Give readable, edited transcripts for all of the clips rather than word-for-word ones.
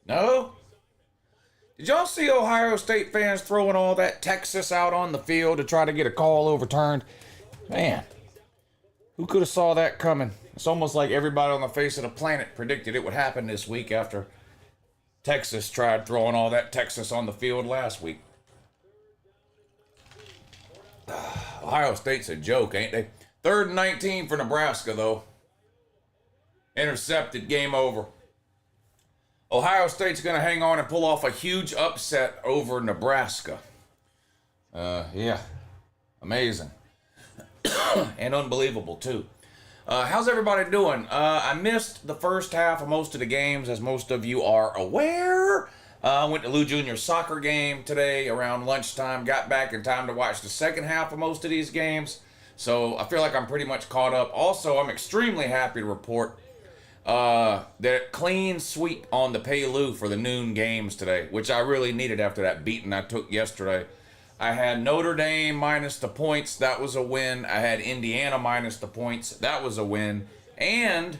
No? Did y'all see Ohio State fans throwing all that Texas out on the field to try to get a call overturned? Man, who could have saw that coming? It's almost like everybody on the face of the planet predicted it would happen this week after Texas tried throwing all that Texas on the field last week. Ohio State's a joke, ain't they? 3rd and 19 for Nebraska, though. Intercepted, game over. Ohio State's going to hang on and pull off a huge upset over Nebraska. Yeah. Amazing. And unbelievable, too. How's everybody doing? I missed the first half of most of the games, as most of you are aware. I went to Lou Jr.'s soccer game today around lunchtime. Got back in time to watch the second half of most of these games. So I feel like I'm pretty much caught up. Also, I'm extremely happy to report that clean sweep on the Payo for the noon games today, which I really needed after that beating I took yesterday. I had Notre Dame minus the points. That was a win. I had Indiana minus the points. That was a win. And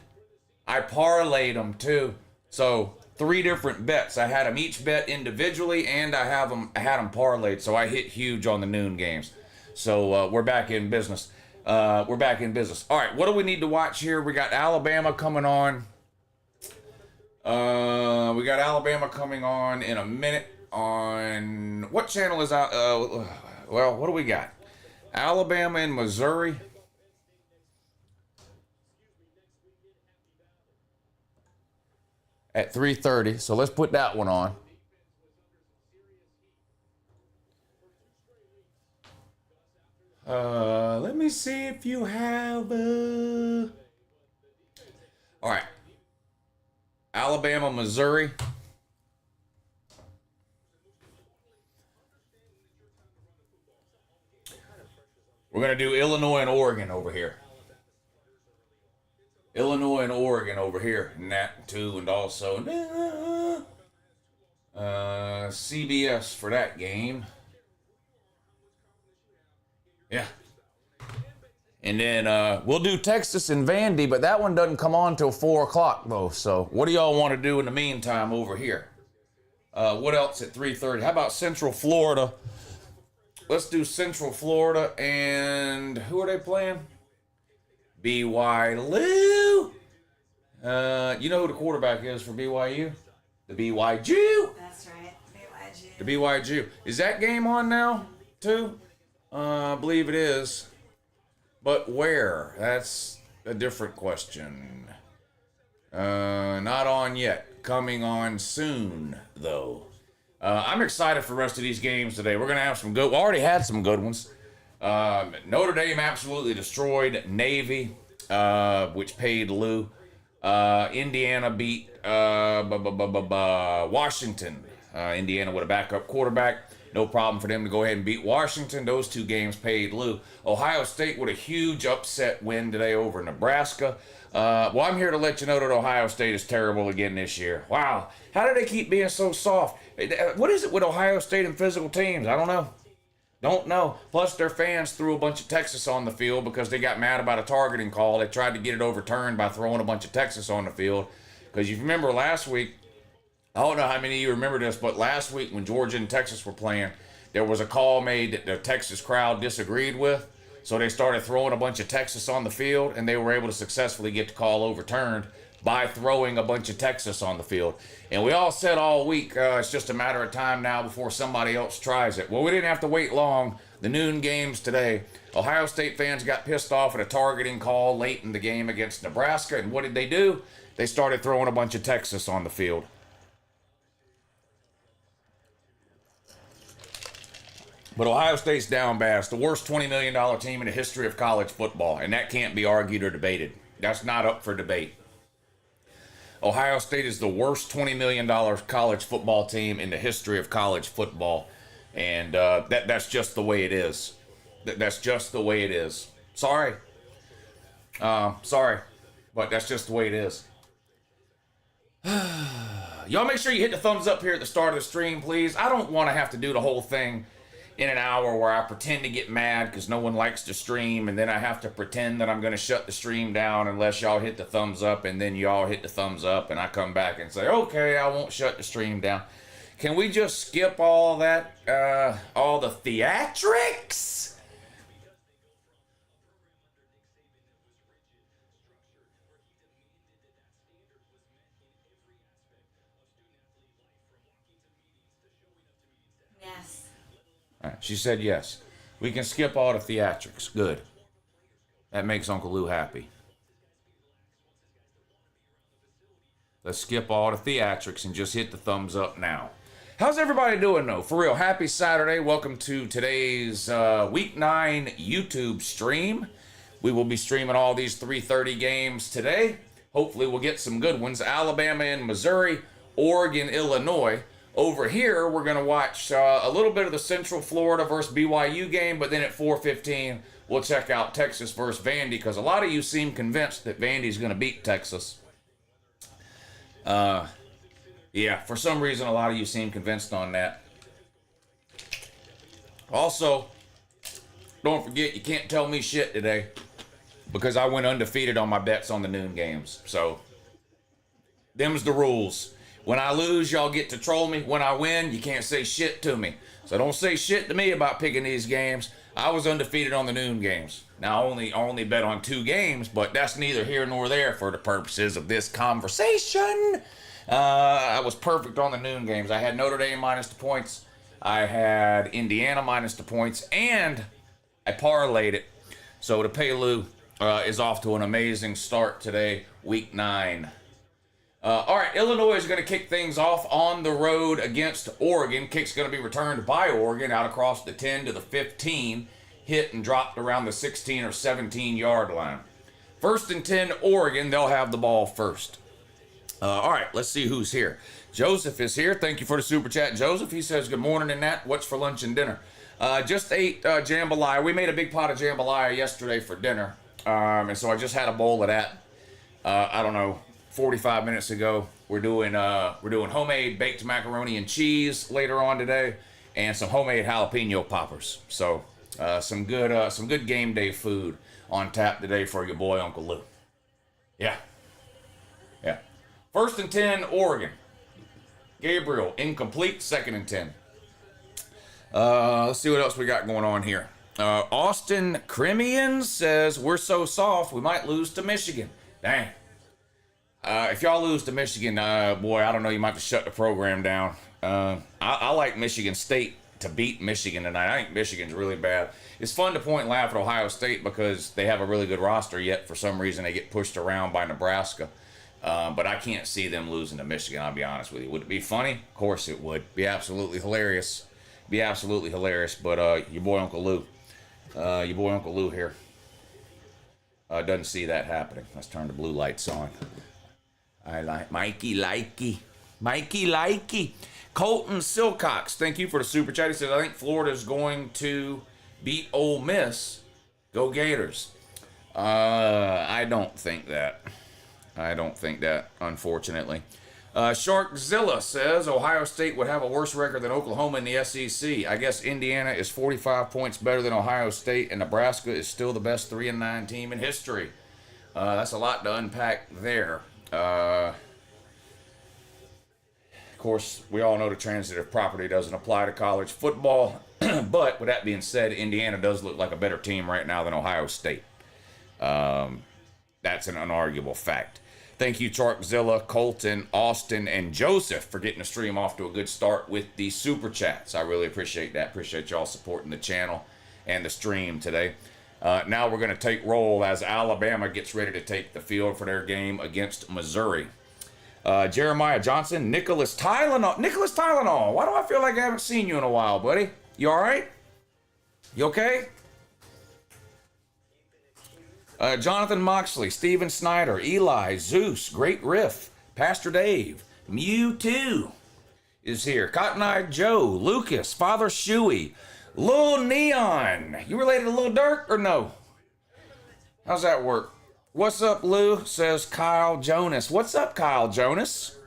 I parlayed them too. So 3 different bets. I had them each bet individually, and I had them parlayed. So I hit huge on the noon games. So we're back in business. We're back in business. All right, what do we need to watch here? We got Alabama coming on. We got Alabama coming on in a minute. On what channel is out? Well, what do we got? Alabama and Missouri. At 3:30. So let's put that one on. Let me see if you have. All right. Alabama, Missouri. We're going to do Illinois and Oregon over here. Illinois and Oregon over here. And that too. And also CBS for that game. Yeah. And then we'll do Texas and Vandy, but that one doesn't come on till 4 o'clock though. So what do y'all want to do in the meantime over here? What else at 3:30? How about Central Florida? Let's do Central Florida, and who are they playing? BYU. You know who the quarterback is for BYU? The BYU. That's right, BYU. The BYU. Is that game on now, too? I believe it is. But where? That's a different question. Not on yet. Coming on soon, though. I'm excited for the rest of these games today. We're going to have some good... We already had some good ones. Notre Dame absolutely destroyed Navy, which paid Lou. Indiana beat Washington. Indiana with a backup quarterback. No problem for them to go ahead and beat Washington. Those 2 games paid Lou. Ohio State with a huge upset win today over Nebraska. Well, I'm here to let you know that Ohio State is terrible again this year. Wow. How do they keep being so soft? What is it with Ohio State and physical teams? I don't know. Don't know. Plus, their fans threw a bunch of Texas on the field because they got mad about a targeting call. They tried to get it overturned by throwing a bunch of Texas on the field. Because you remember last week, I don't know how many of you remember this, but last week when Georgia and Texas were playing, there was a call made that the Texas crowd disagreed with. So they started throwing a bunch of Texas on the field, and they were able to successfully get the call overturned by throwing a bunch of Texas on the field. And we all said all week, it's just a matter of time now before somebody else tries it. Well, we didn't have to wait long. The noon games today, Ohio State fans got pissed off at a targeting call late in the game against Nebraska. And what did they do? They started throwing a bunch of Texas on the field. But Ohio State's down bad. It's the worst $20 million team in the history of college football. And that can't be argued or debated. That's not up for debate. Ohio State is the worst $20 million college football team in the history of college football. And that's just the way it is. That's just the way it is. Sorry. Sorry. But that's just the way it is. Y'all make sure you hit the thumbs up here at the start of the stream, please. I don't want to have to do the whole thing in an hour where I pretend to get mad because no one likes to stream, and then I have to pretend that I'm going to shut the stream down unless y'all hit the thumbs up, and then y'all hit the thumbs up, and I come back and say, okay, I won't shut the stream down. Can we just skip all that, all the theatrics? Yes. All right, she said yes. We can skip all the theatrics. Good. That makes Uncle Lou happy. Let's skip all the theatrics and just hit the thumbs up now. How's everybody doing, though? For real, happy Saturday. Welcome to today's Week 9 YouTube stream. We will be streaming all these 3:30 games today. Hopefully we'll get some good ones. Alabama and Missouri, Oregon, Illinois. Over here, we're going to watch a little bit of the Central Florida versus BYU game, but then at 4:15, we'll check out Texas versus Vandy, because a lot of you seem convinced that Vandy's going to beat Texas. Yeah, for some reason, a lot of you seem convinced on that. Also, don't forget, you can't tell me shit today, because I went undefeated on my bets on the noon games. So, them's the rules. When I lose, y'all get to troll me. When I win, you can't say shit to me. So don't say shit to me about picking these games. I was undefeated on the noon games. Now, I only bet on 2 games, but that's neither here nor there for the purposes of this conversation. I was perfect on the noon games. I had Notre Dame minus the points. I had Indiana minus the points, and I parlayed it. So the Payo is off to an amazing start today, Week 9. All right, Illinois is going to kick things off on the road against Oregon. Kick's going to be returned by Oregon out across the 10 to the 15, hit and dropped around the 16 or 17 yard line. 1st and 10, Oregon. They'll have the ball first. All right, let's see who's here. Joseph is here. Thank you for the super chat, Joseph. He says, good morning and that. What's for lunch and dinner? Just ate jambalaya. We made a big pot of jambalaya yesterday for dinner. And so I just had a bowl of that. I don't know, 45 minutes ago. We're doing homemade baked macaroni and cheese later on today, and some homemade jalapeno poppers. So some good game day food on tap today for your boy Uncle Lou. Yeah. 1st and 10, Oregon. Gabriel, incomplete. 2nd and 10. Let's see what else we got going on here. Austin Cremian says, we're so soft, we might lose to Michigan. Dang. If y'all lose to Michigan, boy, I don't know, you might have to shut the program down. I like Michigan State to beat Michigan tonight. I think Michigan's really bad. It's fun to point and laugh at Ohio State because they have a really good roster, yet for some reason they get pushed around by Nebraska. But I can't see them losing to Michigan, I'll be honest with you. Would it be funny? Of course it would. Be absolutely hilarious. But your boy Uncle Lou here doesn't see that happening. Let's turn the blue lights on. I like Mikey Likey. Colton Silcox, thank you for the super chat. He says, I think Florida's going to beat Ole Miss. Go Gators. I don't think that, unfortunately. Sharkzilla says Ohio State would have a worse record than Oklahoma in the SEC. I guess Indiana is 45 points better than Ohio State, and Nebraska is still the best 3-9 team in history. That's a lot to unpack there. Of course, we all know the transitive property doesn't apply to college football. But with that being said, Indiana does look like a better team right now than Ohio State. That's an unarguable fact. Thank you, Charkzilla, Colton, Austin, and Joseph for getting the stream off to a good start with the super chats. I really appreciate that. Appreciate y'all supporting the channel and the stream today. Now we're going to take roll as Alabama gets ready to take the field for their game against Missouri. Jeremiah Johnson, Nicholas Tylenol. Why do I feel like I haven't seen you in a while, buddy? You all right? You okay? Jonathan Moxley, Steven Snyder, Eli, Zeus, Great Riff, Pastor Dave, Mewtwo is here. Cotton Eyed Joe, Lucas, Father Shuey, Lil Neon. You related to Lil Durk or no? How's that work? What's up, Lou? Says Kyle Jonas. What's up, Kyle Jonas?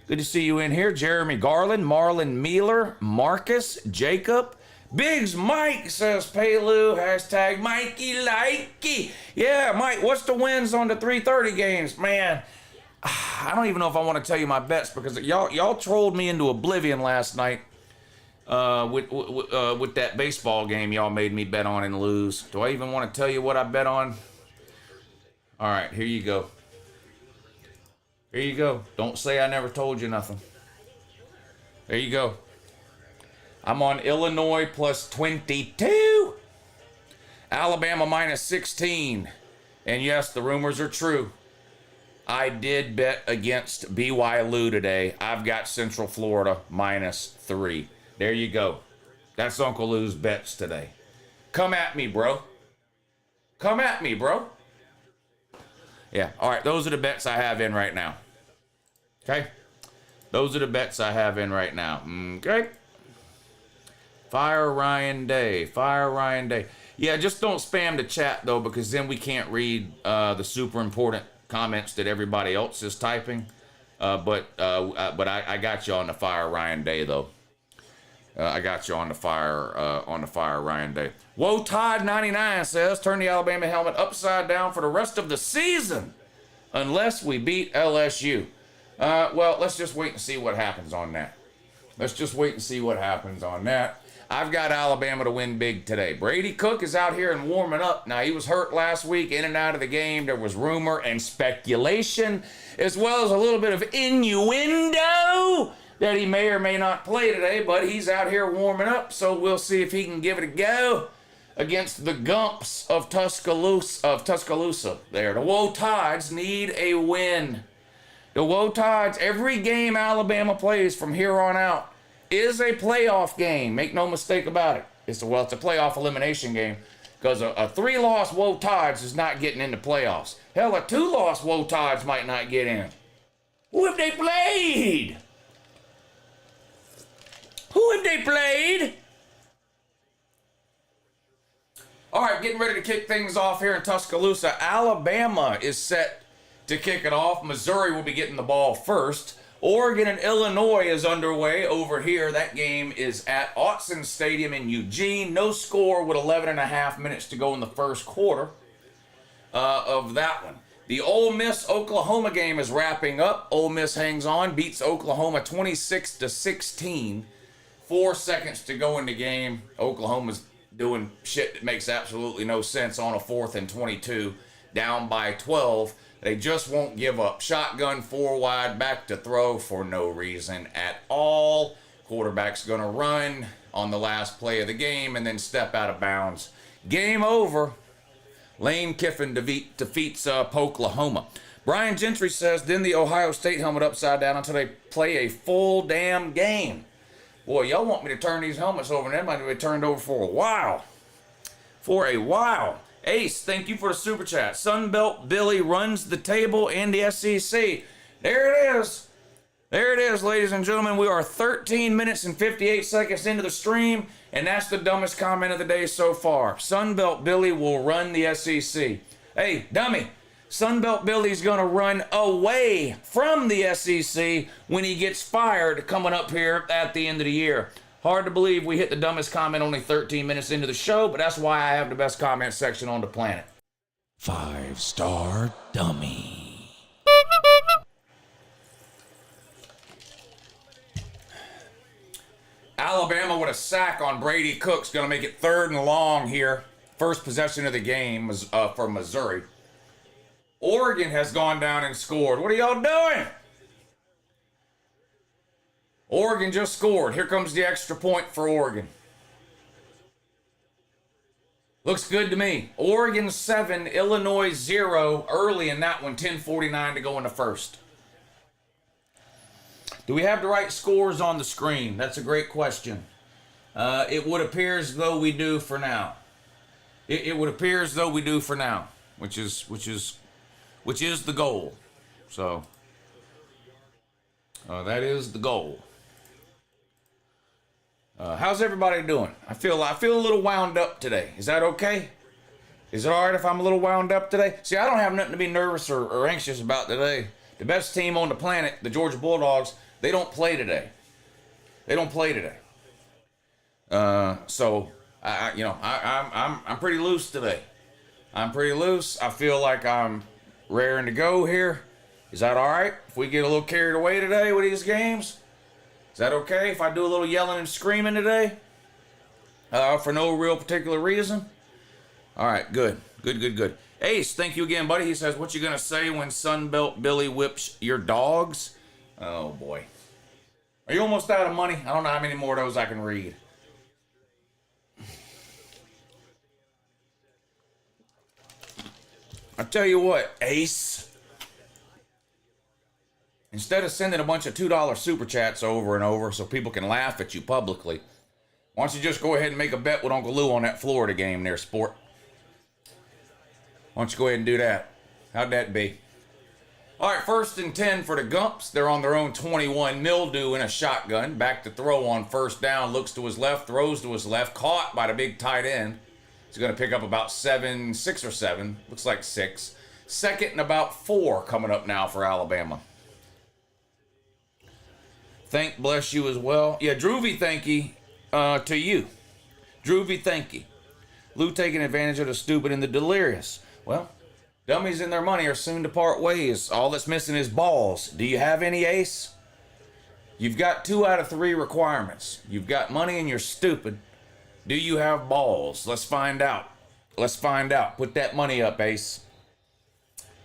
Good to see you in here. Jeremy Garland, Marlon Mealer, Marcus, Jacob, Biggs Mike says Payo, hashtag Mikey Likey. Yeah, Mike, what's the wins on the 3:30 games? Man, I don't even know if I want to tell you my bets because y'all trolled me into oblivion last night with that baseball game y'all made me bet on and lose. Do I even want to tell you what I bet on? All right, here you go. Here you go. Don't say I never told you nothing. There you go. I'm on Illinois plus 22. Alabama minus 16. And yes, the rumors are true. I did bet against BYU today. I've got Central Florida minus 3. There you go. That's Uncle Lou's bets today. Come at me, bro. Come at me, bro. Yeah, all right, those are the bets I have in right now. Okay? Those are the bets I have in right now. Okay? Fire Ryan Day. Fire Ryan Day. Yeah, just don't spam the chat, though, because then we can't read the super important comments that everybody else is typing. But I got you on the Fire Ryan Day, though. I got you on the Fire Ryan Day. Whoa, Todd 99 says, turn the Alabama helmet upside down for the rest of the season, unless we beat LSU. Well, let's just wait and see what happens on that. Let's just wait and see what happens on that. I've got Alabama to win big today. Brady Cook is out here and warming up. Now, he was hurt last week, in and out of the game. There was rumor and speculation, as well as a little bit of innuendo that he may or may not play today, but he's out here warming up, so we'll see if he can give it a go against the Gumps of Tuscaloosa there. The Woe Tides need a win. The Woe Tides, every game Alabama plays from here on out is a playoff game. Make no mistake about it. It's a playoff elimination game because a 3-loss Woe Tides is not getting into playoffs. Hell, a 2-loss Woe Tides might not get in. Who have they played? Who have they played? All right, getting ready to kick things off here in Tuscaloosa. Alabama is set to kick it off. Missouri will be getting the ball first. Oregon and Illinois is underway over here. That game is at Autzen Stadium in Eugene. No score with 11 and a half minutes to go in the first quarter of that one. The Ole Miss-Oklahoma game is wrapping up. Ole Miss hangs on, beats Oklahoma 26-16. 4 seconds to go in the game. Oklahoma's doing shit that makes absolutely no sense on a 4th and 22, down by 12. They just won't give up. Shotgun 4 wide, back to throw for no reason at all. Quarterback's going to run on the last play of the game and then step out of bounds. Game over. Lane Kiffin defeats Oklahoma. Brian Gentry says, then the Ohio State helmet upside down until they play a full damn game. Boy, y'all want me to turn these helmets over, and they might be turned over for a while. For a while. Ace, thank you for the super chat. Sunbelt Billy runs the table in the SEC. There it is. There it is, ladies and gentlemen. We are 13 minutes and 58 seconds into the stream, and that's the dumbest comment of the day so far. Sunbelt Billy will run the SEC. Hey, dummy. Sunbelt Billy's going to run away from the SEC when he gets fired coming up here at the end of the year. Hard to believe we hit the dumbest comment only 13 minutes into the show, but that's why I have the best comment section on the planet. 5-star dummy. Alabama with a sack on Brady Cook's going to make it 3rd and long here. First possession of the game was for Missouri. Oregon has gone down and scored. What are y'all doing? Oregon just scored. Here comes the extra point for Oregon. Looks good to me. Oregon 7, Illinois 0. Early in that one, 10:49 to go in the first. Do we have the right scores on the screen? That's a great question. It would appear as though we do for now. It would appear as though we do for now, which is the goal. So that is the goal. How's everybody doing? I feel a little wound up today. Is that okay? Is it all right if I'm a little wound up today? See, I don't have nothing to be nervous or anxious about today. The best team on the planet, the Georgia Bulldogs, they don't play today. They don't play today. So I'm pretty loose today. I'm pretty loose. I feel like I'm raring to go here. Is that all right? If we get a little carried away today with these games, is that okay? If I do a little yelling and screaming today, for no real particular reason? All right, good. Ace, thank you again, buddy. He says, what you gonna say when Sunbelt Billy whips your dogs? Oh boy. Are you almost out of money? I don't know how many more of those I can read. I tell you what, Ace. Instead of sending a bunch of $2 super chats over and over so people can laugh at you publicly, why don't you just go ahead and make a bet with Uncle Lou on that Florida game there, sport? Why don't you go ahead and do that? How'd that be? All right, 1st and 10 for the Gumps. They're on their own 21. MIZZOU in a shotgun. Back to throw on 1st down. Looks to his left, throws to his left. Caught by the big tight end. He's going to pick up about 6 or 7. Looks like 6. 2nd and about 4 coming up now for Alabama. Thank bless you as well. Yeah, Droovy, thank you to you. Droovy, thank you. Lou taking advantage of the stupid and the delirious. Well, dummies and their money are soon to part ways. All that's missing is balls. Do you have any, Ace? You've got 2 out of 3 requirements. You've got money and you're stupid. Do you have balls? Let's find out. Put that money up, Ace.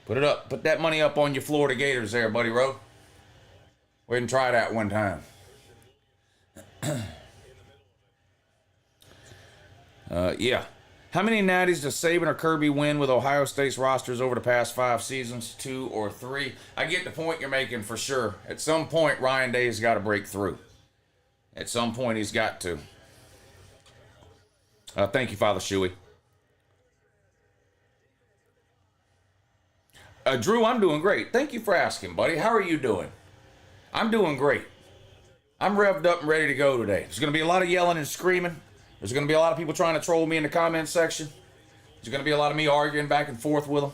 Put it up. Put that money up on your Florida Gators there, buddy Rowe. Go ahead and try that one time. Yeah. How many natties does Saban or Kirby win with Ohio State's rosters over the past 5 seasons? 2 or 3? I get the point you're making for sure. At some point, Ryan Day's got to break through. At some point, he's got to. Thank you, Father Shuey. Drew, I'm doing great. Thank you for asking, buddy. How are you doing? I'm doing great. I'm revved up and ready to go today. There's going to be a lot of yelling and screaming. There's going to be a lot of people trying to troll me in the comment section. There's going to be a lot of me arguing back and forth with them.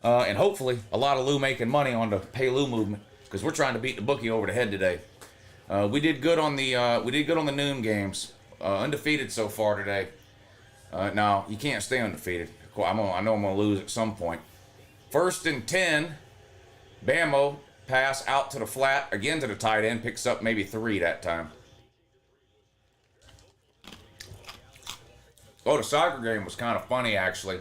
And hopefully a lot of Lou making money on the Payo movement, because we're trying to beat the bookie over the head today. We did good on the noon games. Undefeated so far today. Now, you can't stay undefeated. I know I'm going to lose at some point. 1st and 10. Bamo pass out to the flat. Again to the tight end. Picks up maybe 3 that time. Oh, the soccer game was kind of funny, actually.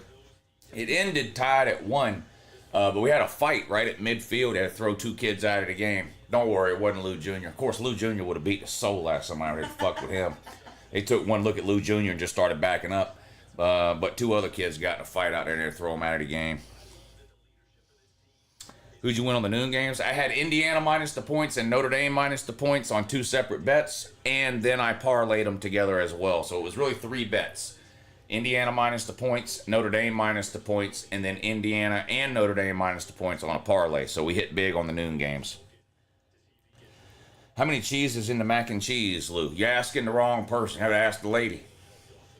It ended tied at 1. But we had a fight right at midfield. They had to throw 2 kids out of the game. Don't worry, it wasn't Lou Jr. Of course, Lou Jr. would have beat the soul last time I ever fucked with him. They took one look at Lou Jr. and just started backing up. But 2 other kids got in a fight out there and they throw them out of the game. Who'd you win on the noon games? I had Indiana minus the points and Notre Dame minus the points on 2 separate bets. And then I parlayed them together as well. So it was really 3 bets. Indiana minus the points, Notre Dame minus the points, and then Indiana and Notre Dame minus the points on a parlay. So we hit big on the noon games. How many cheeses in the mac and cheese, Lou? You're asking the wrong person. You have to ask the lady.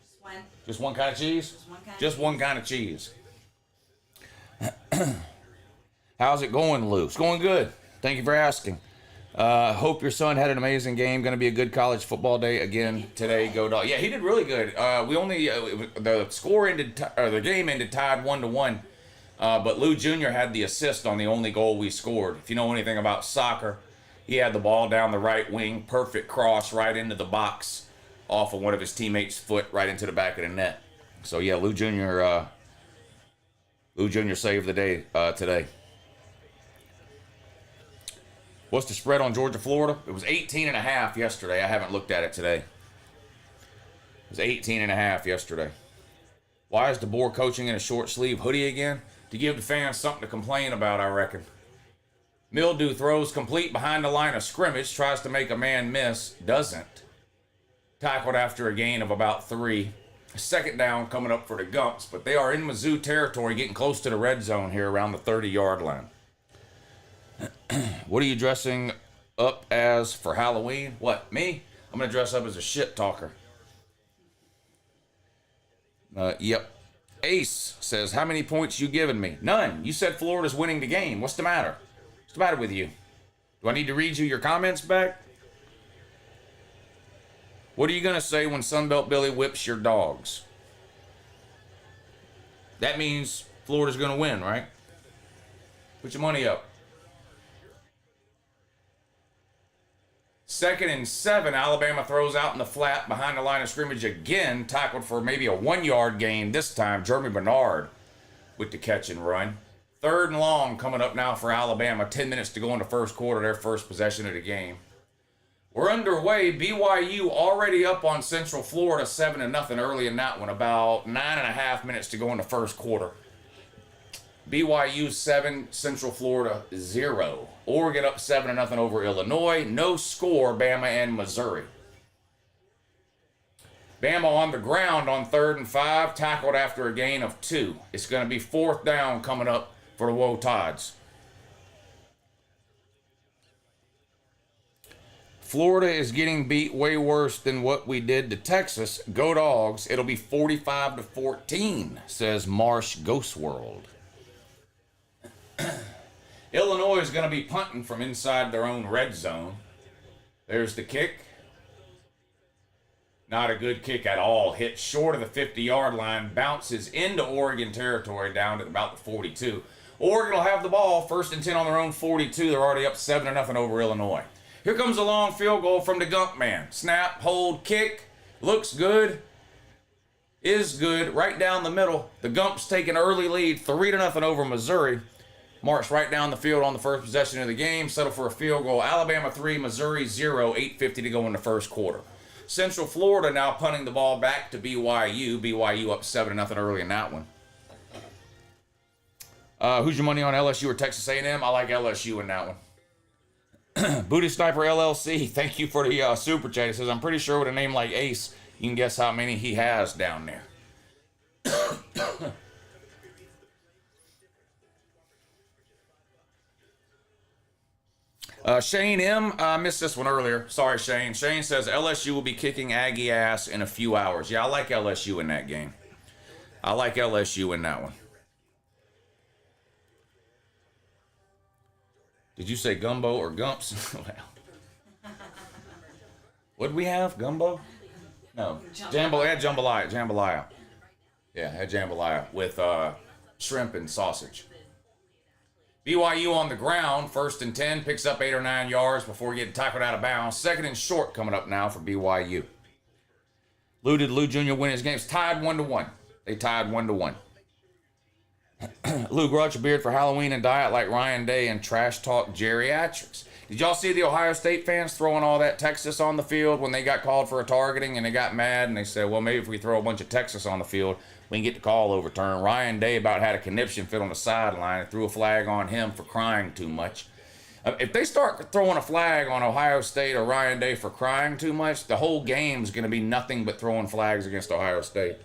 Just one. Just one kind of cheese? Just one kind of cheese. How's it going, Lou? It's going good. Thank you for asking. Hope your son had an amazing game. Going to be a good college football day again today. Go Dog. Yeah, he did really good. The score ended, the game ended tied 1-1. But Lou Jr. had the assist on the only goal we scored. If you know anything about soccer, he had the ball down the right wing, perfect cross right into the box, off of one of his teammates' foot, right into the back of the net. So yeah, Lou Jr. Saved the day today. What's the spread on Georgia, Florida? It was 18.5 yesterday. I haven't looked at it today. It was 18.5 yesterday. Why is DeBoer coaching in a short sleeve hoodie again? To give the fans something to complain about, I reckon. MIZZOU throws complete behind the line of scrimmage, tries to make a man miss, doesn't. Tackled after a gain of about 3. 2nd down coming up for the Gumps, but they are in MIZZOU territory, getting close to the red zone here around the 30-yard line. What are you dressing up as for Halloween? What, me? I'm going to dress up as a shit talker. Yep. Ace says, how many points you giving me? None. You said Florida's winning the game. What's the matter? What's the matter with you? Do I need to read you your comments back? What are you going to say when Sunbelt Billy whips your dogs? That means Florida's going to win, right? Put your money up. 2nd and 7, Alabama throws out in the flat behind the line of scrimmage again, tackled for maybe a 1-yard gain this time. Jeremy Bernard with the catch and run. 3rd and long coming up now for Alabama. 10 minutes to go in the first quarter, their first possession of the game. We're underway. BYU already up on Central Florida 7-0 early in that one. About 9.5 minutes to go in the first quarter. BYU 7, Central Florida 0. Oregon up 7-0 over Illinois. No score, Bama and Missouri. Bama on the ground on 3rd and 5, tackled after a gain of 2. It's going to be 4th down coming up for the Woe Tides. Florida is getting beat way worse than what we did to Texas. Go Dogs. It'll be 45-14, says Marsh Ghost World. Illinois is going to be punting from inside their own red zone. There's the kick. Not a good kick at all. Hit short of the 50-yard line. Bounces into Oregon territory down to about the 42. Oregon will have the ball. 1st and 10 on their own 42. They're already up 7-0 over Illinois. Here comes a long field goal from the Gump man. Snap, hold, kick. Looks good. Is good. Right down the middle. The Gumps take an early lead. 3-0 over Missouri. March right down the field on the first possession of the game. Settle for a field goal. Alabama 3, Missouri 0. 8:50 to go in the first quarter. Central Florida now punting the ball back to BYU. BYU up 7-0 early in that one. Who's your money on, LSU or Texas A&M? I like LSU in that one. Booty Sniper LLC, thank you for the super chat. He says, I'm pretty sure with a name like Ace, you can guess how many he has down there. Shane M, I missed this one earlier. Sorry, Shane. Shane says LSU will be kicking Aggie ass in a few hours. Yeah, I like LSU in that game. I like LSU in that one. Did you say gumbo or gumps? What did we have? Gumbo? No. Jambalaya. Jambalaya. Yeah, had jambalaya with shrimp and sausage. BYU on the ground, 1st and 10, picks up 8 or 9 yards before getting tackled out of bounds. 2nd and short coming up now for BYU. Did Lou Jr. win his games? Tied 1-1. They tied 1-1. Lou, grow out your beard for Halloween and diet like Ryan Day and trash talk geriatrics. Did y'all see the Ohio State fans throwing all that Texas on the field when they got called for a targeting and they got mad and they said, well, maybe if we throw a bunch of Texas on the field, we can get the call overturned. Ryan Day about had a conniption fit on the sideline and threw a flag on him for crying too much. If they start throwing a flag on Ohio State or Ryan Day for crying too much, the whole game's going to be nothing but throwing flags against Ohio State.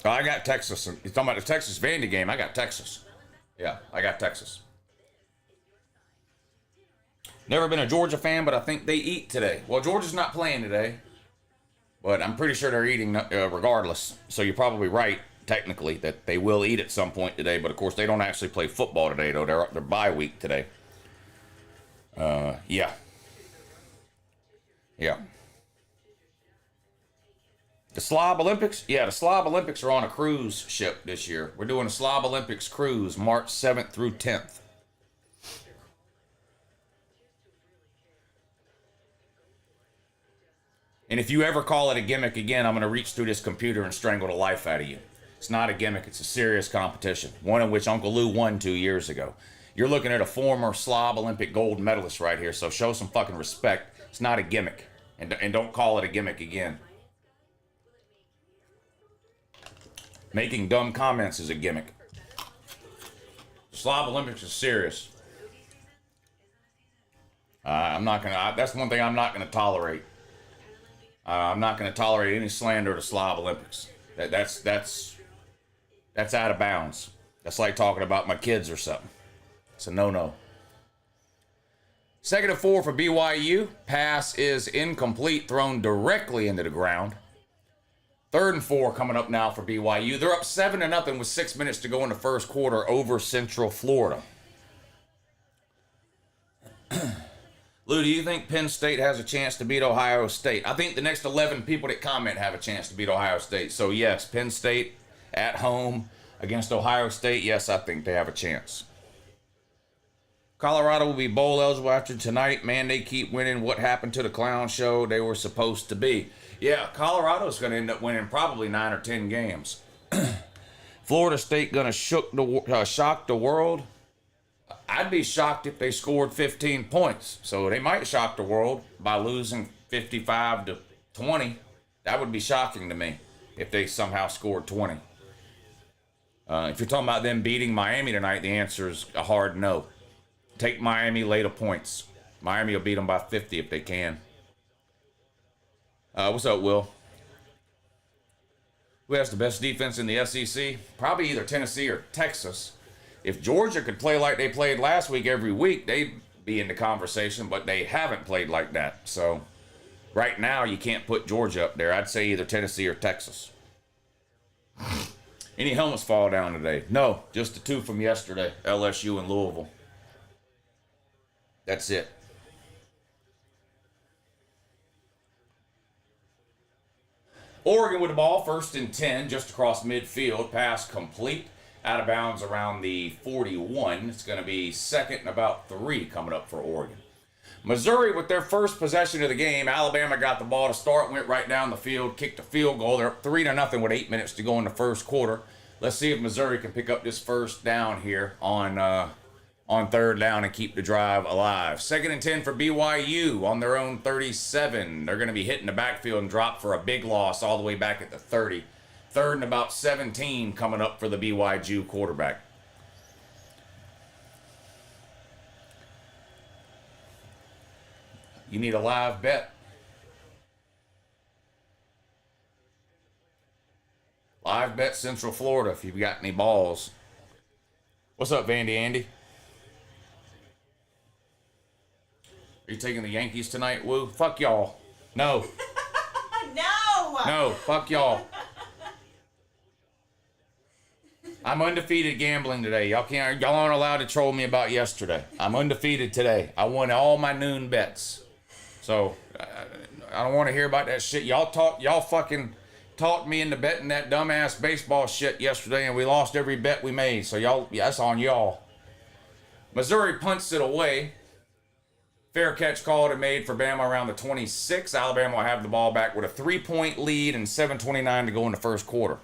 I got Texas. You're talking about the Texas Vandy game. I got Texas. Yeah, I got Texas. Never been a Georgia fan, but I think they eat today. Well, Georgia's not playing today, but I'm pretty sure they're eating regardless. So you're probably right, technically, that they will eat at some point today. But, of course, they don't actually play football today, though. They're bye week today. Yeah. Yeah. The Slob Olympics? Yeah, the Slob Olympics are on a cruise ship this year. We're doing a Slob Olympics cruise March 7th through 10th. And if you ever call it a gimmick again, I'm going to reach through this computer and strangle the life out of you. It's not a gimmick. It's a serious competition, one in which Uncle Lou won 2 years ago. You're looking at a former Slob Olympic gold medalist right here, so show some fucking respect. It's not a gimmick, and don't call it a gimmick again. Making dumb comments is a gimmick. Slob Olympics is serious. I'm not gonna. That's one thing I'm not gonna tolerate. I'm not gonna tolerate any slander to Slob Olympics. That's out of bounds. That's like talking about my kids or something. It's a no-no. 2nd and 4 for BYU. Pass is incomplete, thrown directly into the ground. 3rd and 4 coming up now for BYU. They're up 7-0 with 6 minutes to go in the first quarter over Central Florida. Lou, do you think Penn State has a chance to beat Ohio State? I think the next 11 people that comment have a chance to beat Ohio State. So, yes, Penn State at home against Ohio State. Yes, I think they have a chance. Colorado will be bowl eligible after tonight. Man, they keep winning. What happened to the clown show they were supposed to be? Yeah, Colorado's going to end up winning probably 9 or 10 games. Florida State going to shock the world? I'd be shocked if they scored 15 points. So they might shock the world by losing 55-20. That would be shocking to me if they somehow scored 20. If you're talking about them beating Miami tonight, the answer is a hard no. Take Miami late of points. Miami will beat them by 50 if they can. What's up, Will? Who has the best defense in the SEC? Probably either Tennessee or Texas. If Georgia could play like they played last week every week, they'd be in the conversation, but they haven't played like that. So right now, you can't put Georgia up there. I'd say either Tennessee or Texas. Any helmets fall down today? No, just the 2 from yesterday, LSU and Louisville. That's it. Oregon with the ball, 1st and 10, just across midfield. Pass complete. Out of bounds around the 41. It's going to be 2nd and about 3 coming up for Oregon. Missouri with their first possession of the game. Alabama got the ball to start, went right down the field, kicked a field goal. They're up 3-0 with 8 minutes to go in the first quarter. Let's see if Missouri can pick up this first down here on 3rd down and keep the drive alive. 2nd and 10 for BYU on their own 37. They're going to be hitting the backfield and drop for a big loss all the way back at the 30. 3rd and about 17 coming up for the BYU quarterback. You need a live bet. Live bet Central Florida if you've got any balls. What's up, Vandy Andy? Are you taking the Yankees tonight, Woo? Fuck y'all. No. No. No, fuck y'all. I'm undefeated gambling today. Y'all aren't allowed to troll me about yesterday. I'm undefeated today. I won all my noon bets. So I don't want to hear about that shit. Y'all fucking talked me into betting that dumbass baseball shit yesterday, and we lost every bet we made. So that's on y'all. Missouri punts it away. Fair catch called and made for Bama around the 26. Alabama will have the ball back with a 3-point lead and 7:29 to go in the first quarter.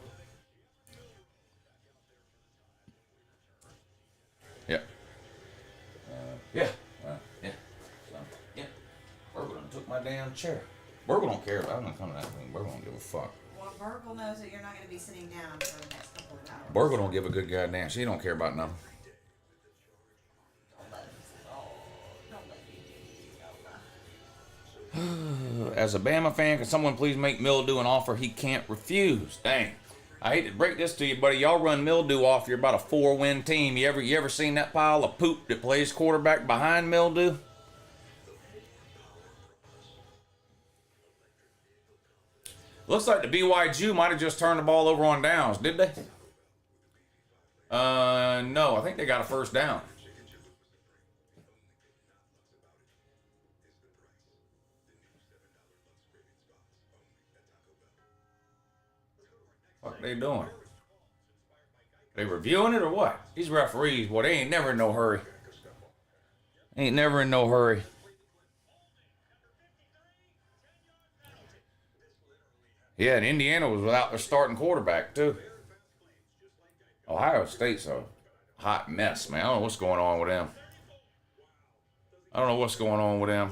Yeah. Burgle done took my damn chair. Burgle don't care. I'm not coming to that thing. Burgle don't give a fuck. Well, Burgle knows that you're not going to be sitting down for the next couple of hours. Burgle don't give a good goddamn. She don't care about nothing. As a Bama fan, can someone please make Mildew an offer he can't refuse? Dang. I hate to break this to you, buddy. Y'all run Mildew off. You're about a 4-win team. You ever seen that pile of poop that plays quarterback behind Mildew? Looks like the BYU might have just turned the ball over on downs, did they? No, I think they got a first down. What are they doing? They reviewing it or what? These referees, boy, they ain't never in no hurry. Ain't never in no hurry. Yeah, and Indiana was without their starting quarterback, too. Ohio State's a hot mess, man. I don't know what's going on with them.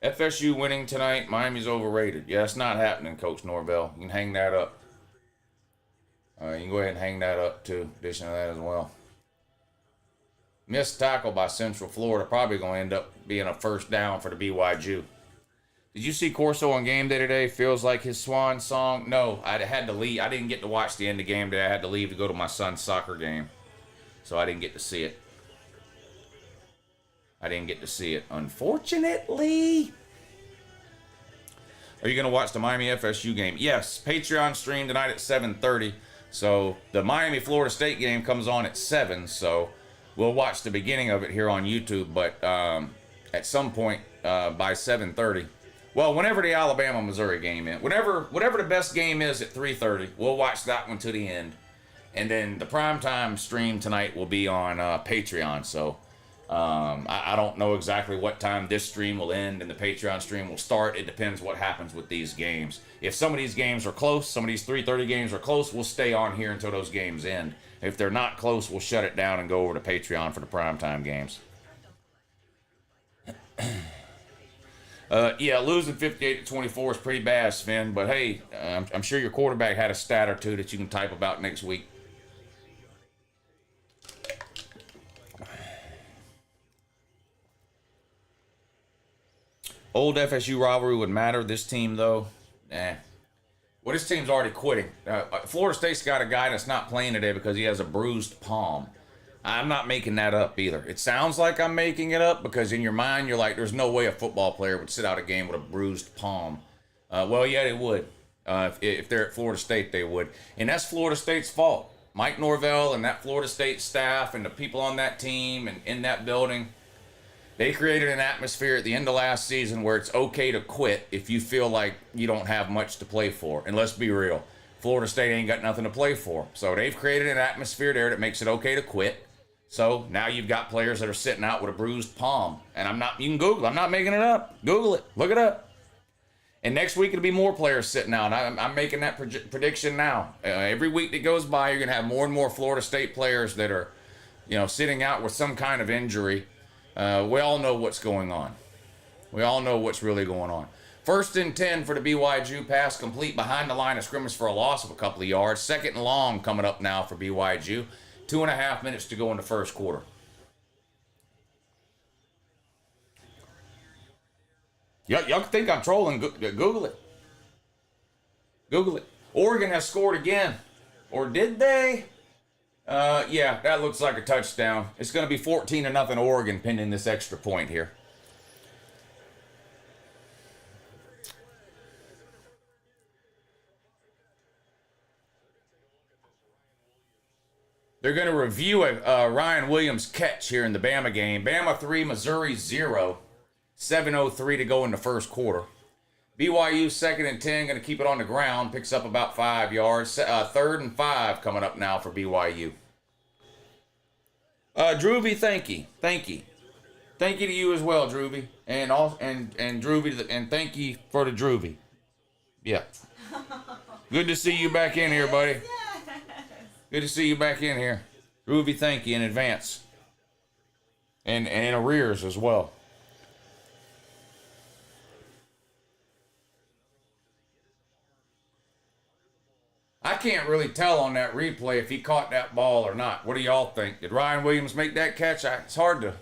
FSU winning tonight. Miami's overrated. Yeah, it's not happening, Coach Norvell. You can hang that up. You can go ahead and hang that up, too. Addition to that as well. Missed tackle by Central Florida. Probably going to end up being a first down for the BYU. Did you see Corso on game day today? Feels like his swan song. No, I had to leave. I didn't get to watch the end of game day. I had to leave to go to my son's soccer game. So I didn't get to see it. Unfortunately. Are you going to watch the Miami FSU game? Yes. Patreon stream tonight at 7:30. So the Miami-Florida State game comes on at 7. So we'll watch the beginning of it here on YouTube. But at some point by 7:30. Well, whenever the Alabama-Missouri game is, whatever the best game is at 3:30, we'll watch that one to the end. And then the primetime stream tonight will be on Patreon. So I don't know exactly what time this stream will end and the Patreon stream will start. It depends what happens with these games. If some of these games are close, some of these 3:30 games are close, we'll stay on here until those games end. If they're not close, we'll shut it down and go over to Patreon for the primetime games. Yeah, losing 58-24 is pretty bad, Sven. But hey, I'm sure your quarterback had a stat or two that you can type about next week. Old FSU rivalry would matter. This team, though, nah. Well, this team's already quitting. Florida State's got a guy that's not playing today because he has a bruised palm. I'm not making that up either. It sounds like I'm making it up because in your mind, you're like, there's no way a football player would sit out a game with a bruised palm. Well, yeah, they would. If they're at Florida State, they would. And that's Florida State's fault. Mike Norvell and that Florida State staff and the people on that team and in that building, they created an atmosphere at the end of last season where it's okay to quit if you feel like you don't have much to play for. And let's be real, Florida State ain't got nothing to play for. So they've created an atmosphere there that makes it okay to quit. So now you've got players that are sitting out with a bruised palm. And you can Google, I'm not making it up. Google it, look it up. And next week it'll be more players sitting out. I'm making that prediction now. Every week that goes by, you're going to have more and more Florida State players that are, sitting out with some kind of injury. We all know what's going on. We all know what's really going on. 1st and 10 for the BYU, pass complete behind the line of scrimmage for a loss of a couple of yards. 2nd and long coming up now for BYU. 2.5 minutes to go in the first quarter. Y'all think I'm trolling? Google it. Google it. Oregon has scored again. Or did they? Yeah, that looks like a touchdown. It's going to be 14-0 Oregon pending this extra point here. They're going to review a Ryan Williams catch here in the Bama game. Bama 3, Missouri 0. 7:03 to go in the first quarter. BYU 2nd and 10, going to keep it on the ground. Picks up about 5 yards. 3rd and 5 coming up now for BYU. Drewby, thank you. Thank you. Thank you to you as well, Drewby. And Drewby, and thank you for the Drewby. Yeah. Good to see you back in here, buddy. Good to see you back in here. Drewby, thank you in advance. And in arrears as well. I can't really tell on that replay if he caught that ball or not. What do y'all think? Did Ryan Williams make that catch? It's hard to...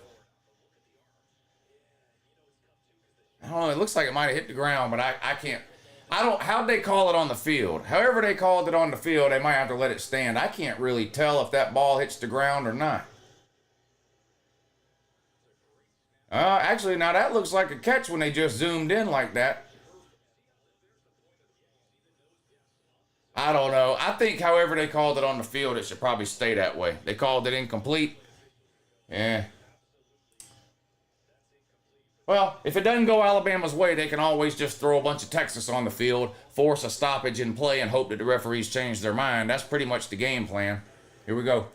I don't know. It looks like it might have hit the ground, but I can't... How'd they call it on the field? However they called it on the field, they might have to let it stand. I can't really tell if that ball hits the ground or not. Actually, now that looks like a catch when they just zoomed in like that. I don't know. I think however they called it on the field, it should probably stay that way. They called it incomplete. Yeah. Well, if it doesn't go Alabama's way, they can always just throw a bunch of Texas on the field, force a stoppage in play, and hope that the referees change their mind. That's pretty much the game plan. Here we go.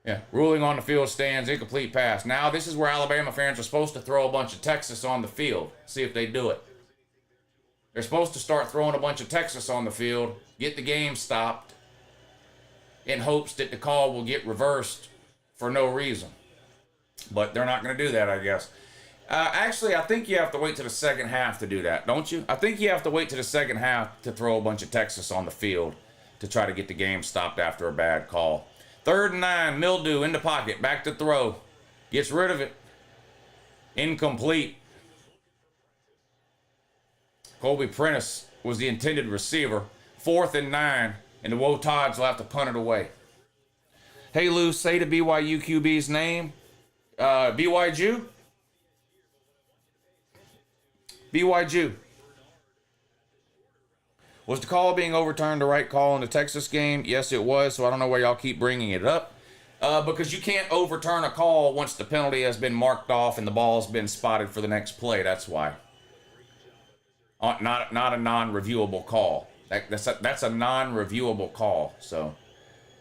Yeah, ruling on the field stands, incomplete pass. Now this is where Alabama fans are supposed to throw a bunch of Texas on the field. See if they do it. They're supposed to start throwing a bunch of Texas on the field, get the game stopped, in hopes that the call will get reversed for no reason. But they're not going to do that, I guess. Actually, I think you have to wait to the second half to do that, don't you? I think you have to wait to the second half to throw a bunch of Texas on the field to try to get the game stopped after a bad call. 3rd and 9, MIZZOU in the pocket, back to throw. Gets rid of it. Incomplete. Colby Prentice was the intended receiver. 4th and 9, and the Wotads will have to punt it away. Hey, Lou, say the BYU QB's name. BYU? BYU. Was the call being overturned the right call in the Texas game? Yes, it was, so I don't know why y'all keep bringing it up. Because you can't overturn a call once the penalty has been marked off and the ball's been spotted for the next play. That's why. Not a non-reviewable call. That's a non-reviewable call. So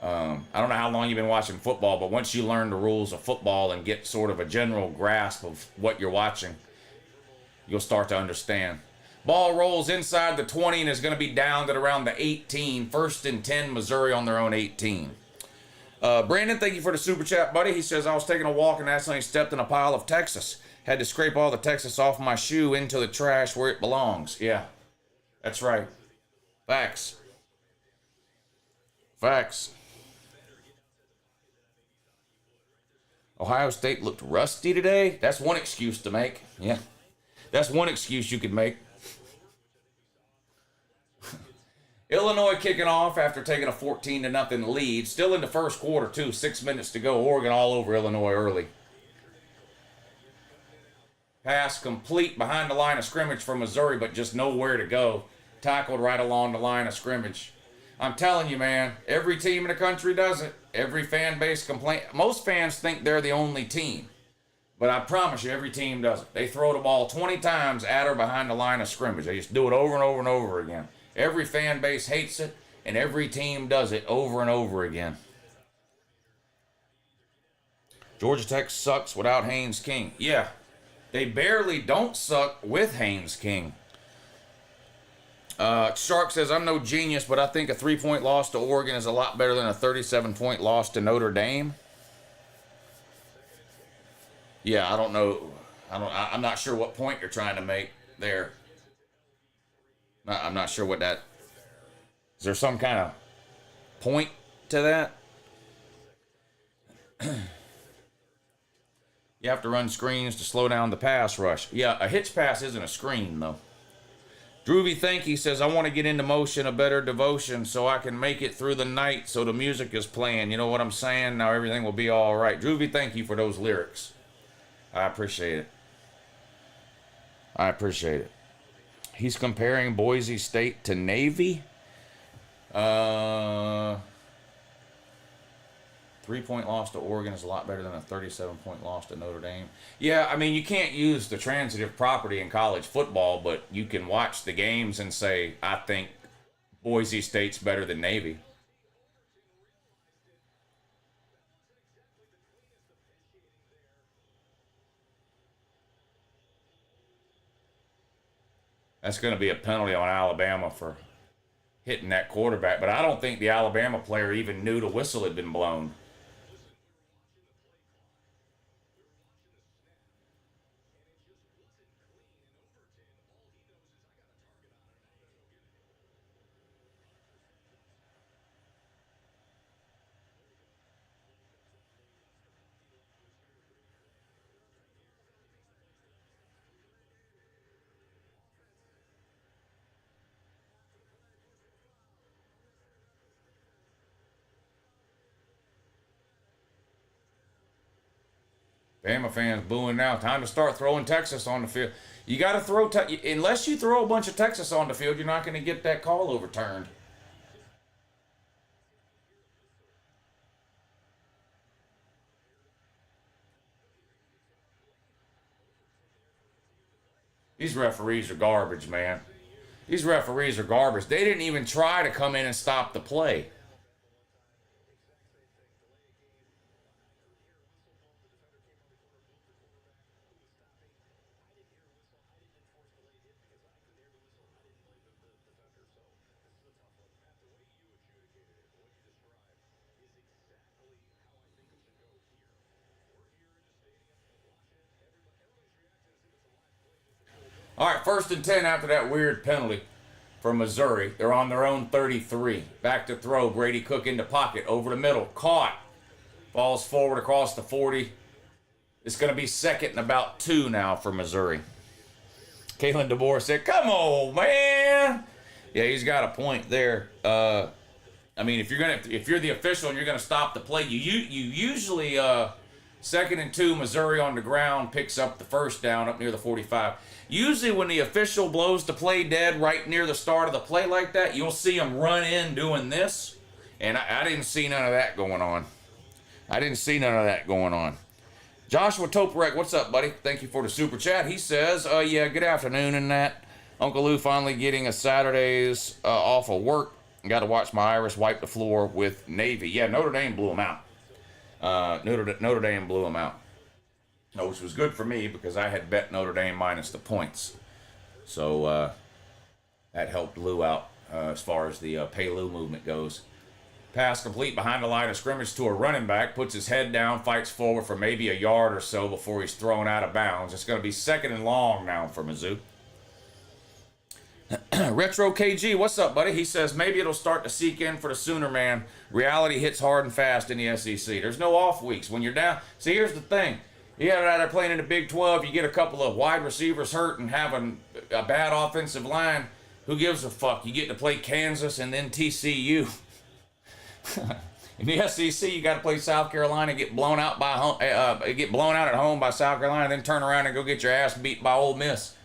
I don't know how long you've been watching football, but once you learn the rules of football and get sort of a general grasp of what you're watching, you'll start to understand. Ball rolls inside the 20 and is going to be downed at around the 18. 1st and 10, Missouri on their own 18. Brandon, thank you for the super chat, buddy. He says, I was taking a walk and accidentally stepped in a pile of Texas. Had to scrape all the Texas off my shoe into the trash where it belongs. Yeah, that's right. Facts. Facts. Ohio State looked rusty today. That's one excuse to make. Yeah, that's one excuse you could make. Illinois kicking off after taking a 14-0 lead. Still in the first quarter, too. 6 minutes to go. Oregon all over Illinois early. Pass complete behind the line of scrimmage for Missouri, but just nowhere to go. Tackled right along the line of scrimmage. I'm telling you, man, every team in the country does it. Every fan base complain. Most fans think they're the only team. But I promise you, every team does it. They throw the ball 20 times at or behind the line of scrimmage. They just do it over and over and over again. Every fan base hates it, and every team does it over and over again. Georgia Tech sucks without Haynes King. Yeah, they barely don't suck with Haynes King. Shark says, I'm no genius, but I think a 3-point loss to Oregon is a lot better than a 37-point loss to Notre Dame. Yeah, I don't know. I'm not sure what point you're trying to make there. I'm not sure what that... Is there some kind of point to that? You have to run screens to slow down the pass rush. Yeah, a hitch pass isn't a screen, though. Droovy Thanky says, I want to get into motion, a better devotion, so I can make it through the night so the music is playing. You know what I'm saying? Now everything will be all right. Droovy, thank you for those lyrics. I appreciate it. I appreciate it. He's comparing Boise State to Navy. 3-point loss to Oregon is a lot better than a 37-point loss to Notre Dame. Yeah, I mean, you can't use the transitive property in college football, but you can watch the games and say, I think Boise State's better than Navy. That's going to be a penalty on Alabama for hitting that quarterback. But I don't think the Alabama player even knew the whistle had been blown. Bama fans booing now. Time to start throwing Texas on the field. You got to throw, unless you throw a bunch of Texas on the field, you're not going to get that call overturned. These referees are garbage, man. These referees are garbage. They didn't even try to come in and stop the play. All right, 1st and 10 after that weird penalty for Missouri. They're on their own 33. Back to throw. Brady Cook into pocket. Over the middle. Caught. Falls forward across the 40. It's going to be 2nd and about 2 now for Missouri. Kalen DeBoer said, come on, man. Yeah, he's got a point there. I mean, if you're the official and you're going to stop the play, you usually 2nd and 2, Missouri on the ground picks up the first down up near the 45. Usually when the official blows the play dead right near the start of the play like that, you'll see them run in doing this. And I didn't see none of that going on. I didn't see none of that going on. Joshua Toporek, what's up, buddy? Thank you for the super chat. He says, yeah, good afternoon and that. Uncle Lou finally getting a Saturdays off of work. Got to watch my Irish wipe the floor with Navy. Yeah, Notre Dame blew them out. Notre Dame blew them out. Which was good for me because I had bet Notre Dame minus the points. So that helped Lou out as far as the Payo movement goes. Pass complete behind the line of scrimmage to a running back. Puts his head down, fights forward for maybe a yard or so before he's thrown out of bounds. It's going to be 2nd and long now for Mizzou. Retro KG, what's up, buddy? He says maybe it'll start to seek in for the Sooner, man. Reality hits hard and fast in the SEC. There's no off weeks. When you're down, see, here's the thing. You get out there playing in the Big 12, you get a couple of wide receivers hurt and having a bad offensive line. Who gives a fuck? You get to play Kansas and then TCU. In the SEC, you got to play South Carolina, get blown out at home by South Carolina, then turn around and go get your ass beat by Ole Miss.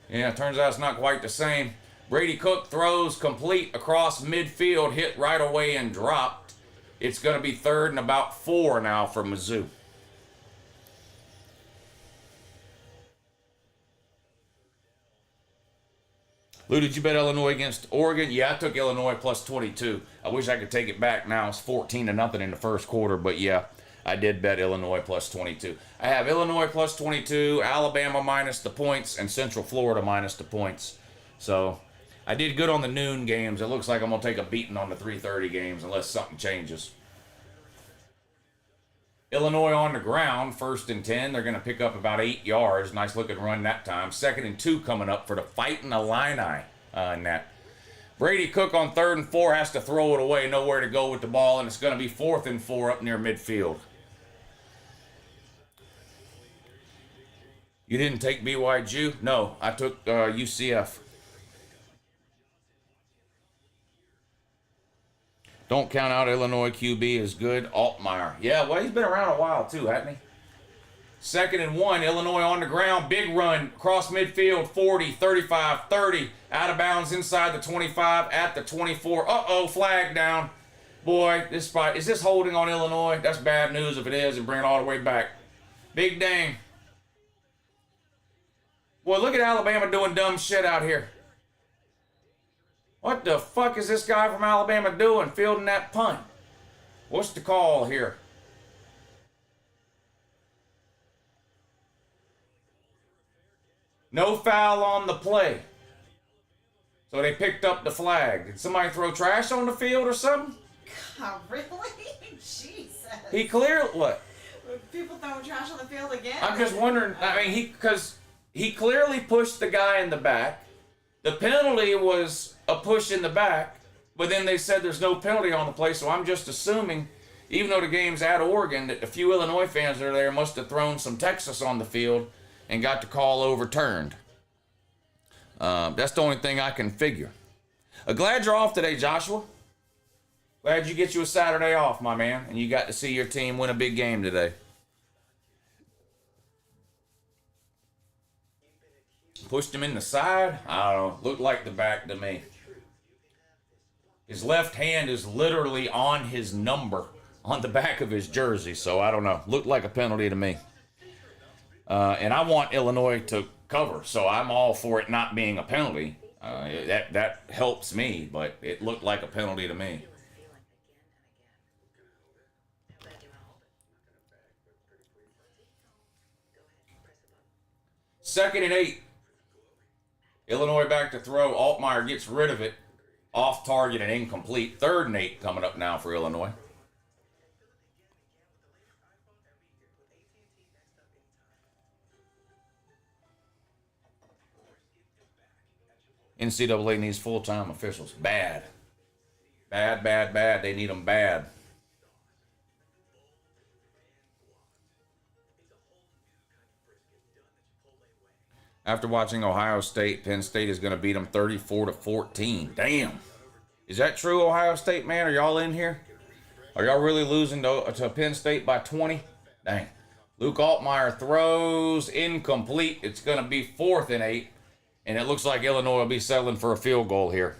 Yeah, it turns out it's not quite the same. Brady Cook throws complete across midfield, hit right away and dropped. It's going to be 3rd and about 4 now for Mizzou. Lou, did you bet Illinois against Oregon? Yeah, I took Illinois plus 22. I wish I could take it back now. It's 14-0 in the first quarter, but yeah, I did bet Illinois plus 22. I have Illinois plus 22, Alabama minus the points, and Central Florida minus the points. So I did good on the noon games. It looks like I'm going to take a beating on the 3:30 games unless something changes. Illinois on the ground, 1st and 10. They're going to pick up about 8 yards. Nice looking run that time. 2nd and 2 coming up for the Fighting Illini in that. Brady Cook on 3rd and 4 has to throw it away. Nowhere to go with the ball, and it's going to be 4th and 4 up near midfield. You didn't take BYU? No, I took UCF. Don't count out Illinois QB is good. Altmaier. Yeah, well, he's been around a while too, hasn't he? 2nd and 1. Illinois on the ground. Big run. Cross midfield. 40, 35, 30. Out of bounds inside the 25 at the 24. Uh-oh, flag down. Boy, this spot. Is this holding on Illinois? That's bad news if it is, and bring it all the way back. Big dang. Boy, look at Alabama doing dumb shit out here. What the fuck is this guy from Alabama doing, fielding that punt? What's the call here? No foul on the play. So they picked up the flag. Did somebody throw trash on the field or something? God, really? Jesus. He clearly, what? People throwing trash on the field again? I'm just wondering, I mean, because he clearly pushed the guy in the back. The penalty was a push in the back, but then they said there's no penalty on the play, so I'm just assuming, even though the game's at Oregon, that the few Illinois fans that are there must have thrown some Texas on the field and got the call overturned. That's the only thing I can figure. Glad you're off today, Joshua. Glad you get you a Saturday off, my man, and you got to see your team win a big game today. Pushed him in the side? I don't know. Looked like the back to me. His left hand is literally on his number on the back of his jersey, so I don't know. Looked like a penalty to me. And I want Illinois to cover, so I'm all for it not being a penalty. That helps me, but it looked like a penalty to me. 2nd and 8. Illinois back to throw. Altmaier gets rid of it. Off target and incomplete. 3rd and 8 coming up now for Illinois. NCAA needs full-time officials. Bad. Bad, bad, bad. They need them bad. After watching Ohio State, Penn State is going to beat them 34-14. Damn. Is that true, Ohio State, man? Are y'all in here? Are y'all really losing to Penn State by 20? Dang. Luke Altmaier throws incomplete. It's going to be 4th and 8. And it looks like Illinois will be settling for a field goal here.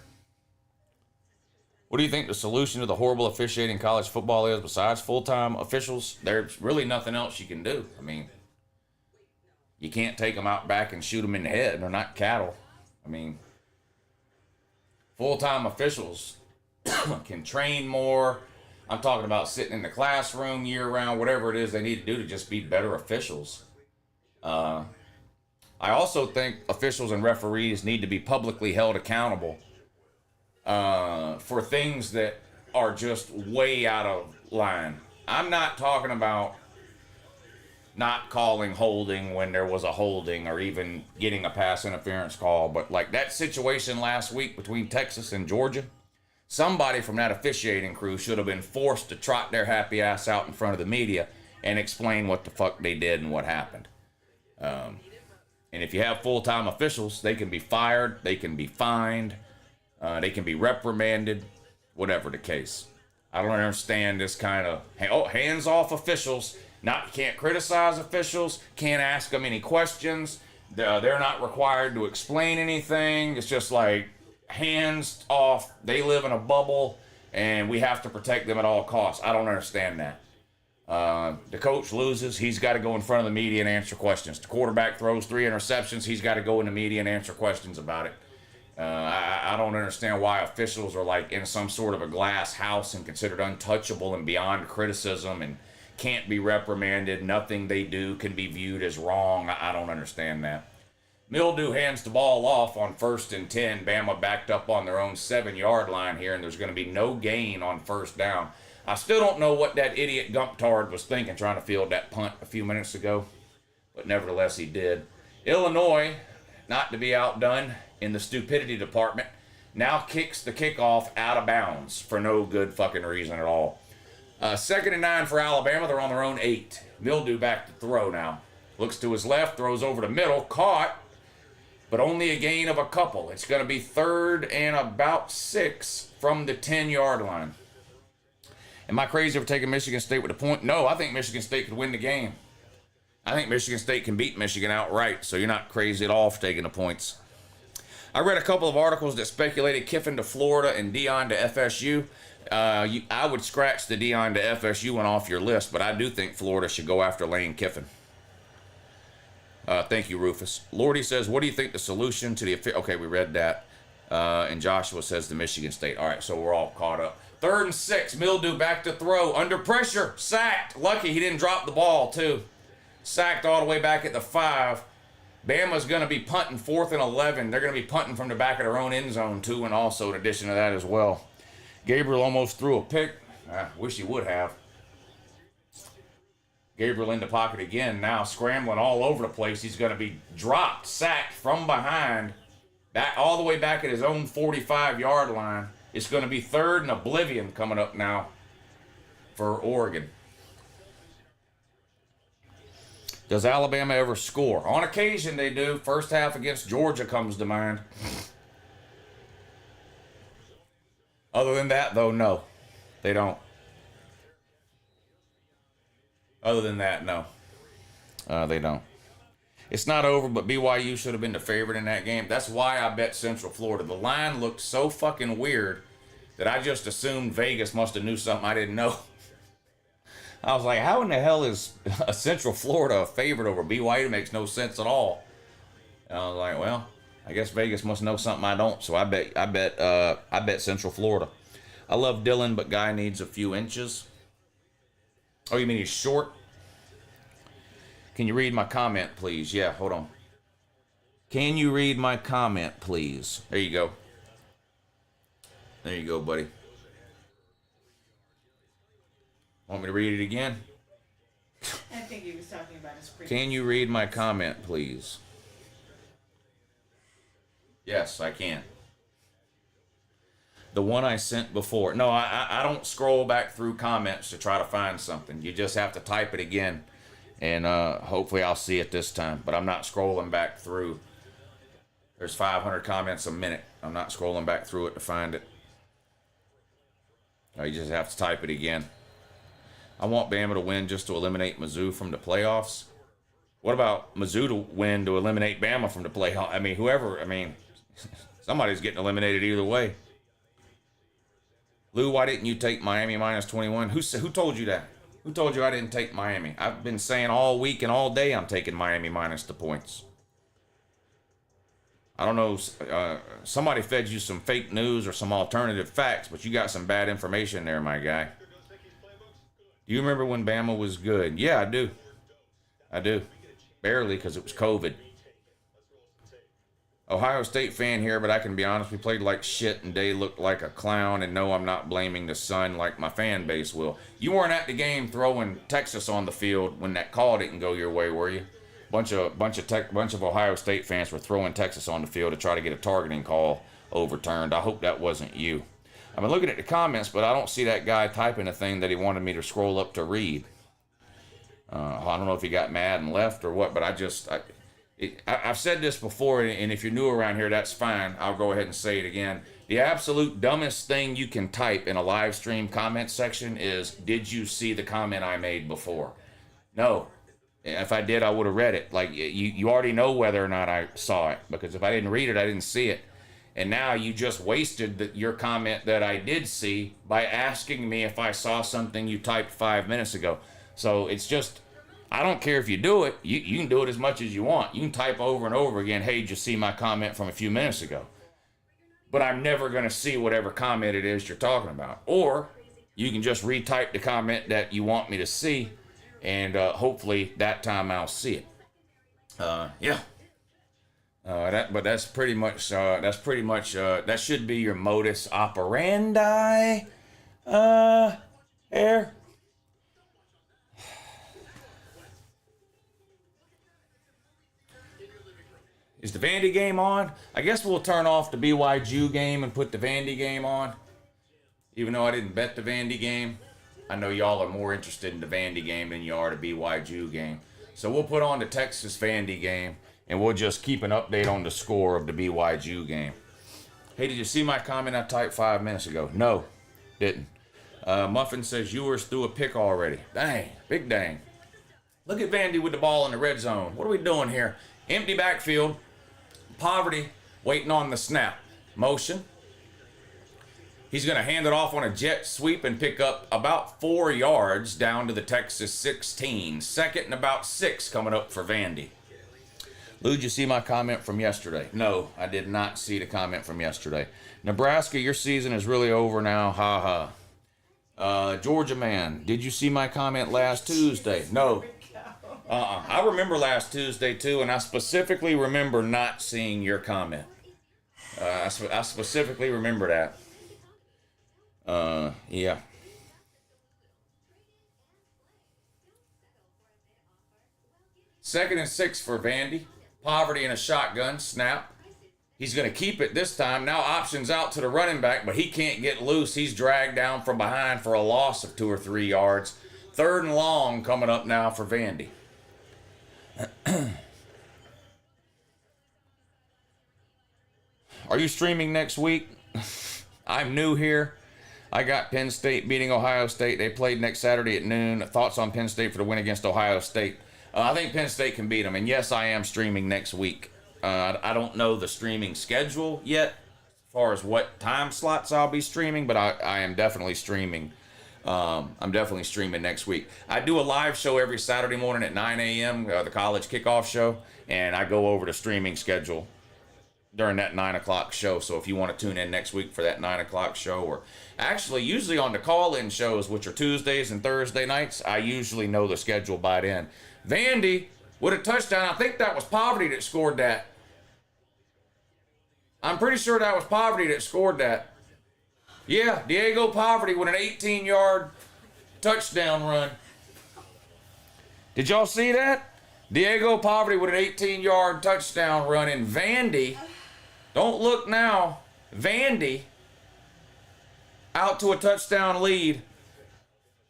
What do you think the solution to the horrible officiating in college football is besides full-time officials? There's really nothing else you can do. I mean, you can't take them out back and shoot them in the head. They're not cattle. I mean, full-time officials can train more. I'm talking about sitting in the classroom year-round, whatever it is they need to do to just be better officials. I also think officials and referees need to be publicly held accountable for things that are just way out of line. I'm not talking about not calling holding when there was a holding or even getting a pass interference call, but like that situation last week between Texas and Georgia, somebody from that officiating crew should have been forced to trot their happy ass out in front of the media and explain what the fuck they did and what happened. And if you have full-time officials, they can be fired, they can be fined, they can be reprimanded, whatever the case. I don't understand this kind of, hands-off officials. Can't criticize officials, can't ask them any questions. They're not required to explain anything. It's just like, hands off. They live in a bubble, and we have to protect them at all costs. I don't understand that. The coach loses, he's got to go in front of the media and answer questions. The quarterback throws 3 interceptions, he's got to go in the media and answer questions about it. I don't understand why officials are like in some sort of a glass house and considered untouchable and beyond criticism and can't be reprimanded. Nothing they do can be viewed as wrong. I don't understand that. MIZZOU hands the ball off on 1st and 10. Bama backed up on their own 7-yard line here, and there's going to be no gain on 1st down. I still don't know what that idiot Gumptard was thinking trying to field that punt a few minutes ago, but nevertheless he did. Illinois, not to be outdone in the stupidity department, now kicks the kickoff out of bounds for no good fucking reason at all. 2nd and 9 for Alabama. They're on their own 8. MIZZOU back to throw now. Looks to his left, throws over the middle, caught, but only a gain of a couple. It's going to be 3rd and about 6 from the 10-yard line. Am I crazy for taking Michigan State with a point? No, I think Michigan State could win the game. I think Michigan State can beat Michigan outright, so you're not crazy at all for taking the points. I read a couple of articles that speculated Kiffin to Florida and Deion to FSU. I would scratch the Deion to FSU one off your list, but I do think Florida should go after Lane Kiffin. Thank you, Rufus. Lordy says, what do you think the solution to the... Okay, we read that. And Joshua says the Michigan State. All right, so we're all caught up. 3rd and 6, MIZZOU back to throw. Under pressure, sacked. Lucky he didn't drop the ball, too. Sacked all the way back at the 5. Bama's going to be punting 4th and 11. They're going to be punting from the back of their own end zone, too, and also in addition to that as well. Gabriel almost threw a pick. I wish he would have. Gabriel in the pocket again, now scrambling all over the place. He's going to be dropped, sacked from behind, back all the way back at his own 45-yard line. It's going to be 3rd and oblivion coming up now for Oregon. Does Alabama ever score? On occasion they do. First half against Georgia comes to mind. Other than that, though, no. They don't. Other than that, no. They don't. It's not over, but BYU should have been the favorite in that game. That's why I bet Central Florida. The line looked so fucking weird that I just assumed Vegas must have knew something I didn't know. I was like, how in the hell is a Central Florida a favorite over BYU? It makes no sense at all. And I was like, well, I guess Vegas must know something I don't. So I bet Central Florida. I love Dylan, but guy needs a few inches. Oh, you mean he's short? Can you read my comment, please? Yeah, hold on. Can you read my comment, please? There you go. There you go, buddy. Want me to read it again? I think he was talking about his previous. Can you read my comment, please? Yes, I can. The one I sent before. No, I don't scroll back through comments to try to find something. You just have to type it again. And hopefully I'll see it this time. But I'm not scrolling back through. There's 500 comments a minute. I'm not scrolling back through it to find it. You just have to type it again. I want Bama to win just to eliminate MIZZOU from the playoffs. What about MIZZOU to win to eliminate Bama from the playoffs? I mean, whoever, somebody's getting eliminated either way. Lou, why didn't you take Miami minus 21? Who told you that? Who told you I didn't take Miami? I've been saying all week and all day I'm taking Miami minus the points. I don't know, somebody fed you some fake news or some alternative facts, but you got some bad information there, my guy. Do you remember when Bama was good? Yeah, I do. I do. Barely, because it was COVID. Ohio State fan here, but I can be honest, we played like shit and Day looked like a clown, and no, I'm not blaming the sun like my fan base will. You weren't at the game throwing Texas on the field when that call didn't go your way, were you? Bunch of Ohio State fans were throwing Texas on the field to try to get a targeting call overturned. I hope that wasn't you. I've been looking at the comments, but I don't see that guy typing a thing that he wanted me to scroll up to read. I don't know if he got mad and left or what, but I've said this before, and if you're new around here, that's fine. I'll go ahead and say it again. The absolute dumbest thing you can type in a live stream comment section is, did you see the comment I made before? No. If I did, I would have read it. Like, you already know whether or not I saw it, because if I didn't read it, I didn't see it. And now you just wasted your comment that I did see by asking me if I saw something you typed 5 minutes ago. So it's just, I don't care if you do it. You can do it as much as you want. You can type over and over again, hey, did you see my comment from a few minutes ago? But I'm never going to see whatever comment it is you're talking about. Or you can just retype the comment that you want me to see, and hopefully that time I'll see it. Yeah. That's pretty much that should be your modus operandi. Here. Is the Vandy game on? I guess we'll turn off the BYU game and put the Vandy game on. Even though I didn't bet the Vandy game, I know y'all are more interested in the Vandy game than you are the BYU game. So we'll put on the Texas Vandy game, and we'll just keep an update on the score of the BYU game. Hey, did you see my comment I typed 5 minutes ago? No, didn't. Muffin says Ewers threw a pick already. Dang, big dang. Look at Vandy with the ball in the red zone. What are we doing here? Empty backfield. Poverty waiting on the snap. Motion. He's going to hand it off on a jet sweep and pick up about 4 yards down to the Texas 16. Second and about 6 coming up for Vandy. Lou, did you see my comment from yesterday? No, I did not see the comment from yesterday. Nebraska, your season is really over now. Ha ha. Georgia man, did you see my comment last Tuesday? No. I remember last Tuesday too, and I specifically remember not seeing your comment. I specifically remember that. Yeah. Second and 6 for Vandy. Poverty in a shotgun. Snap. He's going to keep it this time. Now options out to the running back, but he can't get loose. He's dragged down from behind for a loss of 2 or 3 yards. Third and long coming up now for Vandy. Are you streaming next week? I'm new here. I got Penn State beating Ohio State. They played next Saturday at noon. Thoughts on Penn State for the win against Ohio State? I think Penn State can beat them. And yes, I am streaming next week. I don't know the streaming schedule yet as far as what time slots I'll be streaming, but I am definitely streaming. I'm definitely streaming next week. I do a live show every Saturday morning at 9 a.m., the college kickoff show, and I go over the streaming schedule during that 9 o'clock show. So if you want to tune in next week for that 9 o'clock show, or actually usually on the call-in shows, which are Tuesdays and Thursday nights, I usually know the schedule by then. Vandy with a touchdown. I think that was Poverty that scored that. I'm pretty sure that was Poverty that scored that. Yeah, Diego Poverty with an 18-yard touchdown run. Did y'all see that? Diego Poverty with an 18-yard touchdown run, in Vandy, don't look now, Vandy out to a touchdown lead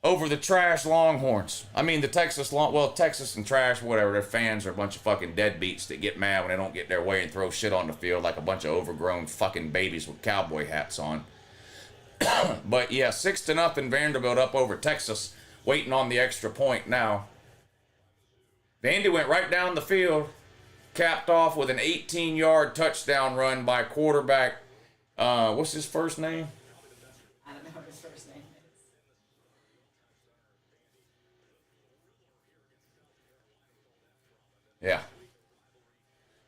over the trash Longhorns. I mean, the Texas and trash, whatever. Their fans are a bunch of fucking deadbeats that get mad when they don't get their way and throw shit on the field like a bunch of overgrown fucking babies with cowboy hats on. But yeah, 6-0 Vanderbilt up over Texas, waiting on the extra point now. Vandy went right down the field, capped off with an 18-yard touchdown run by quarterback. What's his first name? I don't know his Yeah.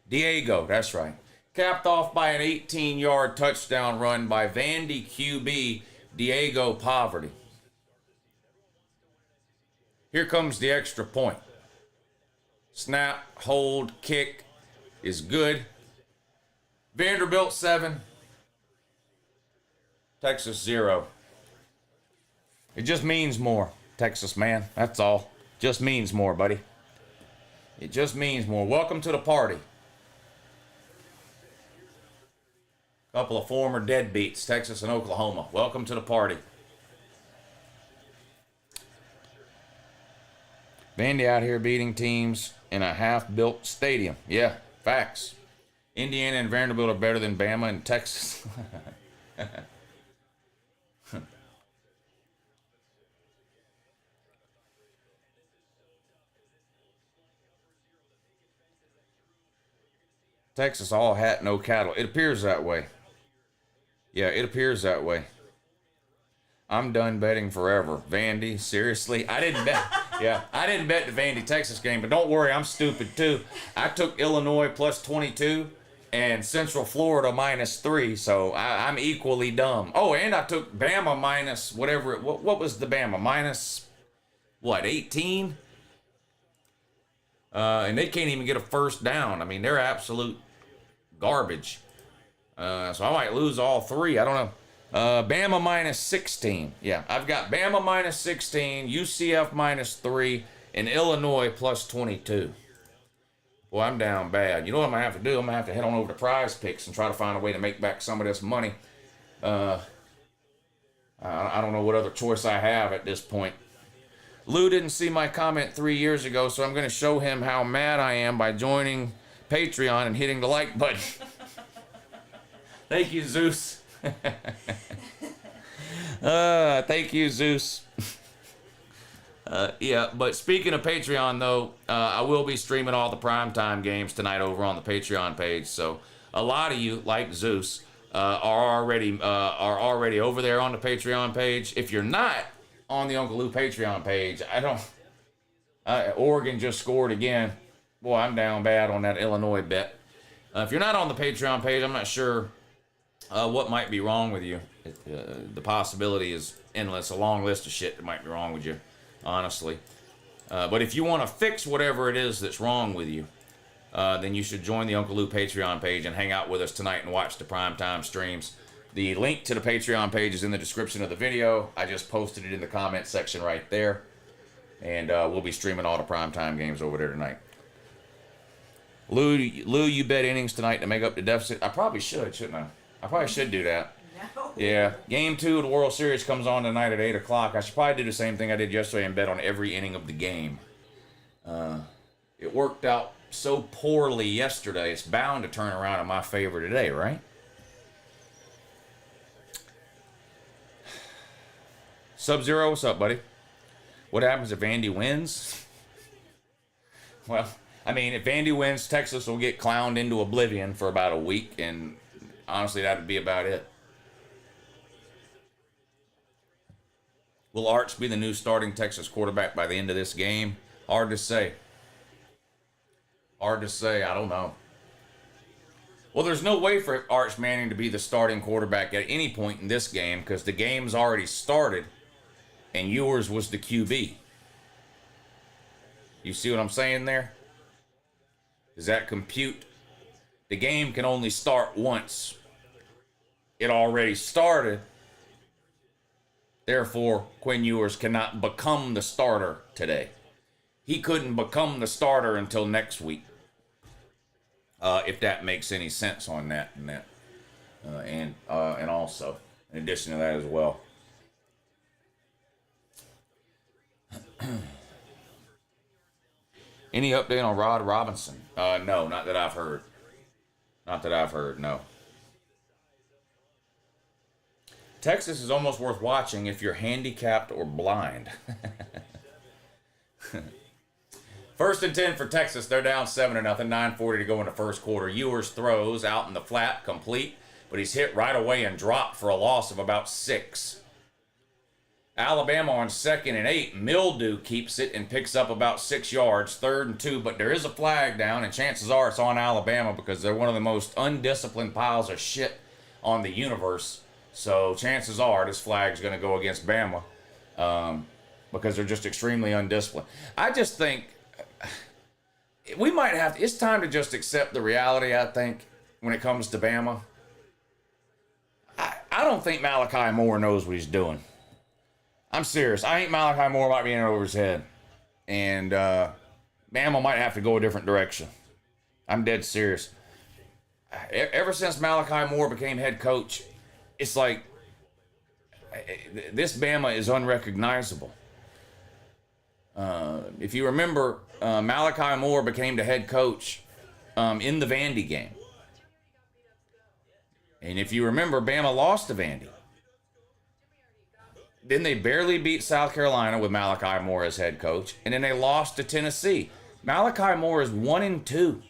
Diego, that's right. Capped off by an 18-yard touchdown run by Vandy QB Diego Poverty. Here comes the extra point. Snap, hold, kick is good. Vanderbilt 7, Texas 0. It just means more, Texas man. That's all. Just means more, buddy. It just means more. Welcome to the party. Couple of former deadbeats, Texas and Oklahoma. Welcome to the party. Vandy out here beating teams in a half-built stadium. Yeah, facts. Indiana and Vanderbilt are better than Bama and Texas. Texas all hat, no cattle. It appears that way. Yeah, it appears that way. I'm done betting forever. Vandy, seriously? I didn't bet. Yeah, I didn't bet the Vandy Texas game, but don't worry, I'm stupid too. I took Illinois plus 22 and Central Florida minus 3, so I'm equally dumb. Oh, and I took Bama minus whatever. What was the Bama? Minus, what, 18? And they can't even get a first down. I mean, they're absolute garbage. So I might lose all 3. I don't know. Bama minus 16. Yeah, I've got Bama minus 16, UCF minus 3, and Illinois plus 22. Boy, I'm down bad. You know what I'm going to have to do? I'm going to have to head on over to Prize Picks and try to find a way to make back some of this money. I don't know what other choice I have at this point. Lou didn't see my comment 3 years ago, so I'm going to show him how mad I am by joining Patreon and hitting the like button. Thank you, Zeus. Thank you, Zeus. Yeah, but speaking of Patreon, though, I will be streaming all the primetime games tonight over on the Patreon page. So a lot of you, like Zeus, are already over there on the Patreon page. If you're not on the Uncle Lou Patreon page, Oregon just scored again. Boy, I'm down bad on that Illinois bet. If you're not on the Patreon page, I'm not sure what might be wrong with you. The possibility is endless. A long list of shit that might be wrong with you, honestly. But if you want to fix whatever it is that's wrong with you, then you should join the Uncle Lou Patreon page and hang out with us tonight and watch the primetime streams. The link to the Patreon page is in the description of the video. I just posted it in the comment section right there. And we'll be streaming all the primetime games over there tonight. Lou, you bet innings tonight to make up the deficit. I probably should, shouldn't I? I probably should do that. No. Yeah. Game 2 of the World Series comes on tonight at 8 o'clock. I should probably do the same thing I did yesterday and bet on every inning of the game. It worked out so poorly yesterday. It's bound to turn around in my favor today, right? Sub-Zero, what's up, buddy? What happens if Vandy wins? Well, I mean, if Vandy wins, Texas will get clowned into oblivion for about a week, and honestly, that would be about it. Will Arch be the new starting Texas quarterback by the end of this game? Hard to say. Hard to say. I don't know. Well, there's no way for Arch Manning to be the starting quarterback at any point in this game because the game's already started and Ewers was the QB. You see what I'm saying there? Does that compute? The game can only start once. It already started. Therefore, Quinn Ewers cannot become the starter today. He couldn't become the starter until next week. If that makes any sense on that and also in addition to that as well. Any update on Rod Robinson? No, not that I've heard. Not that I've heard, no. Texas is almost worth watching if you're handicapped or blind. First and 10 for Texas. They're down 7-0, 9:40 to go in the first quarter. Ewers throws out in the flat, complete, but he's hit right away and dropped for a loss of about 6. Alabama on 2nd and 8. MIZZOU keeps it and picks up about 6 yards, 3rd and 2, but there is a flag down, and chances are it's on Alabama because they're one of the most undisciplined piles of shit on the universe. So chances are this flag's going to go against Bama because they're just extremely undisciplined. I just think we might have to, it's time to just accept the reality, I think, when it comes to Bama. I don't think Malachi Moore knows what he's doing. I'm serious. I think Malachi Moore might be in over his head. And Bama might have to go a different direction. I'm dead serious. Ever since Malachi Moore became head coach, it's like this Bama is unrecognizable. If you remember, Malachi Moore became the head coach in the Vandy game. And if you remember, Bama lost to Vandy. Then they barely beat South Carolina with Malachi Moore as head coach. And then they lost to Tennessee. Malachi Moore is 1-2.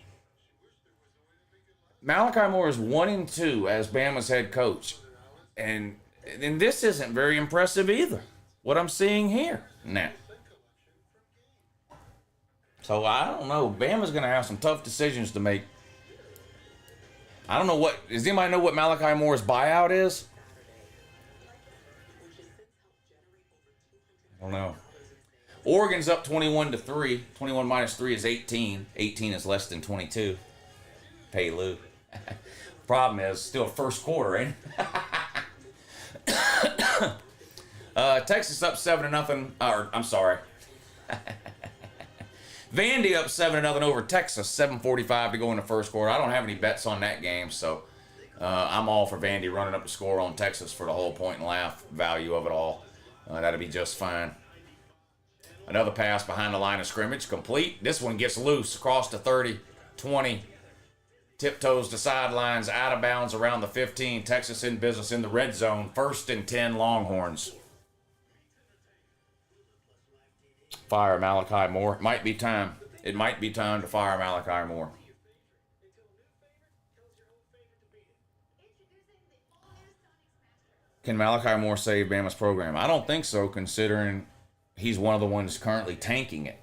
Malachi Moore is 1-2 as Bama's head coach. And this isn't very impressive either. What I'm seeing here now. So I don't know. Bama's going to have some tough decisions to make. I don't know what. Does anybody know what Malachi Moore's buyout is? I don't know. Oregon's up 21-3. 21 minus 3 is 18. 18 is less than 22. Payo. Problem is, still first quarter, ain't it? Texas up 7-0. Or I'm sorry. Vandy up 7-0 over Texas. 7:45 to go in the first quarter. I don't have any bets on that game, so I'm all for Vandy running up the score on Texas for the whole point and laugh value of it all. That'll be just fine. Another pass behind the line of scrimmage, complete. This one gets loose across the 30, 20. Tiptoes to sidelines, out of bounds around the 15. Texas in business in the red zone. 1st and 10 Longhorns. Fire Malachi Moore. It might be time. It might be time to fire Malachi Moore. Can Malachi Moore save Bama's program? I don't think so, considering he's one of the ones currently tanking it.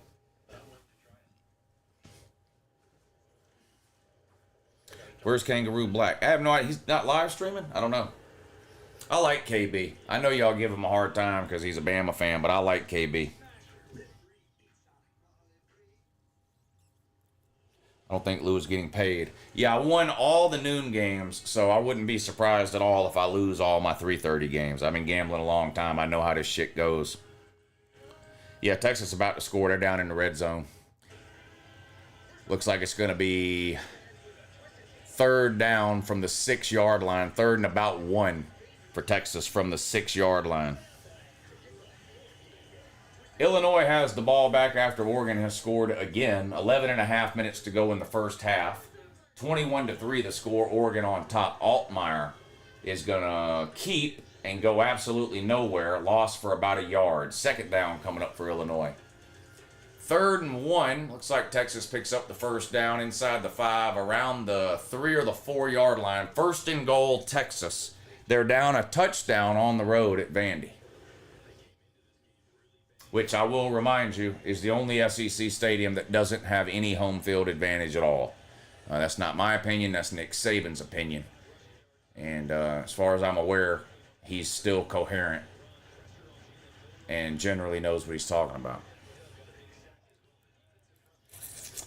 Where's Kangaroo Black? I have no idea. He's not live streaming? I don't know. I like KB. I know y'all give him a hard time because he's a Bama fan, but I like KB. I don't think Lou is getting paid. Yeah, I won all the noon games, so I wouldn't be surprised at all if I lose all my 3:30 games. I've been gambling a long time. I know how this shit goes. Yeah, Texas about to score. They're down in the red zone. Looks like it's going to be 3rd down from the 6-yard line. 3rd and about 1 for Texas from the 6-yard line. Illinois has the ball back after Oregon has scored again. 11.5 minutes to go in the first half. 21-3 the score. Oregon on top. Altmaier is going to keep and go absolutely nowhere. Loss for about a yard. 2nd down coming up for Illinois. 3rd and 1. Looks like Texas picks up the 1st down inside the 5, around the 3 or the 4-yard line. 1st and goal, Texas. They're down a touchdown on the road at Vandy, which I will remind you is the only SEC stadium that doesn't have any home field advantage at all. That's not my opinion. That's Nick Saban's opinion. And as far as I'm aware, he's still coherent and generally knows what he's talking about.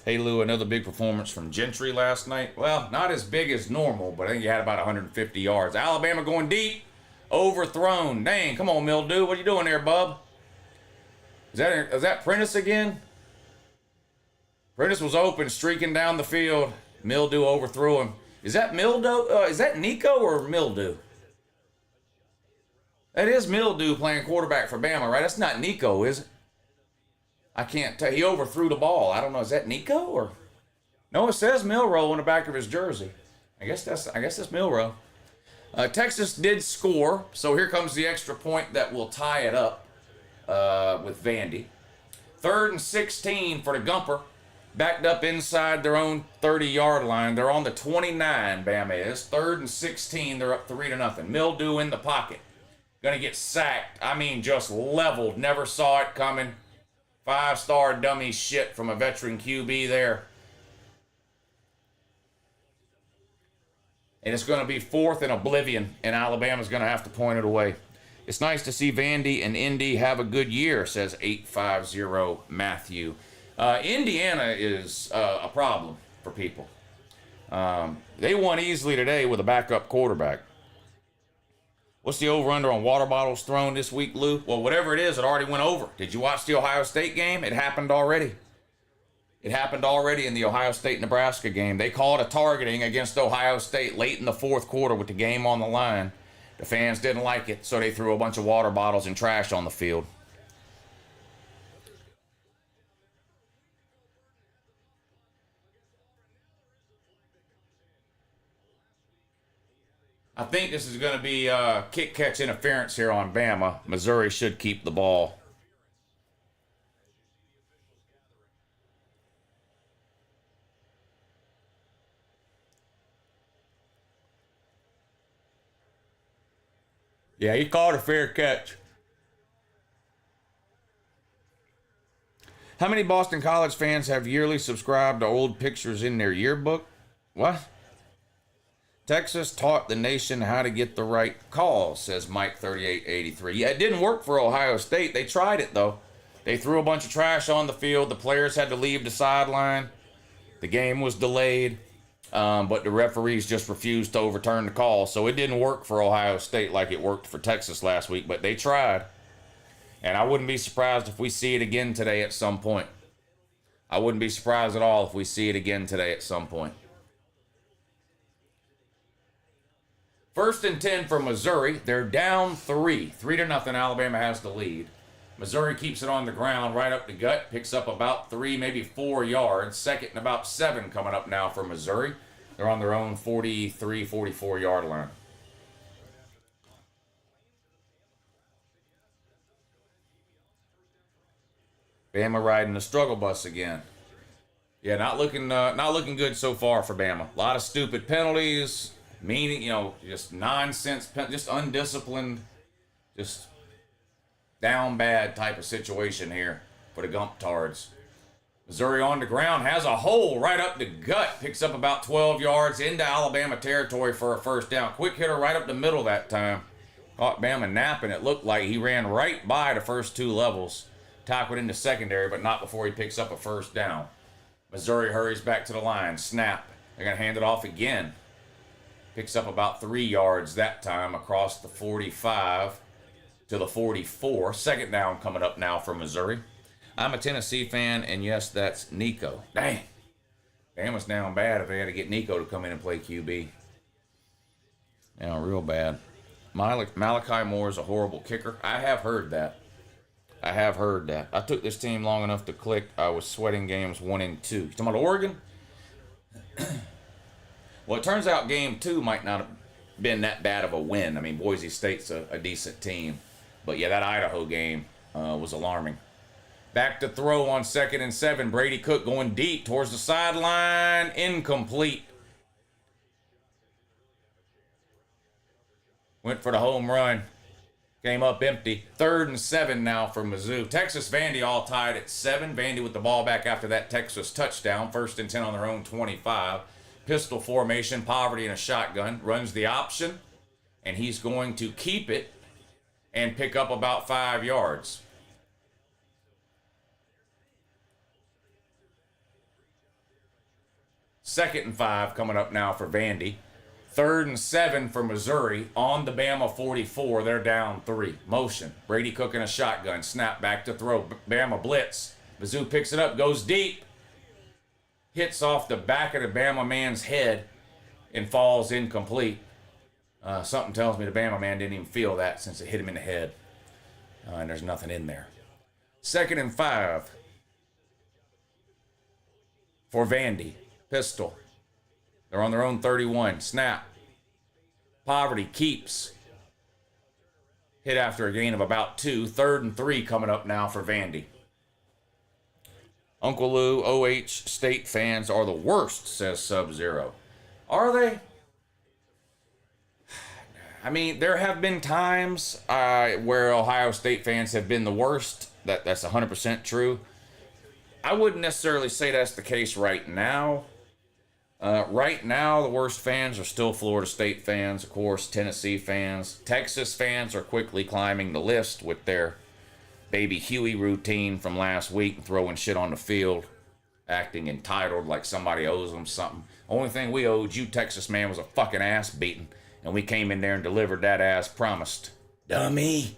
Hey, Lou, another big performance from Gentry last night. Well, not as big as normal, but I think he had about 150 yards. Alabama going deep. Overthrown. Dang, come on, MIZZOU. What are you doing there, bub? Is that Prentice again? Prentice was open, streaking down the field. MIZZOU overthrew him. Is that MIZZOU? Is that Nico or MIZZOU? That is MIZZOU playing quarterback for Bama, right? That's not Nico, is it? I can't tell. He overthrew the ball. I don't know. Is that Nico or? No, it says Milrow on the back of his jersey. I guess that's Milrow. Texas did score, so here comes the extra point that will tie it up with Vandy. 3rd and 16 for the Gumper. Backed up inside their own 30-yard line. They're on the 29, Bama is. 3rd and 16, they're up 3-0. MIZZOU in the pocket. Gonna get sacked. I mean, just leveled. Never saw it coming. 5-star dummy shit from a veteran QB there. And it's going to be 4th in oblivion, and Alabama's going to have to point it away. It's nice to see Vandy and Indy have a good year, says 850 Matthew. Indiana is a problem for people. They won easily today with a backup quarterback. What's the over-under on water bottles thrown this week, Lou? Well, whatever it is, it already went over. Did you watch the Ohio State game? It happened already. It happened already in the Ohio State-Nebraska game. They called a targeting against Ohio State late in the 4th quarter with the game on the line. The fans didn't like it, so they threw a bunch of water bottles and trash on the field. I think this is going to be kick-catch interference here on Bama. Missouri should keep the ball. Yeah, he called a fair catch. How many Boston College fans have yearly subscribed to old pictures in their yearbook? What? Texas taught the nation how to get the right call, says Mike3883. Yeah, it didn't work for Ohio State. They tried it, though. They threw a bunch of trash on the field. The players had to leave the sideline. The game was delayed, but the referees just refused to overturn the call. So it didn't work for Ohio State like it worked for Texas last week, but they tried. And I wouldn't be surprised if we see it again today at some point. I wouldn't be surprised at all if we see it again today at some point. 1st and 10 for Missouri. They're down 3. 3-0. Alabama has the lead. Missouri keeps it on the ground right up the gut. Picks up about 3, maybe 4 yards. 2nd and about 7 coming up now for Missouri. They're on their own 43, 44-yard line. Bama riding the struggle bus again. Yeah, not looking good so far for Bama. A lot of stupid penalties. Meaning, just nonsense, just undisciplined, just down bad type of situation here for the Gump-tards. Missouri on the ground has a hole right up the gut, picks up about 12 yards into Alabama territory for a 1st down. Quick hitter right up the middle that time. Caught Bama napping. It looked like he ran right by the first 2 levels, tackled into secondary, but not before he picks up a 1st down. Missouri hurries back to the line. Snap. They're going to hand it off again. Picks up about 3 yards that time across the 45 to the 44. 2nd down coming up now for Missouri. I'm a Tennessee fan, and yes, that's Nico. Dang. Bama's down bad if they had to get Nico to come in and play QB. Real bad. Malachi Moore is a horrible kicker. I have heard that. I took this team long enough to click. I was sweating games 1 and 2. You talking about Oregon? Well, it turns out game 2 might not have been that bad of a win. I mean, Boise State's a decent team. But yeah, that Idaho game was alarming. Back to throw on 2nd and 7. Brady Cook going deep towards the sideline. Incomplete. Went for the home run. Came up empty. 3rd and 7 now for Mizzou. Texas Vandy all tied at 7. Vandy with the ball back after that Texas touchdown. 1st and 10 on their own 25. Pistol formation, Poverty in a shotgun. Runs the option, and he's going to keep it and pick up about 5 yards. 2nd and 5 coming up now for Vandy. 3rd and 7 for Missouri on the Bama 44. They're down 3. Motion. Brady Cook in a shotgun. Snap back to throw. Bama blitz. Mizzou picks it up, goes deep. Hits off the back of the Bama man's head and falls incomplete. Something tells me the Bama man didn't even feel that since it hit him in the head. And there's nothing in there. 2nd and 5 for Vandy. Pistol. They're on their own 31. Snap. Poverty keeps. Hit after a gain of about 2. 3rd and 3 coming up now for Vandy. Uncle Lou, OH State fans are the worst, says Sub-Zero. Are they? I mean, there have been times where Ohio State fans have been the worst. That's 100% true. I wouldn't necessarily say that's the case right now. Right now, the worst fans are still Florida State fans, of course, Tennessee fans. Texas fans are quickly climbing the list with their Baby Huey routine from last week and throwing shit on the field, acting entitled like somebody owes them something. Only thing we owed you, Texas man, was a fucking ass beating, and we came in there and delivered that as promised. Dummy!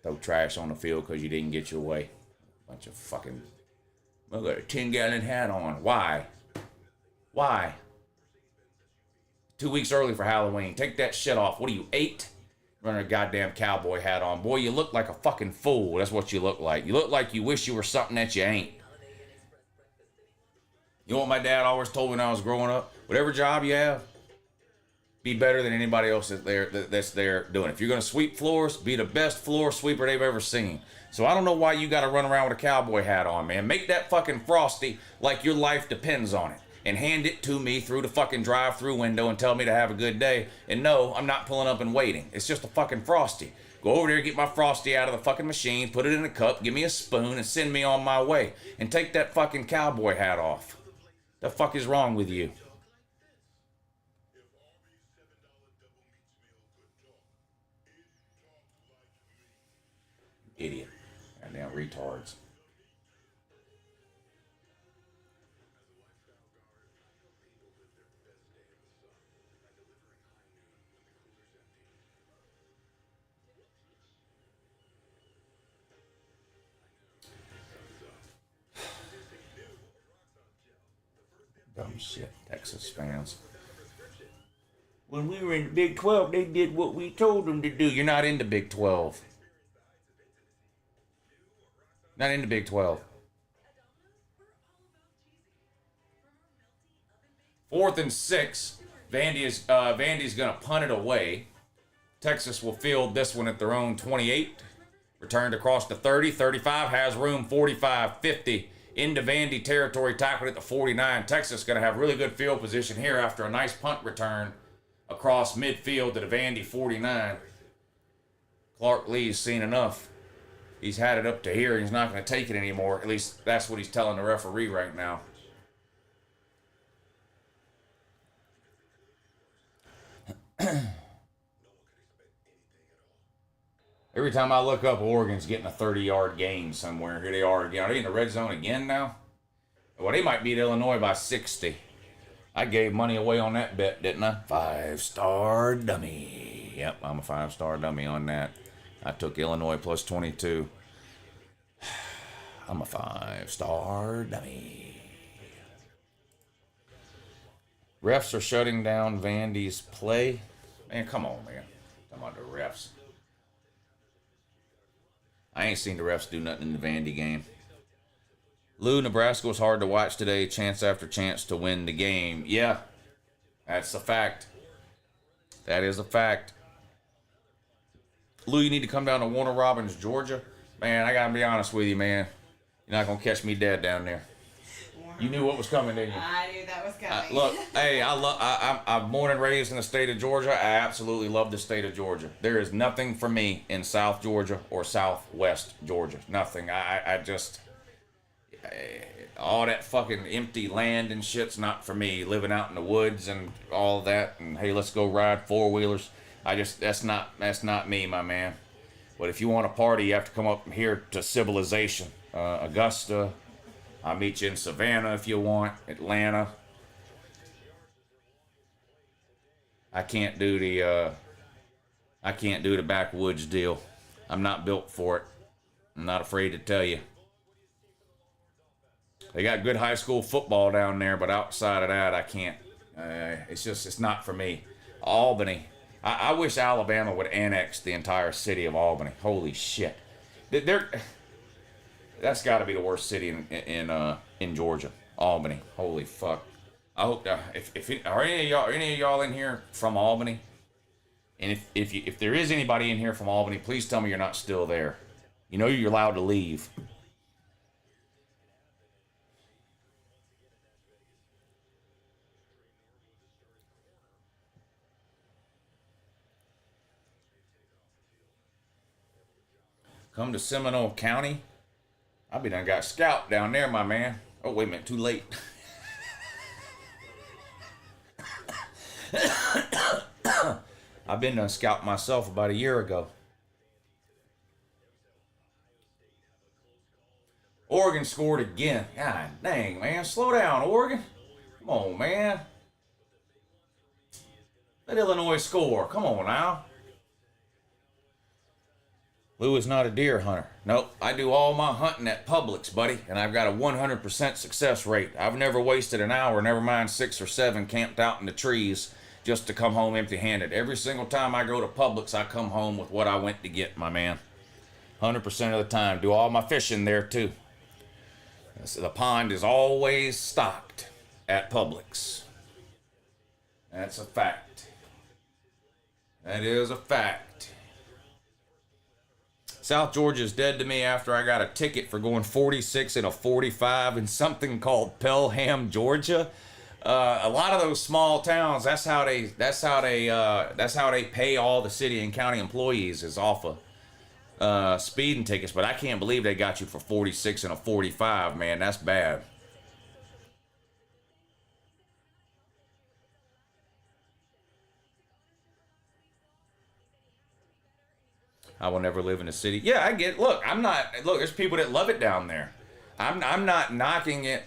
Throw trash on the field because you didn't get your way. Bunch of fucking... I got a 10-gallon hat on. Why? Why? 2 weeks early for Halloween. Take that shit off. What are you, 8? Running a goddamn cowboy hat on. Boy, you look like a fucking fool. That's what you look like. You look like you wish you were something that you ain't. You know what my dad always told me when I was growing up? Whatever job you have, be better than anybody else that's there doing it. If you're going to sweep floors, be the best floor sweeper they've ever seen. So I don't know why you got to run around with a cowboy hat on, man. Make that fucking Frosty like your life depends on it. And hand it to me through the fucking drive-through window and tell me to have a good day. And no, I'm not pulling up and waiting. It's just a fucking Frosty. Go over there, get my Frosty out of the fucking machine, put it in a cup, give me a spoon, and send me on my way. And take that fucking cowboy hat off. The fuck is wrong with you? Idiot. Goddamn retards. Dumb shit, Texas fans. When we were in the Big 12, they did what we told them to do. You're not in the Big 12. Not in the Big 12. 4th and 6. Vandy's going to punt it away. Texas will field this one at their own 28. Returned across the 30. 35 has room. 45, 50. Into Vandy territory, tackled at the 49. Texas going to have really good field position here after a nice punt return across midfield to the Vandy 49. Clark Lee's seen enough. He's had it up to here. He's not going to take it anymore. At least that's what he's telling the referee right now. Every time I look up, Oregon's getting a 30-yard gain somewhere. Here they are again. Are they in the red zone again now? Well, they might beat Illinois by 60. I gave money away on that bet, didn't I? 5-star dummy. Yep, I'm a 5-star dummy on that. I took Illinois plus 22. I'm a 5-star dummy. Refs are shutting down Vandy's play. Man, come on, man. Come on, the refs. I ain't seen the refs do nothing in the Vandy game. Lou, Nebraska was hard to watch today. Chance after chance to win the game. Yeah, that's a fact. That is a fact. Lou, you need to come down to Warner Robins, Georgia. Man, I gotta be honest with you, man. You're not gonna catch me dead down there. You knew what was coming, didn't you? I knew that was coming. Look, hey, I'm born and raised in the state of Georgia. I absolutely love the state of Georgia. There is nothing for me in South Georgia or Southwest Georgia. Nothing. I just... all that fucking empty land and shit's not for me. Living out in the woods and all that. And, hey, let's go ride four-wheelers. That's not me, my man. But if you want to party, you have to come up here to civilization. Augusta... I'll meet you in Savannah if you want, Atlanta. I can't do the backwoods deal. I'm not built for it. I'm not afraid to tell you. They got good high school football down there, but outside of that, I can't. It's not for me. Albany. I wish Alabama would annex the entire city of Albany. Any shit. That's got to be the worst city in Georgia, Albany. Holy fuck! I hope are any of y'all in here from Albany? And if there is anybody in here from Albany, please tell me you're not still there. You know you're allowed to leave. Come to Seminole County. I be done got scalped down there, my man. Oh, wait a minute, too late. I've been done scalped myself about a year ago. Oregon scored again. God dang, man. Slow down, Oregon. Come on, man. Let Illinois score. Come on now. Lou is not a deer hunter. Nope, I do all my hunting at Publix, buddy, and I've got a 100% success rate. I've never wasted an hour, never mind 6 or 7 camped out in the trees just to come home empty-handed. Every single time I go to Publix, I come home with what I went to get, my man. 100% of the time. Do all my fishing there, too. The pond is always stocked at Publix. That's a fact. That is a fact. South Georgia is dead to me after I got a ticket for going 46 and a 45 in something called Pelham, Georgia. A lot of those small towns, that's how they pay all the city and county employees is off of speeding tickets. But I can't believe they got you for 46 and a 45, man. That's bad. I will never live in a city. Yeah, I get. Look, there's people that love it down there. I'm not knocking it.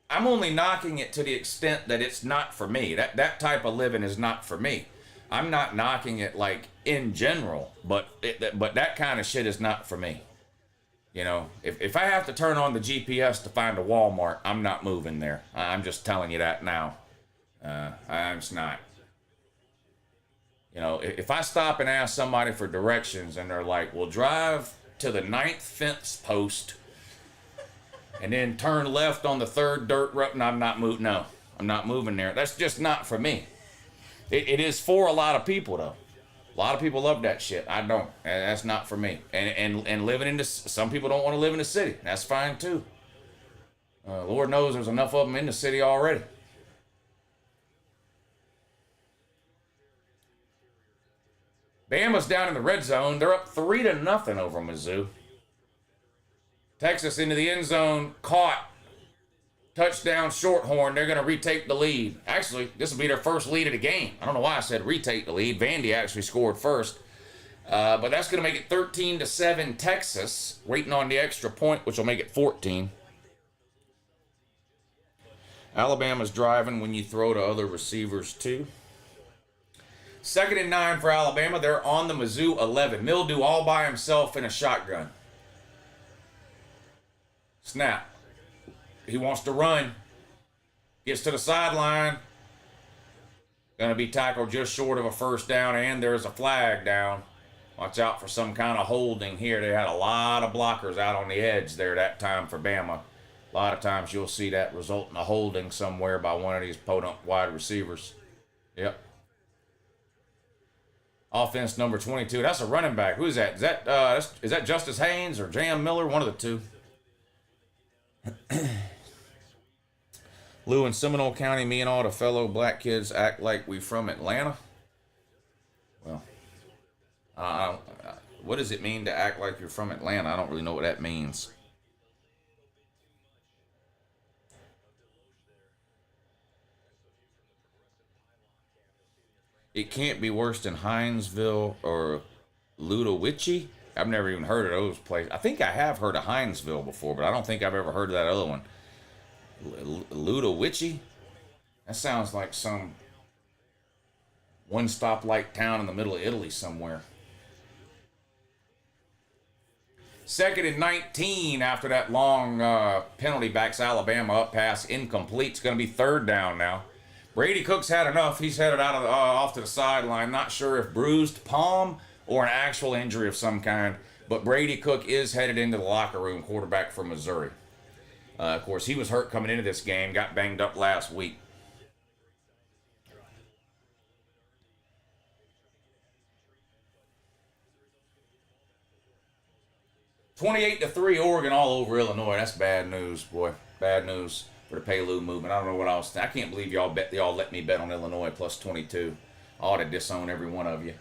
I'm only knocking it to the extent that it's not for me. That type of living is not for me. I'm not knocking it like in general, but that kind of shit is not for me. You know, if I have to turn on the GPS to find a Walmart, I'm not moving there. I'm just telling you that now. I'm just not. You know, if I stop and ask somebody for directions and they're like, well, drive to the 9th fence post and then turn left on the 3rd dirt road, and I'm not moving. No, I'm not moving there. That's just not for me. It is for a lot of people, though. A lot of people love that shit. I don't. That's not for me. And living in this, some people don't want to live in the city. That's fine, too. Lord knows there's enough of them in the city already. Bama's down in the red zone. They're up 3-0 over MIZZOU. Texas into the end zone, caught. Touchdown, Shorthorn. They're going to retake the lead. Actually, this will be their first lead of the game. I don't know why I said retake the lead. Vandy actually scored first. But that's going to make it 13-7 Texas. Waiting on the extra point, which will make it 14. Alabama's driving when you throw to other receivers, too. 2nd and 9 for Alabama. They're on the MIZZOU 11. Mildew all by himself in a shotgun. Snap. He wants to run. Gets to the sideline. Going to be tackled just short of a first down, and there's a flag down. Watch out for some kind of holding here. They had a lot of blockers out on the edge there that time for Bama. A lot of times you'll see that result in a holding somewhere by one of these podunk wide receivers. Yep. Offense number 22. That's a running back. Who is that? Is that Justice Haynes or Jam Miller? One of the two. Lou in Seminole County, me and all the fellow black kids act like we from Atlanta. Well, what does it mean to act like you're from Atlanta? I don't really know what that means. It can't be worse than Hinesville or Ludowici. I've never even heard of those places. I think I have heard of Hinesville before, but I don't think I've ever heard of that other one. Ludowici? That sounds like some one-stop-like town in the middle of Italy somewhere. 2nd and 19 after that long penalty, backs Alabama up, pass incomplete. It's going to be 3rd down now. Brady Cook's had enough. He's headed out of off to the sideline. Not sure if bruised palm or an actual injury of some kind, but Brady Cook is headed into the locker room, quarterback from Missouri. Of course, he was hurt coming into this game, got banged up last week. $28-3 Oregon all over Illinois. That's bad news, boy. Bad news for the Payo movement. I don't know what else. I can't believe y'all let me bet on Illinois plus 22. I ought to disown every one of you.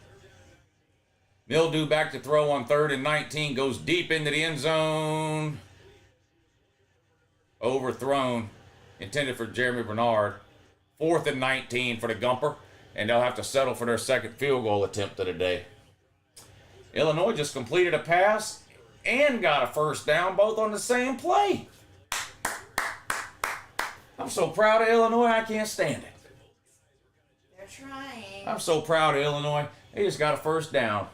MIZZOU back to throw on 3rd and 19. Goes deep into the end zone. Overthrown. Intended for Jeremy Bernard. 4th and 19 for the Gumper. And they'll have to settle for their second field goal attempt of the day. Illinois just completed a pass and got a first down, both on the same play. I'm so proud of Illinois, I can't stand it. They're trying. I'm so proud of Illinois. They just got a first down.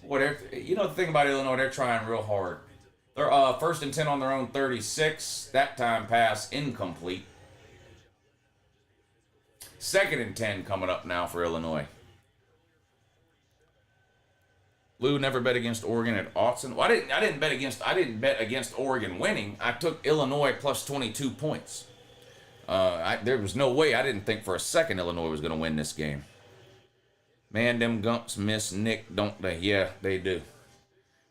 You know the thing about Illinois, they're trying real hard. They're 1st and 10 on their own 36. That time pass incomplete. 2nd and 10 coming up now for Illinois. Lou never bet against Oregon at Autzen. Well, I didn't bet against Oregon winning. I took Illinois plus 22 points. There was no way. I didn't think for a second Illinois was going to win this game. Man, them Gumps miss Nick, don't they? Yeah, they do.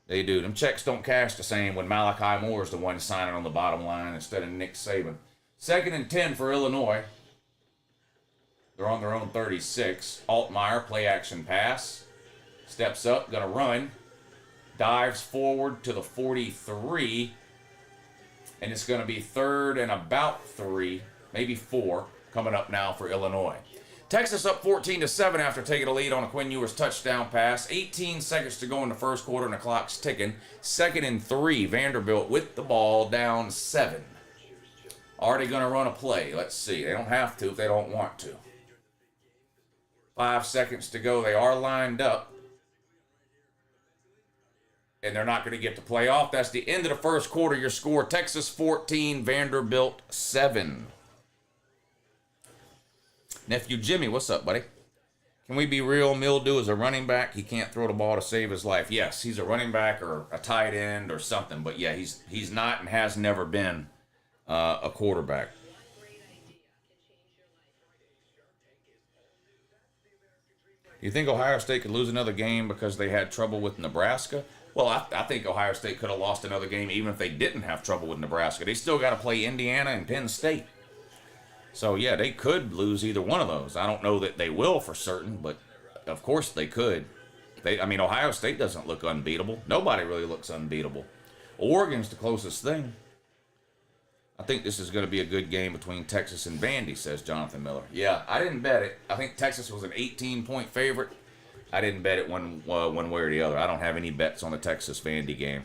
They do. Them checks don't cash the same when Malachi Moore is the one signing on the bottom line instead of Nick Saban. 2nd and 10 for Illinois. They're on their own 36. Altmaier, play action pass. Steps up, gonna run. Dives forward to the 43. And it's gonna be 3rd and about 3, maybe 4, coming up now for Illinois. Texas up 14-7 after taking a lead on a Quinn Ewers touchdown pass. 18 seconds to go in the first quarter and the clock's ticking. 2nd and 3, Vanderbilt with the ball down 7. Are they gonna run a play? Let's see. They don't have to if they don't want to. 5 seconds to go. They are lined up. And they're not going to get to play off. That's the end of the first quarter. Your score, Texas 14, Vanderbilt 7. Nephew Jimmy, what's up, buddy? Can we be real? MIZZOU is a running back. He can't throw the ball to save his life. Yes, he's a running back or a tight end or something. But yeah, he's not and has never been a quarterback. You think Ohio State could lose another game because they had trouble with Nebraska? Well, I think Ohio State could have lost another game even if they didn't have trouble with Nebraska. They still got to play Indiana and Penn State. So, yeah, they could lose either one of those. I don't know that they will for certain, but of course they could. Ohio State doesn't look unbeatable. Nobody really looks unbeatable. Oregon's the closest thing. I think this is going to be a good game between Texas and Vandy, says Jonathan Miller. Yeah, I didn't bet it. I think Texas was an 18-point favorite. I didn't bet it one way or the other. I don't have any bets on the Texas-Vandy game.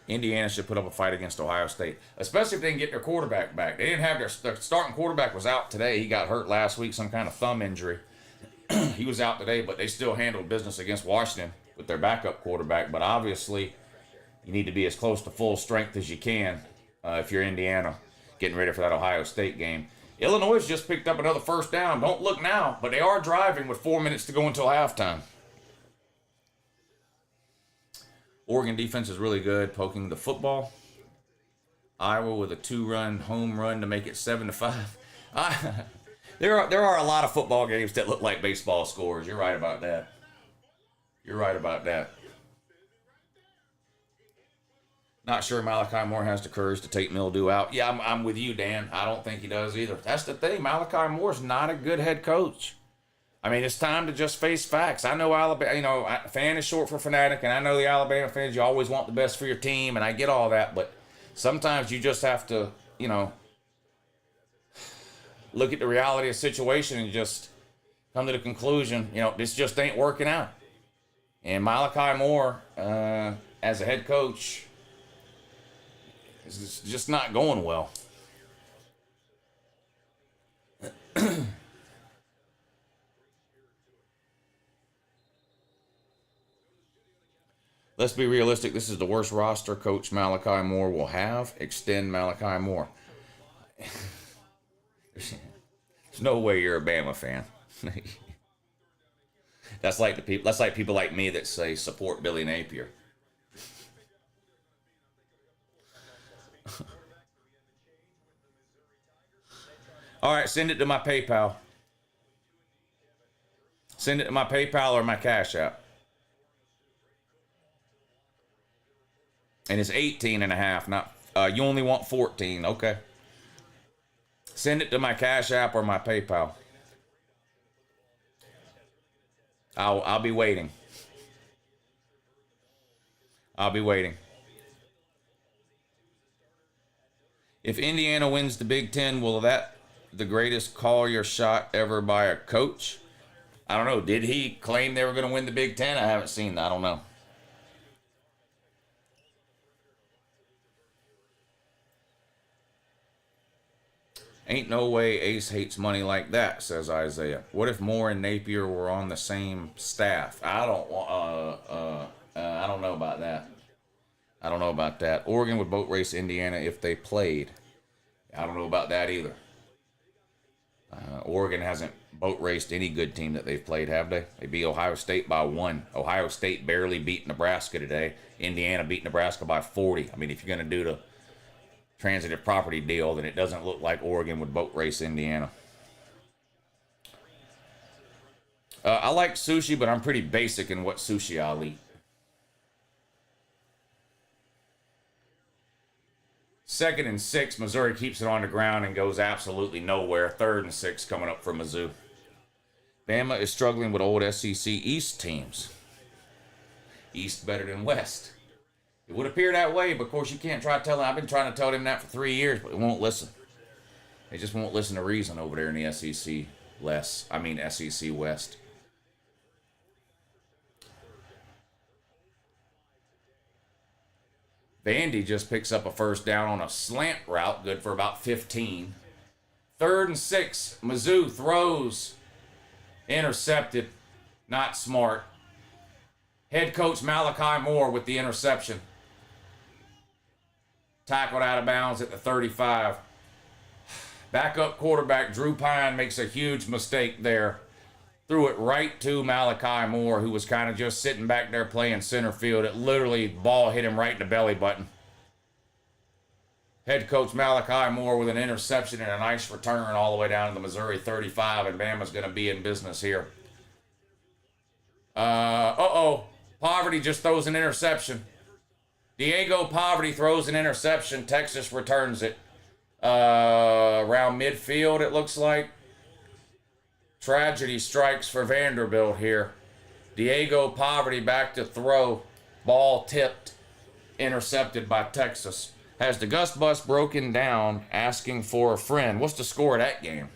Indiana should put up a fight against Ohio State, especially if they can get their quarterback back. They didn't have their starting quarterback was out today. He got hurt last week, some kind of thumb injury. He was out today, but they still handled business against Washington with their backup quarterback. But obviously, you need to be as close to full strength as you can if you're Indiana, getting ready for that Ohio State game. Illinois just picked up another first down. Don't look now, but they are driving with 4 minutes to go until halftime. Oregon defense is really good, poking the football. Iowa with a 2-run home run to make it 7-5. There are a lot of football games that look like baseball scores. You're right about that. You're right about that. Not sure Malachi Moore has the courage to take MIZZOU out. Yeah, I'm with you, Dan. I don't think he does either. That's the thing. Malachi Moore's not a good head coach. It's time to just face facts. I know Alabama, fan is short for fanatic, and I know the Alabama fans, you always want the best for your team, and I get all that, but sometimes you just have to, look at the reality of the situation and just come to the conclusion, this just ain't working out. And Malachi Moore, as a head coach, is just not going well. Let's be realistic. This is the worst roster Coach Malachi Moore will have. Extend Malachi Moore. There's no way you're a Bama fan. That's like people like me that say support Billy Napier. All right, send it to my PayPal. Send it to my PayPal or my Cash App. And it's 18.5, not, you only want 14, okay. Send it to my Cash App or my PayPal. I'll be waiting. I'll be waiting. If Indiana wins the Big Ten, will that the greatest call your shot ever by a coach? I don't know. Did he claim they were going to win the Big Ten? I haven't seen that. I don't know. Ain't no way Ace hates money like that, says Isaiah. What if Moore and Napier were on the same staff? I don't know about that. I don't know about that. Oregon would boat race Indiana if they played. I don't know about that either. Oregon hasn't boat raced any good team that they've played, have they? They beat Ohio State by 1. Ohio State barely beat Nebraska today. Indiana beat Nebraska by 40. I mean, if you're going to do the transitive property deal, then it doesn't look like Oregon would boat race Indiana. I like sushi, but I'm pretty basic in what sushi I'll eat. 2nd and 6, Missouri keeps it on the ground and goes absolutely nowhere. 3rd and 6 coming up for Mizzou. Bama is struggling with old SEC East teams. East better than West. It would appear that way, but of course you can't try to tell them. I've been trying to tell them that for 3 years, but they won't listen. They just won't listen to reason over there in the SEC SEC West. Vandy just picks up a first down on a slant route, good for about 15. 3rd and 6, Mizzou throws, intercepted, not smart. Head coach Malachi Moore with the interception. Tackled out of bounds at the 35. Backup quarterback Drew Pine makes a huge mistake there. Threw it right to Malachi Moore, who was kind of just sitting back there playing center field. It literally, ball hit him right in the belly button. Head coach Malachi Moore with an interception and a nice return all the way down to the Missouri 35, and Bama's going to be in business here. Poverty just throws an interception. Diego Poverty throws an interception. Texas returns it. Around midfield, it looks like. Tragedy strikes for Vanderbilt here. Diego Poverty back to throw. Ball tipped. Intercepted by Texas. Has the Gus Bus broken down, asking for a friend. What's the score of that game?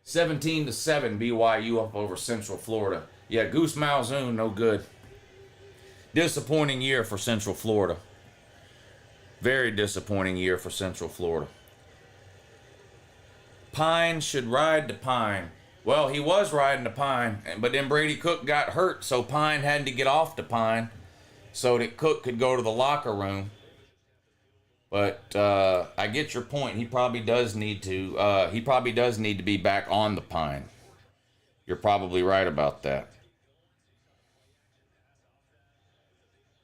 17-7, BYU up over Central Florida. Yeah, Goose Malzahn, no good. Disappointing year for Central Florida. Very disappointing year for Central Florida. Pine should ride the Pine. Well, he was riding the Pine, but then Brady Cook got hurt, so Pine had to get off the Pine so that Cook could go to the locker room. But I get your point. He probably does need to. He probably does need to be back on the Pine. You're probably right about that.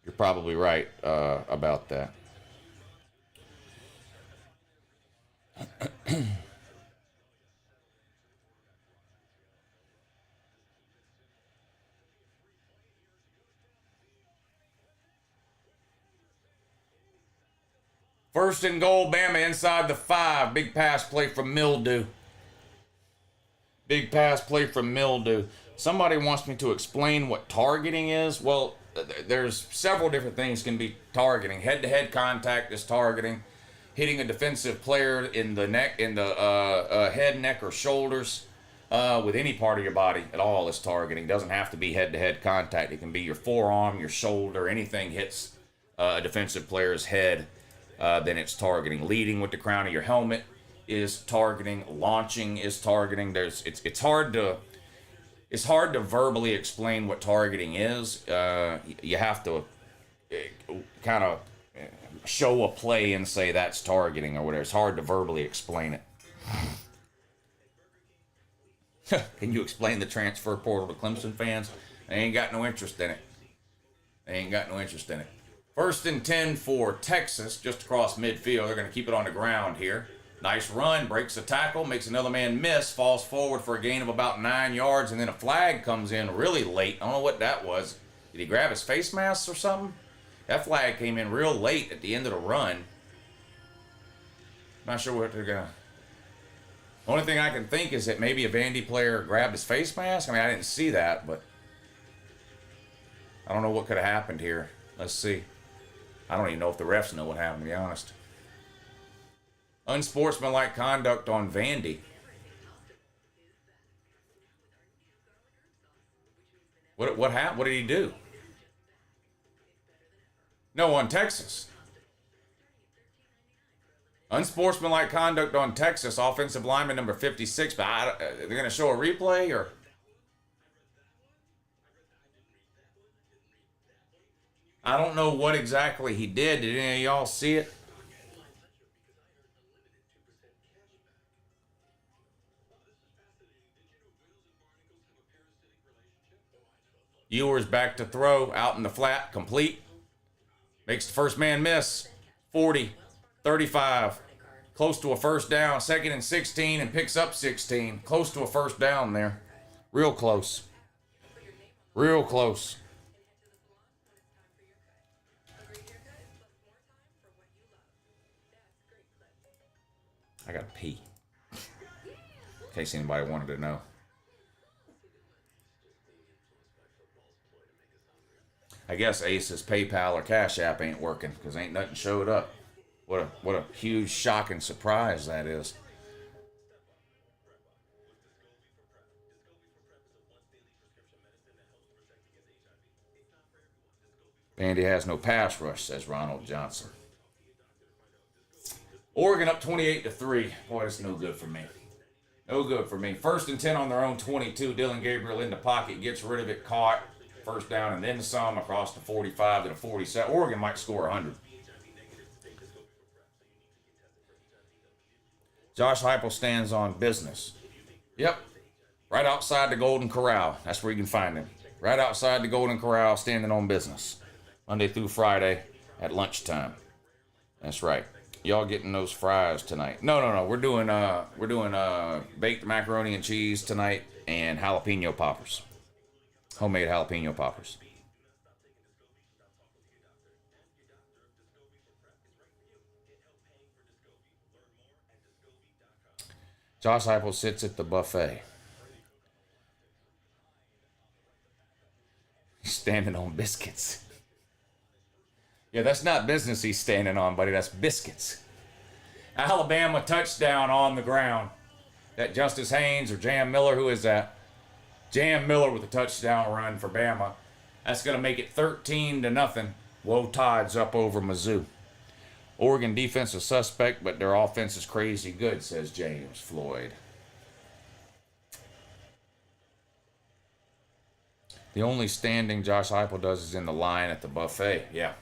You're probably right about that. First and goal, Bama inside the 5. Big pass play from Mildew. Big pass play from Mildew. Somebody wants me to explain what targeting is. Well, there's several different things can be targeting. Head-to-head contact is targeting. Hitting a defensive player in the neck, in the head, neck, or shoulders with any part of your body at all is targeting. Doesn't have to be head-to-head contact. It can be your forearm, your shoulder, anything hits a defensive player's head. Then it's targeting. Leading with the crown of your helmet is targeting. Launching is targeting. It's hard to verbally explain what targeting is. You have to kind of show a play and say that's targeting or whatever. It's hard to verbally explain it. Can you explain the transfer portal to Clemson fans? They ain't got no interest in it. First and 10 for Texas, just across midfield. They're going to keep it on the ground here. Nice run, breaks a tackle, makes another man miss, falls forward for a gain of about 9 yards, and then a flag comes in really late. I don't know what that was. Did he grab his face mask or something? That flag came in real late at the end of the run. Not sure what they're going Only thing I can think is that maybe a Vandy player grabbed his face mask. I mean, I didn't see that, but I don't know what could have happened here. Let's see. I don't even know if the refs know what happened, to be honest. Unsportsmanlike conduct on Vandy. What happened? What did he do? No, on Texas. Unsportsmanlike conduct on Texas, offensive lineman number 56. But they're going to show a replay, or? I don't know what exactly he did. Did any of y'all see it? Ewers back to throw, out in the flat, complete. Makes the first man miss. 40, 35. Close to a first down. 2nd and 16, and picks up 16. Close to a first down there. Real close. Real close. I gotta pee. In case anybody wanted to know. I guess Ace's PayPal or Cash App ain't working because ain't nothing showed up. What a huge shocking surprise that is. Vandy has no pass rush, says Ronald Johnson. Oregon up 28-3. Boy, that's no good for me. No good for me. 1st and 10 on their own 22. Dylan Gabriel in the pocket, gets rid of it, caught. First down and then some, across the 45 to the 47. Oregon might score 100. Josh Heupel stands on business. Yep. Right outside the Golden Corral. That's where you can find him. Right outside the Golden Corral, standing on business. Monday through Friday at lunchtime. That's right. Y'all getting those fries tonight? No. We're doing baked macaroni and cheese tonight and jalapeno poppers. Homemade jalapeno poppers. Josh Heupel sits at the buffet. He's standing on biscuits. Yeah, that's not business he's standing on, buddy. That's biscuits. Alabama touchdown on the ground. That Justice Haynes or Jam Miller, who is that? Jam Miller with a touchdown run for Bama. That's going to make it 13-0. Woe Tide's up over MIZZOU. Oregon defense is suspect, but their offense is crazy good, says James Floyd. The only standing Josh Heupel does is in the line at the buffet. Yeah.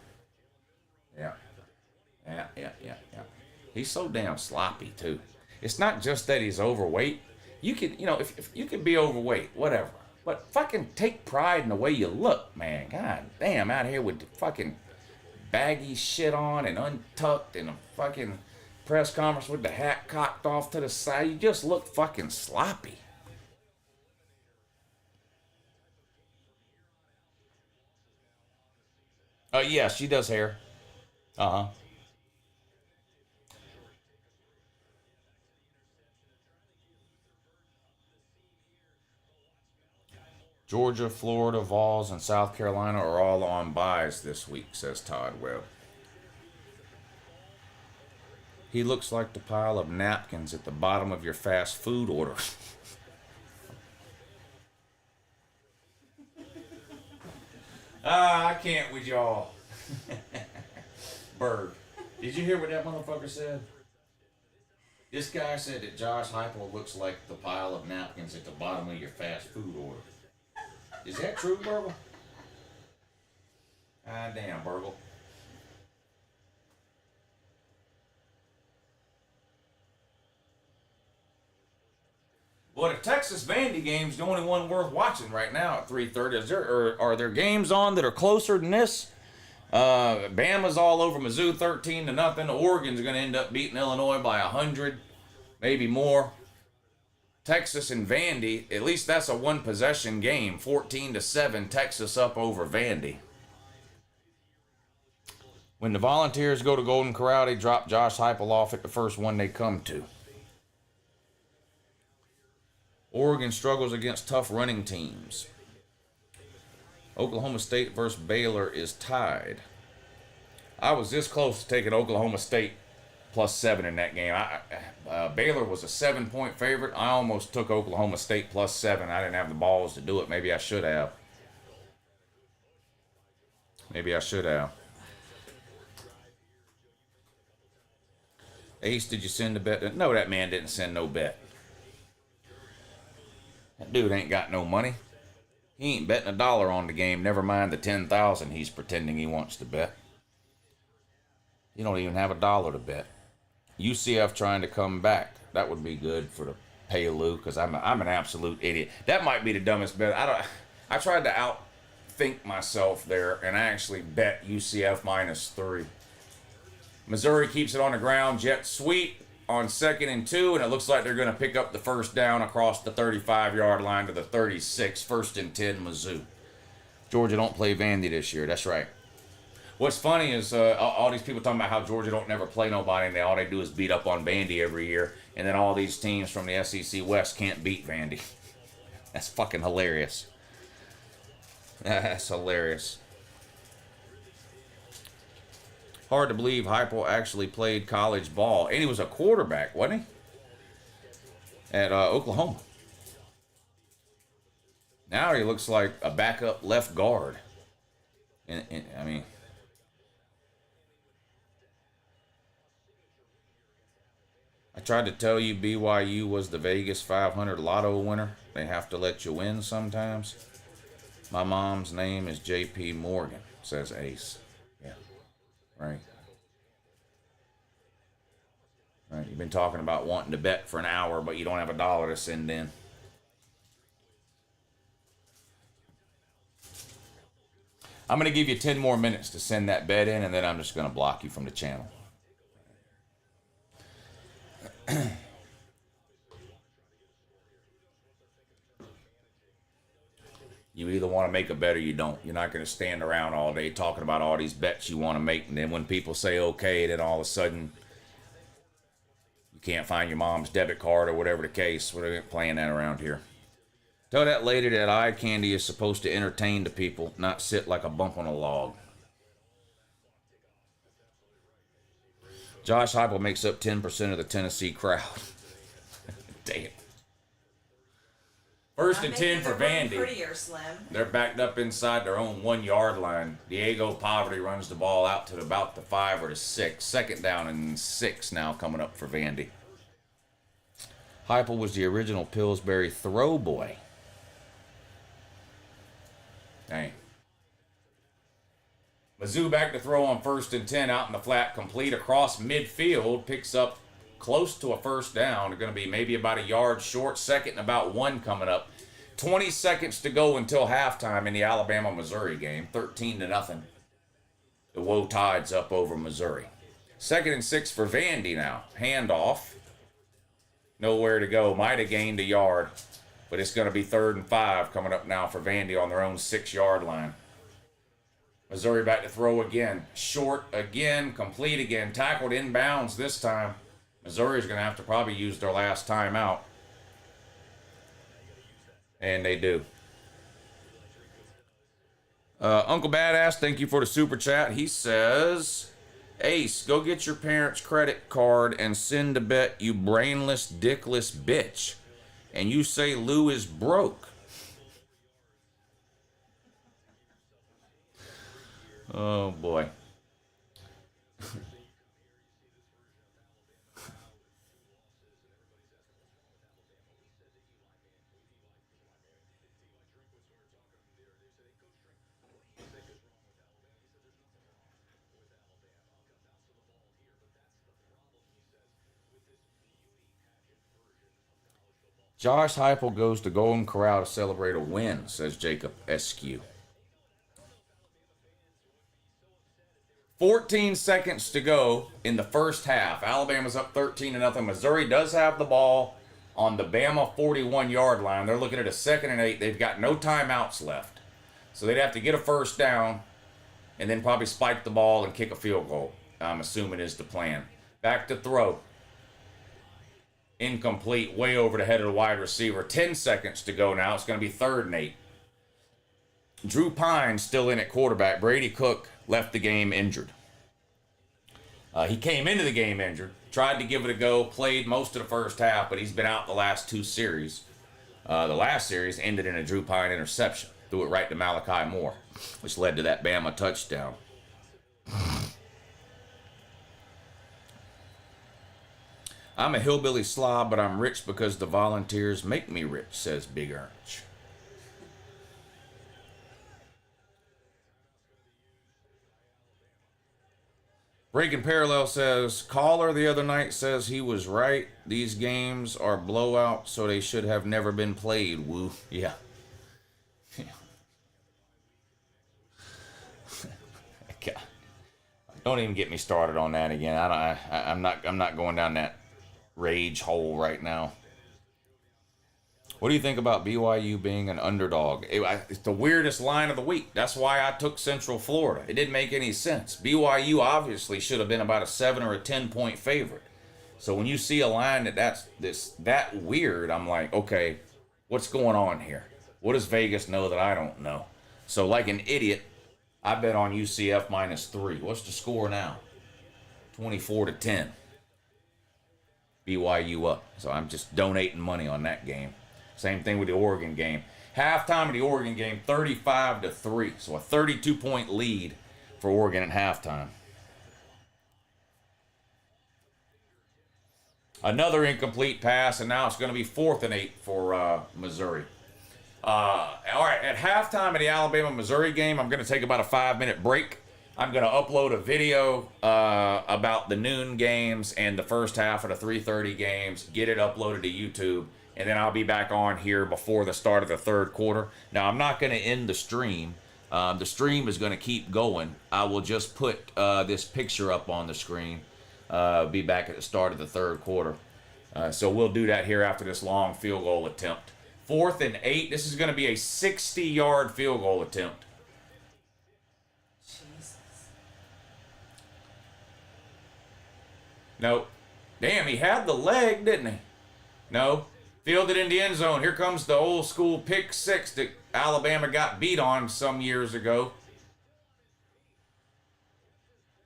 He's so damn sloppy, too. It's not just that he's overweight. You can, if you can be overweight, whatever. But fucking take pride in the way you look, man. God damn, out here with the fucking baggy shit on and untucked and a fucking press conference with the hat cocked off to the side. You just look fucking sloppy. Yeah, she does hair. Uh-huh. Georgia, Florida, Vols, and South Carolina are all on byes this week, says Todd Webb. He looks like the pile of napkins at the bottom of your fast food order. I can't with y'all. Berg. Did you hear what that motherfucker said? This guy said that Josh Heupel looks like the pile of napkins at the bottom of your fast food order. Is that true, Burgle? Ah, damn, Burgle. Well, the Texas Vandy game's the only one worth watching right now at 3:30. Are there games on that are closer than this? Bama's all over MIZZOU 13-0. Oregon's going to end up beating Illinois by 100, maybe more. Texas and Vandy, at least that's a one-possession game. 14-7, Texas up over Vandy. When the Volunteers go to Golden Corral, they drop Josh Heupel off at the first one they come to. Oregon struggles against tough running teams. Oklahoma State versus Baylor is tied. I was this close to taking Oklahoma State +7 in that game. Baylor was a 7-point favorite. I almost took Oklahoma State +7. I didn't have the balls to do it. Maybe I should have. Maybe I should have. Ace, did you send a bet? No, that man didn't send no bet. That dude ain't got no money. He ain't betting $1 on the game, never mind the 10,000 he's pretending he wants to bet. You don't even have $1 to bet. UCF trying to come back. That would be good for the Payo, because I'm an absolute idiot. That might be the dumbest bet. I tried to outthink myself there, and I actually bet UCF -3. Missouri keeps it on the ground. Jet sweep on 2nd and 2, and it looks like they're going to pick up the first down across the 35-yard line to the 36. 1st and 10, Mizzou. Georgia don't play Vandy this year. That's right. What's funny is all these people talking about how Georgia don't never play nobody, and all they do is beat up on Vandy every year, and then all these teams from the SEC West can't beat Vandy. That's fucking hilarious. That's hilarious. Hard to believe Heupel actually played college ball. And he was a quarterback, wasn't he? At Oklahoma. Now he looks like a backup left guard. And I mean... I tried to tell you BYU was the Vegas 500 lotto winner. They have to let you win sometimes. My mom's name is J.P. Morgan, says Ace. Yeah. Right. Right. You've been talking about wanting to bet for an hour, but you don't have $1 to send in. I'm going to give you 10 more minutes to send that bet in, and then I'm just going to block you from the channel. You either want to make a bet or you don't. You're not going to stand around all day talking about all these bets you want to make, and then when people say okay, then all of a sudden you can't find your mom's debit card or whatever the case. We're playing that around here. Tell that lady that eye candy is supposed to entertain the people, not sit like a bump on a log. Josh Heupel makes up 10% of the Tennessee crowd. Damn. 1st and 10 for Vandy. Prettier, Slim. They're backed up inside their own 1-yard line. Diego Poverty runs the ball out to about the 5 or the 6. 2nd down and 6 now coming up for Vandy. Heupel was the original Pillsbury throw boy. Dang. Mizzou back to throw on 1st and 10 out in the flat, complete across midfield, picks up close to a first down. They're going to be maybe about a yard short. 2nd and about 1 coming up. 20 seconds to go until halftime in the Alabama-Missouri game. 13-0. The Woe Tide's up over Missouri. 2nd and 6 for Vandy now. Handoff. Nowhere to go. Might have gained a yard. But it's going to be 3rd and 5 coming up now for Vandy on their own 6-yard line. Missouri back to throw again. Short again. Complete again. Tackled inbounds this time. Missouri's going to have to probably use their last timeout. And they do. Uncle Badass, thank you for the super chat. He says, Ace, go get your parents' credit card and send a bet, you brainless, dickless bitch. And you say Lou is broke. Oh, boy. Josh Heupel goes to Golden Corral to celebrate a win, says Jacob SQ. 14 seconds to go in the first half. Alabama's up 13-0. Missouri does have the ball on the Bama 41-yard line. They're looking at a 2nd and 8. They've got no timeouts left. So they'd have to get a first down and then probably spike the ball and kick a field goal, I'm assuming is the plan. Back to throw. Incomplete, way over the head of the wide receiver. 10 seconds to go now. It's going to be 3rd and 8. Drew Pine's still in at quarterback. Brady Cook left the game injured. He came into the game injured, tried to give it a go, played most of the first half, but he's been out the last 2 series. The last series ended in a Drew Pine interception. Threw it right to Malachi Moore, which led to that Bama touchdown. I'm a hillbilly slob, but I'm rich because the volunteers make me rich, says Big Ernch. Breaking Parallel says, caller the other night says he was right. These games are blowouts, so they should have never been played. Woo. Yeah. God. Don't even get me started on that again. I'm not going down that rage hole right now. What do you think about BYU being an underdog? It's the weirdest line of the week. That's why I took Central Florida. It didn't make any sense. BYU obviously should have been about a 7 or a 10-point favorite. So when you see a line that's that weird, I'm like, okay, what's going on here? What does Vegas know that I don't know? So like an idiot, I bet on UCF -3. What's the score now? 24-10. BYU up. So I'm just donating money on that game. Same thing with the Oregon game. Halftime of the Oregon game, 35-3. So a 32-point lead for Oregon at halftime. Another incomplete pass, and now it's going to be 4th and 8 for Missouri. All right, at halftime of the Alabama-Missouri game, I'm going to take about a 5-minute break. I'm going to upload a video about the noon games and the first half of the 3:30 games, get it uploaded to YouTube, and then I'll be back on here before the start of the 3rd quarter. Now, I'm not going to end the stream. The stream is going to keep going. I will just put this picture up on the screen. Be back at the start of the 3rd quarter. So we'll do that here after this long field goal attempt. 4th and 8. This is going to be a 60-yard field goal attempt. Jesus. No. Damn, he had the leg, didn't he? No. Fielded in the end zone. Here comes the old school pick 6 that Alabama got beat on some years ago.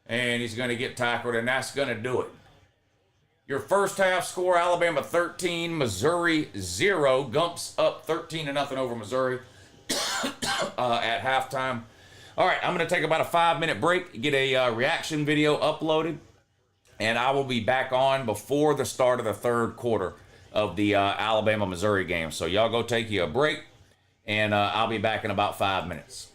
And he's going to get tackled, and that's going to do it. Your first half score, Alabama 13, Missouri 0. Gumps up 13-0 over Missouri at halftime. All right, I'm going to take about a 5-minute break, get a reaction video uploaded, and I will be back on before the start of the 3rd quarter of the Alabama-Missouri game. So y'all go take you a break, and I'll be back in about 5 minutes.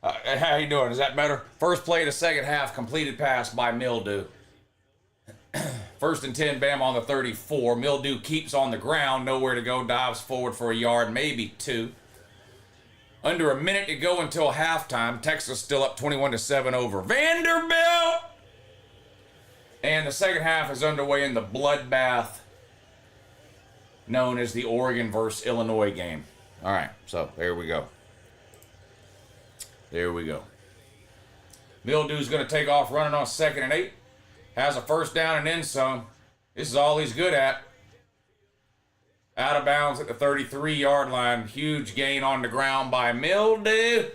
How you doing? Is that better? First play of the second half, completed pass by MIZZOU. First and 10, Bama on the 34. MIZZOU keeps on the ground, nowhere to go, dives forward for a yard, maybe 2. Under a minute to go until halftime. Texas still up 21-7 over Vanderbilt. And the second half is underway in the bloodbath known as the Oregon versus Illinois game. All right, so there we go. There we go. MIZZOU's going to take off running on 2nd and 8. Has a first down and then some. This is all he's good at. Out of bounds at the 33-yard line. Huge gain on the ground by MIZZOU.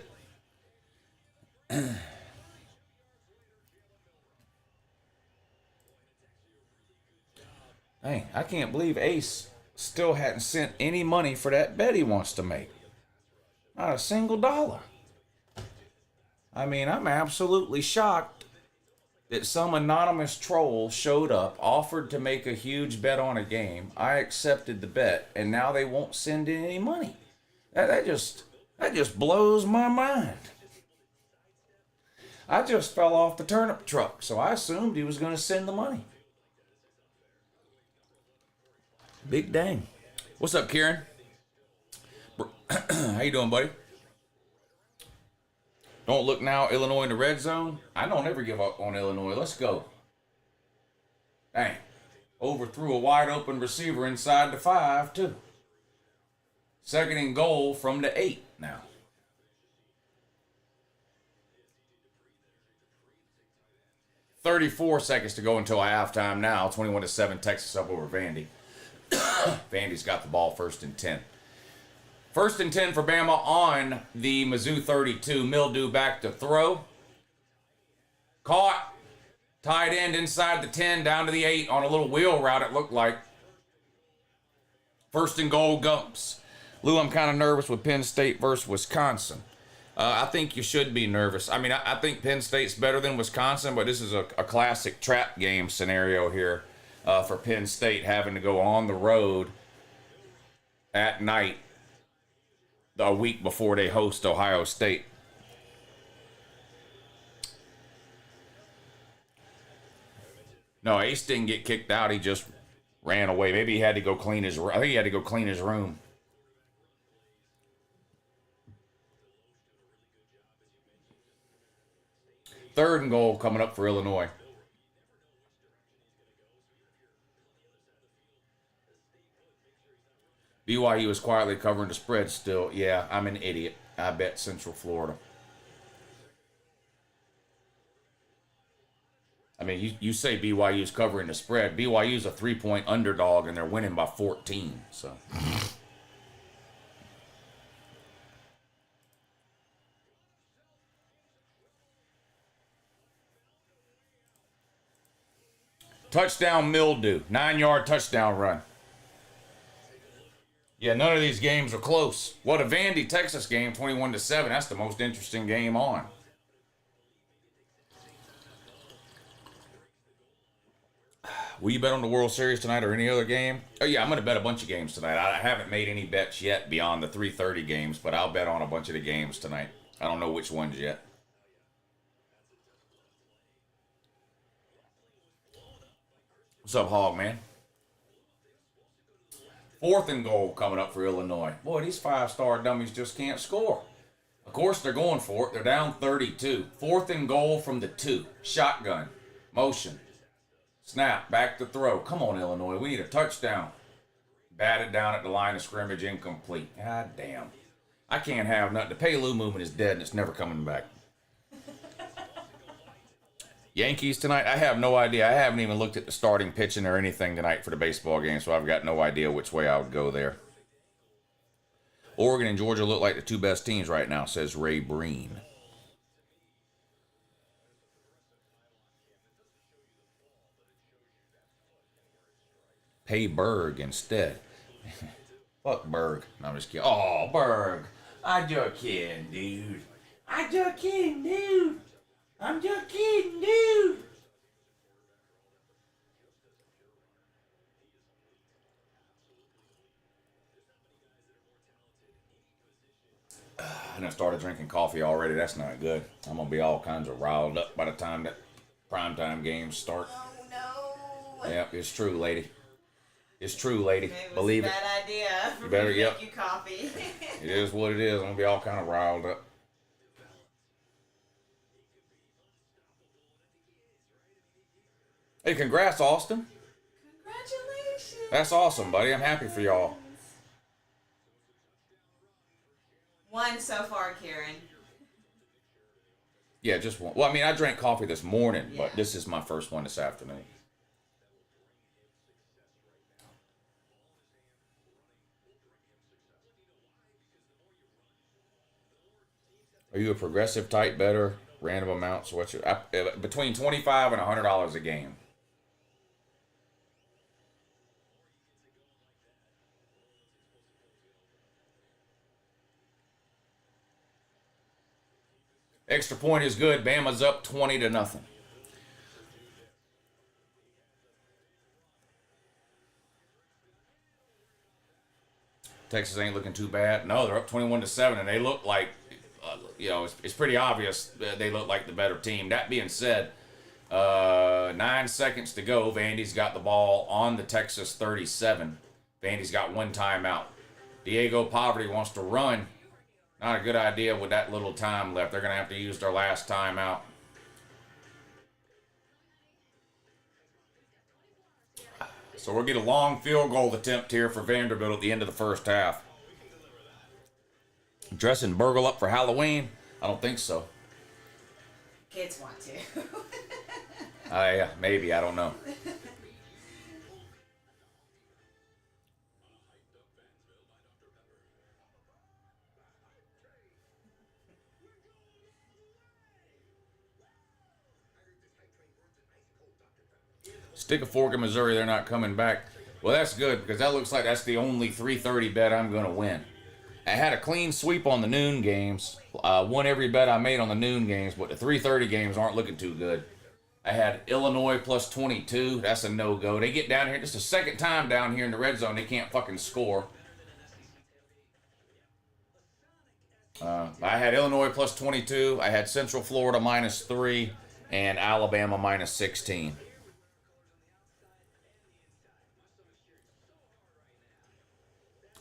Dang, I can't believe Ace still hadn't sent any money for that bet he wants to make. Not a single dollar. I mean, I'm absolutely shocked that some anonymous troll showed up, offered to make a huge bet on a game. I accepted the bet, and now they won't send in any money. That just blows my mind. I just fell off the turnip truck, so I assumed he was going to send the money. Big dang. What's up, Kieran? How you doing, buddy? Don't look now, Illinois in the red zone. I don't ever give up on Illinois. Let's go. Dang. Overthrew a wide open receiver inside the 5, too. 2nd and goal from the 8 now. "34 seconds to go until halftime now. 21-7, Texas up over Vandy. Vandy's got the ball 1st and 10. 1st and 10 for Bama on the MIZZOU 32. MIZZOU back to throw. Caught. Tight end inside the 10, down to the 8 on a little wheel route, it looked like. 1st and goal, Gumps. Lou, I'm kind of nervous with Penn State versus Wisconsin. I think you should be nervous. I mean, I think Penn State's better than Wisconsin, but this is a classic trap game scenario here for Penn State, having to go on the road at night a week before they host Ohio State. No, Ace didn't get kicked out. He just ran away. Maybe he had to go clean his room. I think he had to go clean his room. Third and goal coming up for Illinois. BYU was quietly covering the spread still. Yeah, I'm an idiot. I bet Central Florida. I mean, you say BYU's covering the spread. BYU's a 3-point underdog, and they're winning by 14. So. Touchdown MIZZOU. 9-yard touchdown run. Yeah, none of these games are close. What a Vandy, Texas game, 21-7. That's the most interesting game on. Will you bet on the World Series tonight or any other game? Oh, yeah, I'm going to bet a bunch of games tonight. I haven't made any bets yet beyond the 3:30 games, but I'll bet on a bunch of the games tonight. I don't know which ones yet. What's up, Hog, man? 4th and goal coming up for Illinois. Boy, these 5-star dummies just can't score. Of course, they're going for it. They're down 32. 4th and goal from the 2. Shotgun. Motion. Snap. Back to throw. Come on, Illinois. We need a touchdown. Batted down at the line of scrimmage. Incomplete. God damn. I can't have nothing. The Payo movement is dead and it's never coming back. Yankees tonight? I have no idea. I haven't even looked at the starting pitching or anything tonight for the baseball game, so I've got no idea which way I would go there. Oregon and Georgia look like the 2 best teams right now, says Ray Breen. Pay Berg instead. Fuck Berg. No, I'm just kidding. Oh, Berg. I'm just kidding, dude. I'm just kidding, dude. I'm just kidding, dude. I done started drinking coffee already. That's not good. I'm gonna be all kinds of riled up by the time that primetime games start. Oh no. Yep, it's true, lady. It's true, lady. Maybe it was Believe a it. bad idea for You better, me to yep. make you coffee. It is what it is. I'm gonna be all kind of riled up. Hey, congrats, Austin. Congratulations. That's awesome, buddy. I'm happy for y'all. One so far, Karen. Yeah, just one. Well, I mean, I drank coffee this morning, Yeah. but this is my first one this afternoon. Are you a progressive type better? Random amounts? What's your between $25 and $100 a game? Extra point is good. Bama's up 20-0. Texas ain't looking too bad. No, they're up 21-7, and they look like, it's pretty obvious they look like the better team. That being said, 9 seconds to go. Vandy's got the ball on the Texas 37. Vandy's got one timeout. Diego Poverty wants to run. Not a good idea with that little time left. They're going to have to use their last timeout. So we'll get a long field goal attempt here for Vanderbilt at the end of the first half. Dressing Burgle up for Halloween? I don't think so. Kids want to. Yeah, maybe. I don't know. Stick a fork in Missouri. They're not coming back. Well, that's good because that looks like that's the only 3:30 bet I'm going to win. I had a clean sweep on the noon games. Won every bet I made on the noon games, but the 3:30 games aren't looking too good. I had Illinois plus 22. That's a no-go. They get down here. Just the second time down here in the red zone, they can't fucking score. I had Illinois plus 22. I had Central Florida minus 3 and Alabama minus 16.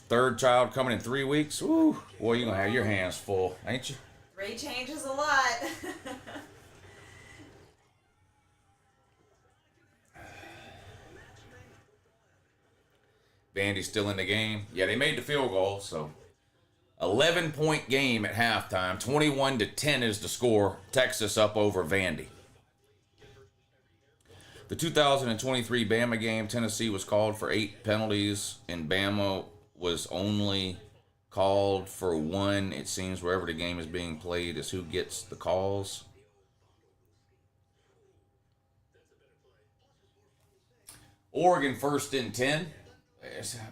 Third child coming in 3 weeks. Woo, boy, you're going to have your hands full, ain't you? 3 changes a lot. Vandy's still in the game. Yeah, they made the field goal, so 11-point game at halftime. 21-10 is the score. Texas up over Vandy. The 2023 Bama game, Tennessee was called for 8 penalties, and Bama was only called for 1. It seems wherever the game is being played is who gets the calls. Oregon first and 10.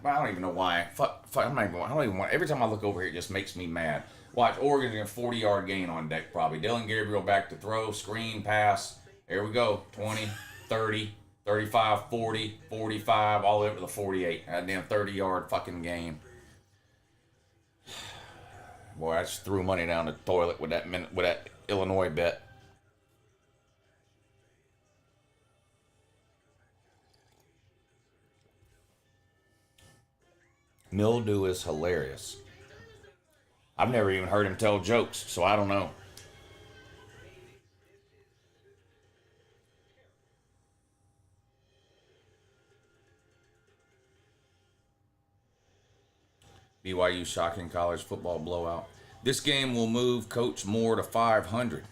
I don't even know why. I don't even want. Every time I look over here, it just makes me mad. Watch, Oregon's in a 40-yard gain on deck probably. Dylan Gabriel back to throw, screen, pass. There we go. 20, 30, 35, 40, 45, all the way up to the 48. That damn 30-yard fucking game. Boy, I just threw money down the toilet with that Illinois bet. Mildew is hilarious. I've never even heard him tell jokes, so I don't know. BYU shocking college football blowout. This game will move Coach Moore to 500.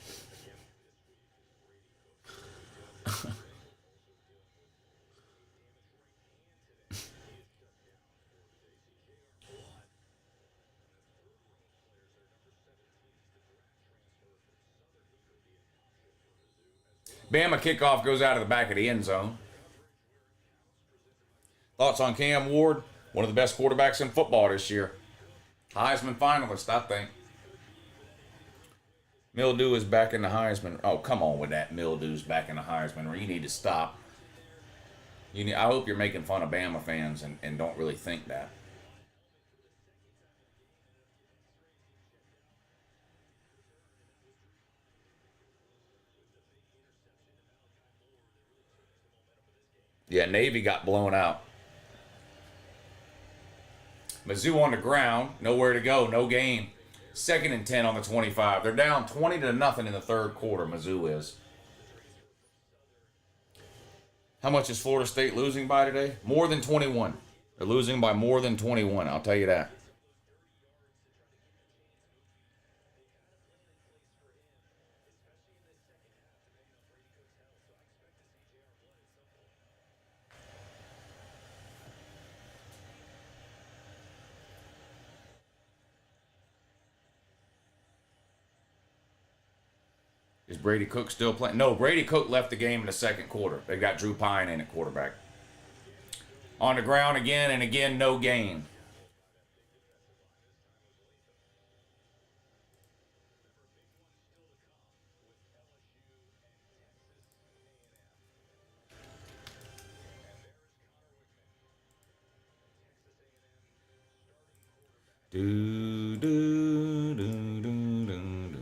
Bama kickoff goes out of the back of the end zone. Thoughts on Cam Ward? One of the best quarterbacks in football this year. Heisman finalist, I think. Mildew is back in the Heisman. Oh, come on with that. Mildew's back in the Heisman. Or you need to stop. I hope you're making fun of Bama fans and don't really think that. Yeah, Navy got blown out. Mizzou on the ground, nowhere to go, no gain. 2nd and 10 on the 25. They're down 20-0 in the third quarter, Mizzou is. How much is Florida State losing by today? More than 21. They're losing by more than 21, I'll tell you that. Is Brady Cook still playing? No, Brady Cook left the game in the second quarter. They got Drew Pine in at quarterback. On the ground again and again, no gain. Do, do, do, do, do, do, do.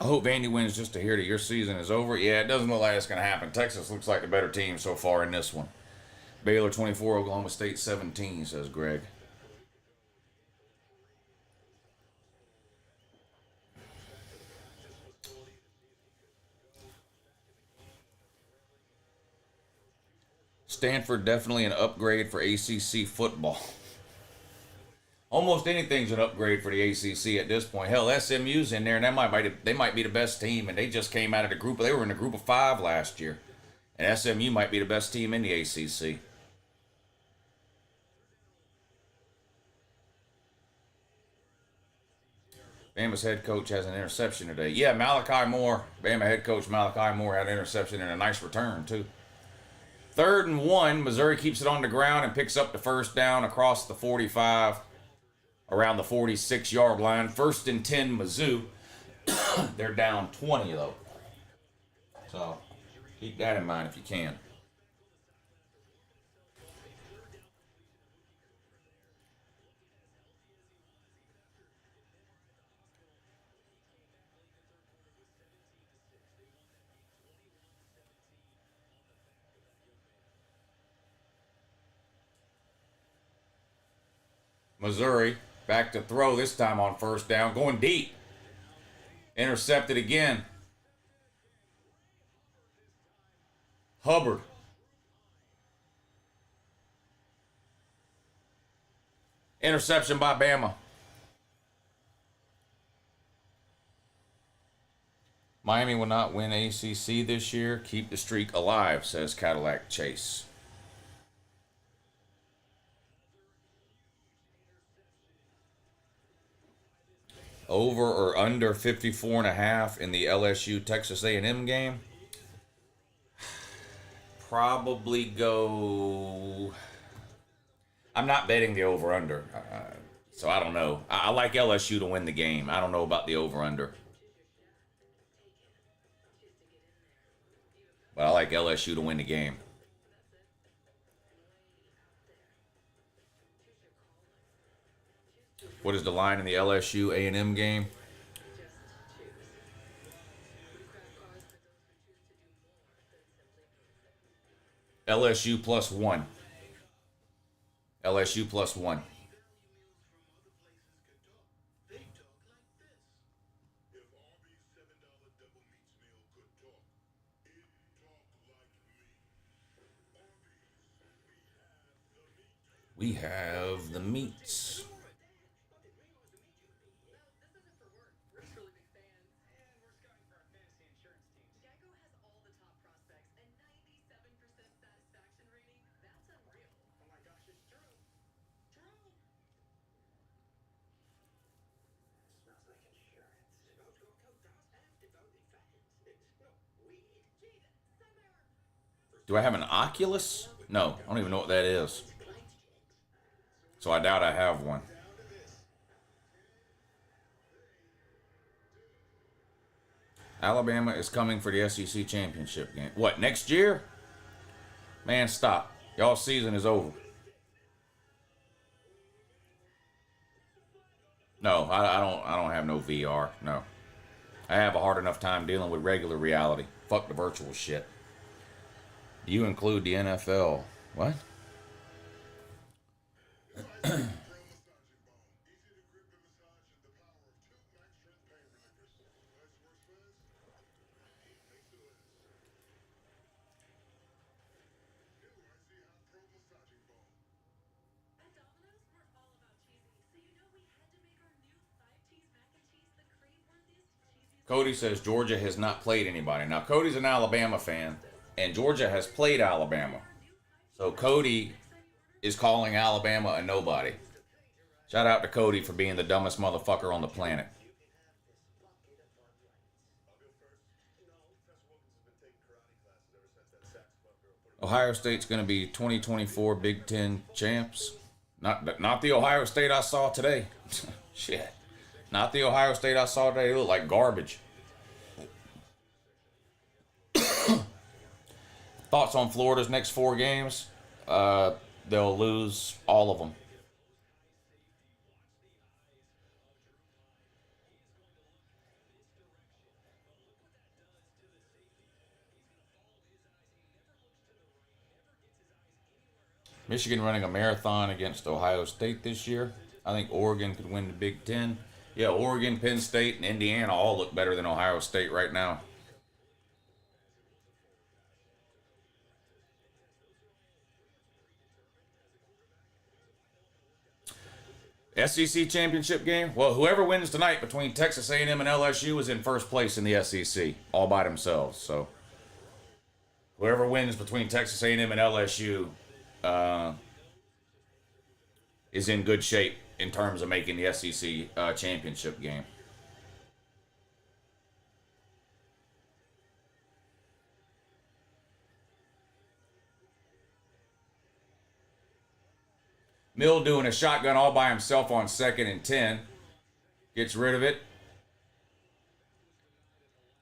I hope Vandy wins just to hear that your season is over. Yeah, it doesn't look like it's going to happen. Texas looks like the better team so far in this one. Baylor 24, Oklahoma State 17, says Greg. Stanford definitely an upgrade for ACC football. Almost anything's an upgrade for the ACC at this point. Hell, SMU's in there, and they might be the best team, and they just came out of the group. They were in the group of 5 last year, and SMU might be the best team in the ACC. Bama's head coach has an interception today. Yeah, Malachi Moore, Bama head coach Malachi Moore had an interception and a nice return, too. 3rd and 1, Missouri keeps it on the ground and picks up the first down across the 45, around the 46-yard line. 1st and 10, Mizzou. They're down 20, though. So keep that in mind if you can. Missouri back to throw, this time on 1st down, going deep. Intercepted again. Hubbard. Interception by Bama. Miami will not win ACC this year. Keep the streak alive, says Cadillac Chase. Over or under 54.5 in the LSU Texas A&M game? Probably go. I'm not betting the over under, so I don't know. I like LSU to win the game. I don't know about the over under, but I like LSU to win the game. What is the line in the LSU A&M game? LSU +1. LSU +1. We have the meats. Do I have an Oculus? No, I don't even know what that is. So I doubt I have one. Alabama is coming for the SEC championship game. What, next year? Man, stop. Y'all season is over. No, I don't have no VR. No. I have a hard enough time dealing with regular reality. Fuck the virtual shit. Do you include the NFL? What? Cody says Georgia has not played anybody. Now, Cody's an Alabama fan, and Georgia has played Alabama. So Cody is calling Alabama a nobody. Shout out to Cody for being the dumbest motherfucker on the planet. Ohio State's going to be 2024 Big Ten champs. Not the Ohio State I saw today. Shit. Not the Ohio State I saw today. They look like garbage. Thoughts on Florida's next 4 games? They'll lose all of them. Michigan running a marathon against Ohio State this year. I think Oregon could win the Big Ten. Yeah, Oregon, Penn State, and Indiana all look better than Ohio State right now. SEC championship game? Well, whoever wins tonight between Texas A&M and LSU is in first place in the SEC, all by themselves. So, whoever wins between Texas A&M and LSU is in good shape in terms of making the SEC championship game. Mill doing a shotgun all by himself on 2nd and 10. Gets rid of it.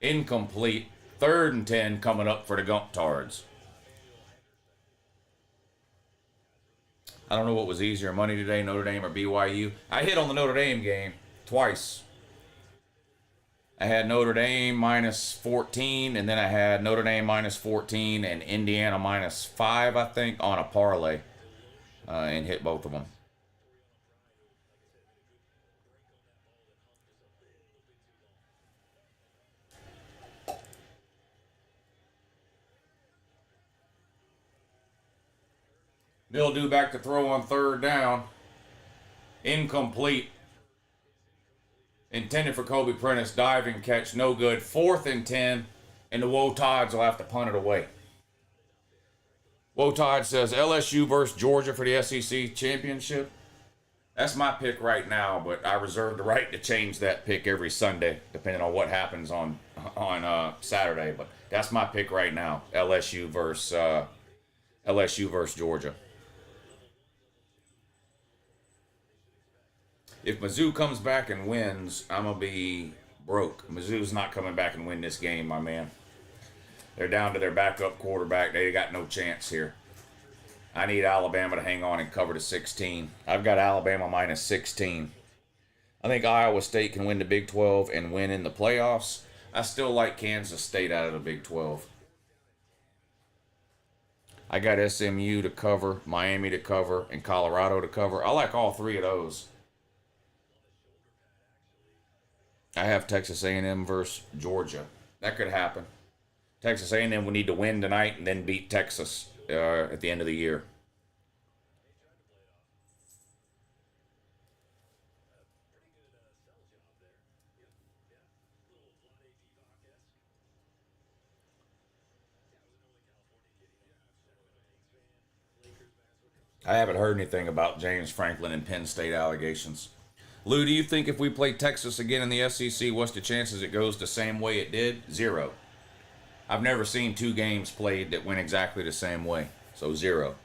Incomplete. 3rd and 10 coming up for the Gump-Tards. I don't know what was easier, money today, Notre Dame or BYU. I hit on the Notre Dame game twice. I had Notre Dame -14, and then I had Notre Dame -14 and Indiana -5, I think, on a parlay. And hit both of them. Mildew back to throw on 3rd down. Incomplete. Intended for Kobe Prentice. Diving catch. No good. 4th and 10. And the Wotods will have to punt it away. Wotod says LSU versus Georgia for the SEC championship. That's my pick right now, but I reserve the right to change that pick every Sunday, depending on what happens on Saturday. But that's my pick right now: LSU versus Georgia. If MIZZOU comes back and wins, I'm gonna be broke. MIZZOU's not coming back and win this game, my man. They're down to their backup quarterback. They got no chance here. I need Alabama to hang on and cover the 16. I've got Alabama -16. I think Iowa State can win the Big 12 and win in the playoffs. I still like Kansas State out of the Big 12. I got SMU to cover, Miami to cover, and Colorado to cover. I like all three of those. I have Texas A&M versus Georgia. That could happen. Texas A&M will need to win tonight and then beat Texas at the end of the year. I haven't heard anything about James Franklin and Penn State allegations. Lou, do you think if we play Texas again in the SEC, what's the chances it goes the same way it did? 0. I've never seen 2 games played that went exactly the same way. So 0.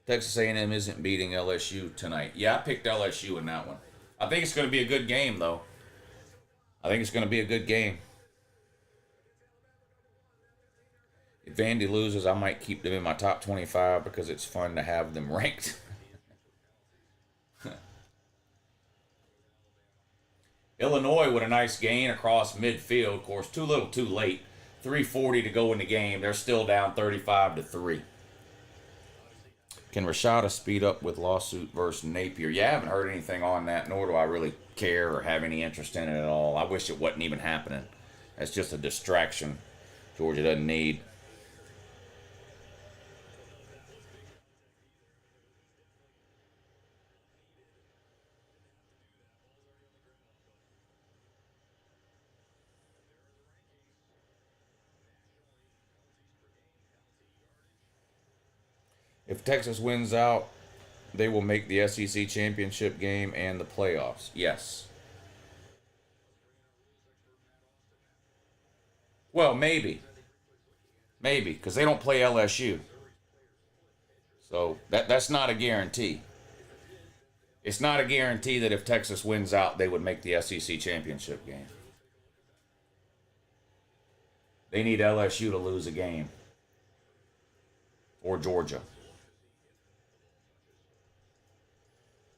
Texas A&M isn't beating LSU tonight. Yeah, I picked LSU in that one. I think it's going to be a good game, though. I think it's going to be a good game. If Vandy loses, I might keep them in my top 25 because it's fun to have them ranked. Illinois with a nice gain across midfield. Of course, too little, too late. 3:40 to go in the game. They're still down 35-3. Can Rashada speed up with lawsuit versus Napier? Yeah, I haven't heard anything on that, nor do I really care or have any interest in it at all. I wish it wasn't even happening. That's just a distraction Georgia doesn't need. If Texas wins out, they will make the SEC championship game and the playoffs. Yes. Well, maybe. Maybe, because they don't play LSU. So that's not a guarantee. It's not a guarantee that if Texas wins out, they would make the SEC championship game. They need LSU to lose a game. Or Georgia.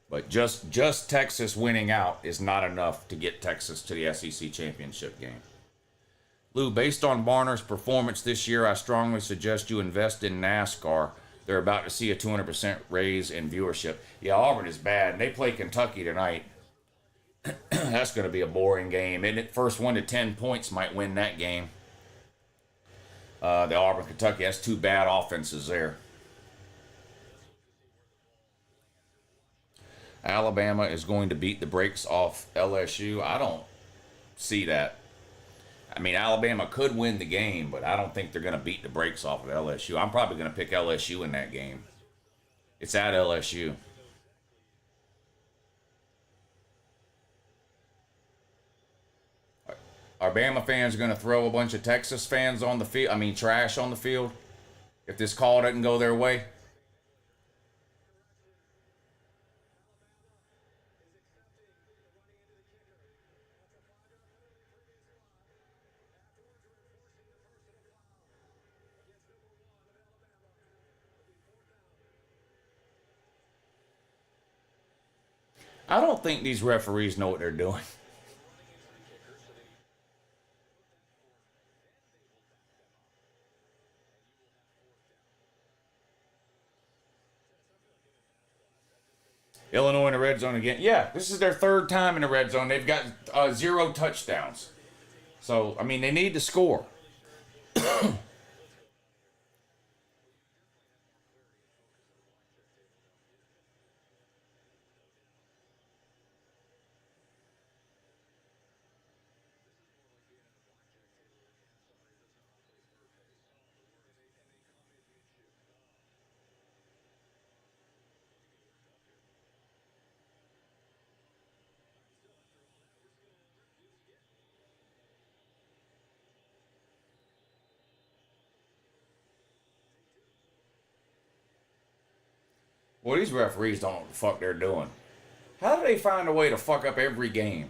But just Texas winning out is not enough to get Texas to the SEC championship game. Lou, based on Barner's performance this year, I strongly suggest you invest in NASCAR. They're about to see a 200% raise in viewership. Yeah, Auburn is bad, and they play Kentucky tonight. That's going to be a boring game. And it first 1 to 10 points might win that game. The Auburn-Kentucky, that's 2 bad offenses there. Alabama is going to beat the brakes off LSU. I don't see that. I mean, Alabama could win the game, but I don't think they're going to beat the brakes off of LSU. I'm probably going to pick LSU in that game. It's at LSU. Are Bama fans going to throw a bunch of Texas fans on the field? I mean, trash on the field? If this call doesn't go their way? I don't think these referees know what they're doing. Illinois in the red zone again. Yeah, this is their 3rd time in the red zone. They've got 0 touchdowns. So, I mean, they need to score. Well, these referees don't know what the fuck they're doing. How do they find a way to fuck up every game?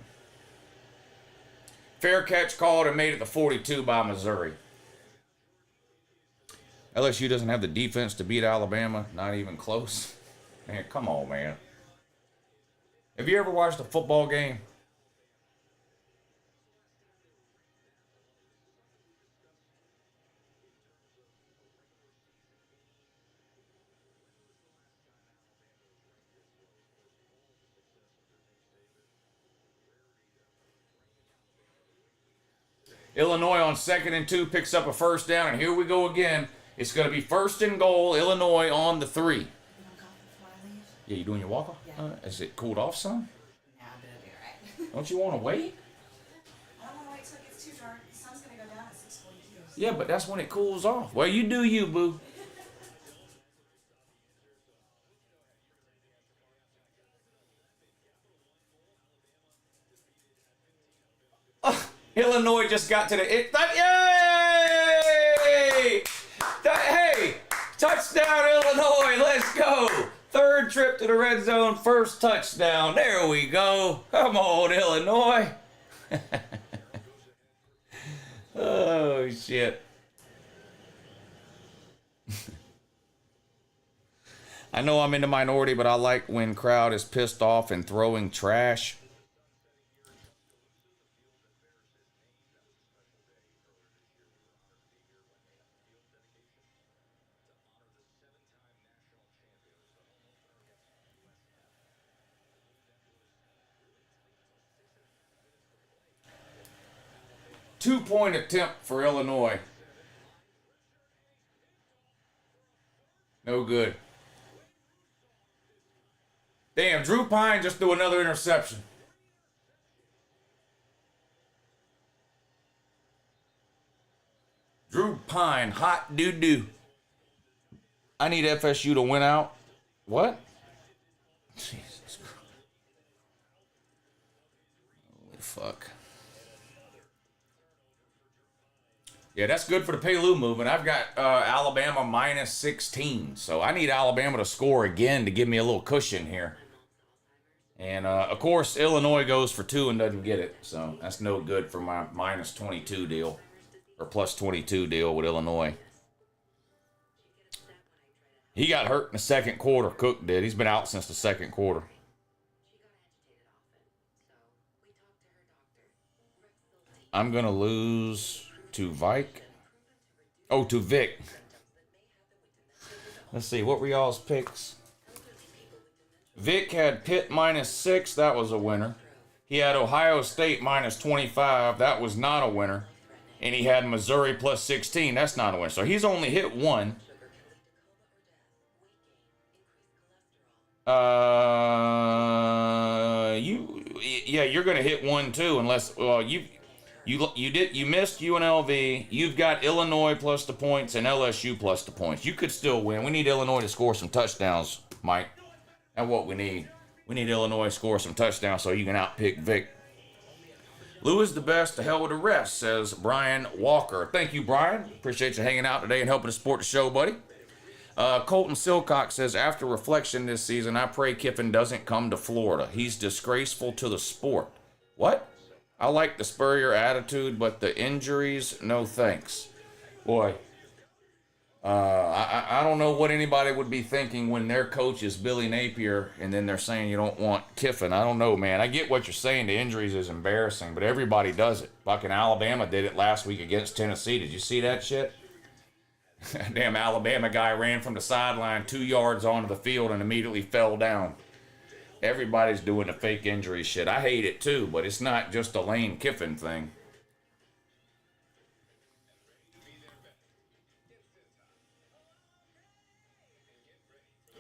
Fair catch called and made it to 42 by Missouri. LSU doesn't have the defense to beat Alabama. Not even close. Man, come on, man. Have you ever watched a football game? Illinois on 2nd and 2 picks up a first down, and here we go again. It's going to be 1st and goal, Illinois on the 3. You want coffee before I leave? Yeah, you doing your walk-off? Yeah. Is it cooled off some? Nah, but it'll be alright. Don't you want to wait? I don't want to wait till it gets too dark. The sun's gonna go down at 6:42. Yeah, but that's when it cools off. Well, you do you, boo. Illinois just got to the... Yay! Hey! Touchdown, Illinois! Let's go! 3rd trip to the red zone, 1st touchdown. There we go. Come on, Illinois. Oh, shit. I know I'm in the minority, but I like when crowd is pissed off and throwing trash. Two-point attempt for Illinois. No good. Damn, Drew Pine just threw another interception. Drew Pine, hot doo-doo. I need FSU to win out. What? Jesus Christ. Holy fuck. Yeah, that's good for the Payo movement. I've got Alabama minus 16. So I need Alabama to score again to give me a little cushion here. And, of course, Illinois goes for 2 and doesn't get it. So that's no good for my minus 22 deal. Or plus 22 deal with Illinois. He got hurt in the 2nd quarter. Cook did. He's been out since the 2nd quarter. I'm going to lose to Vike. Oh, to Vic. Let's see. What were y'all's picks? Vic had Pitt minus 6. That was a winner. He had Ohio State minus 25. That was not a winner. And he had Missouri plus 16. That's not a winner. So he's only hit 1. You're gonna hit 1 too, unless you missed UNLV. You've got Illinois plus the points and LSU plus the points. You could still win. We need Illinois to score some touchdowns, Mike. That's what we need. We need Illinois to score some touchdowns so you can outpick Vic. Lou is the best. To hell with the rest, says Brian Walker. Thank you, Brian. Appreciate you hanging out today and helping to support the show, buddy. Colton Silcock says, after reflection this season, I pray Kiffin doesn't come to Florida. He's disgraceful to the sport. What? I like the Spurrier attitude, but the injuries, no thanks. Boy, I don't know what anybody would be thinking when their coach is Billy Napier and then they're saying you don't want Kiffin. I don't know, man. I get what you're saying. The injuries is embarrassing, but everybody does it. Fucking Alabama did it last week against Tennessee. Did you see that shit? Damn Alabama guy ran from the sideline 2 yards onto the field and immediately fell down. Everybody's doing the fake injury shit. I hate it too, but it's not just a Lane Kiffin thing.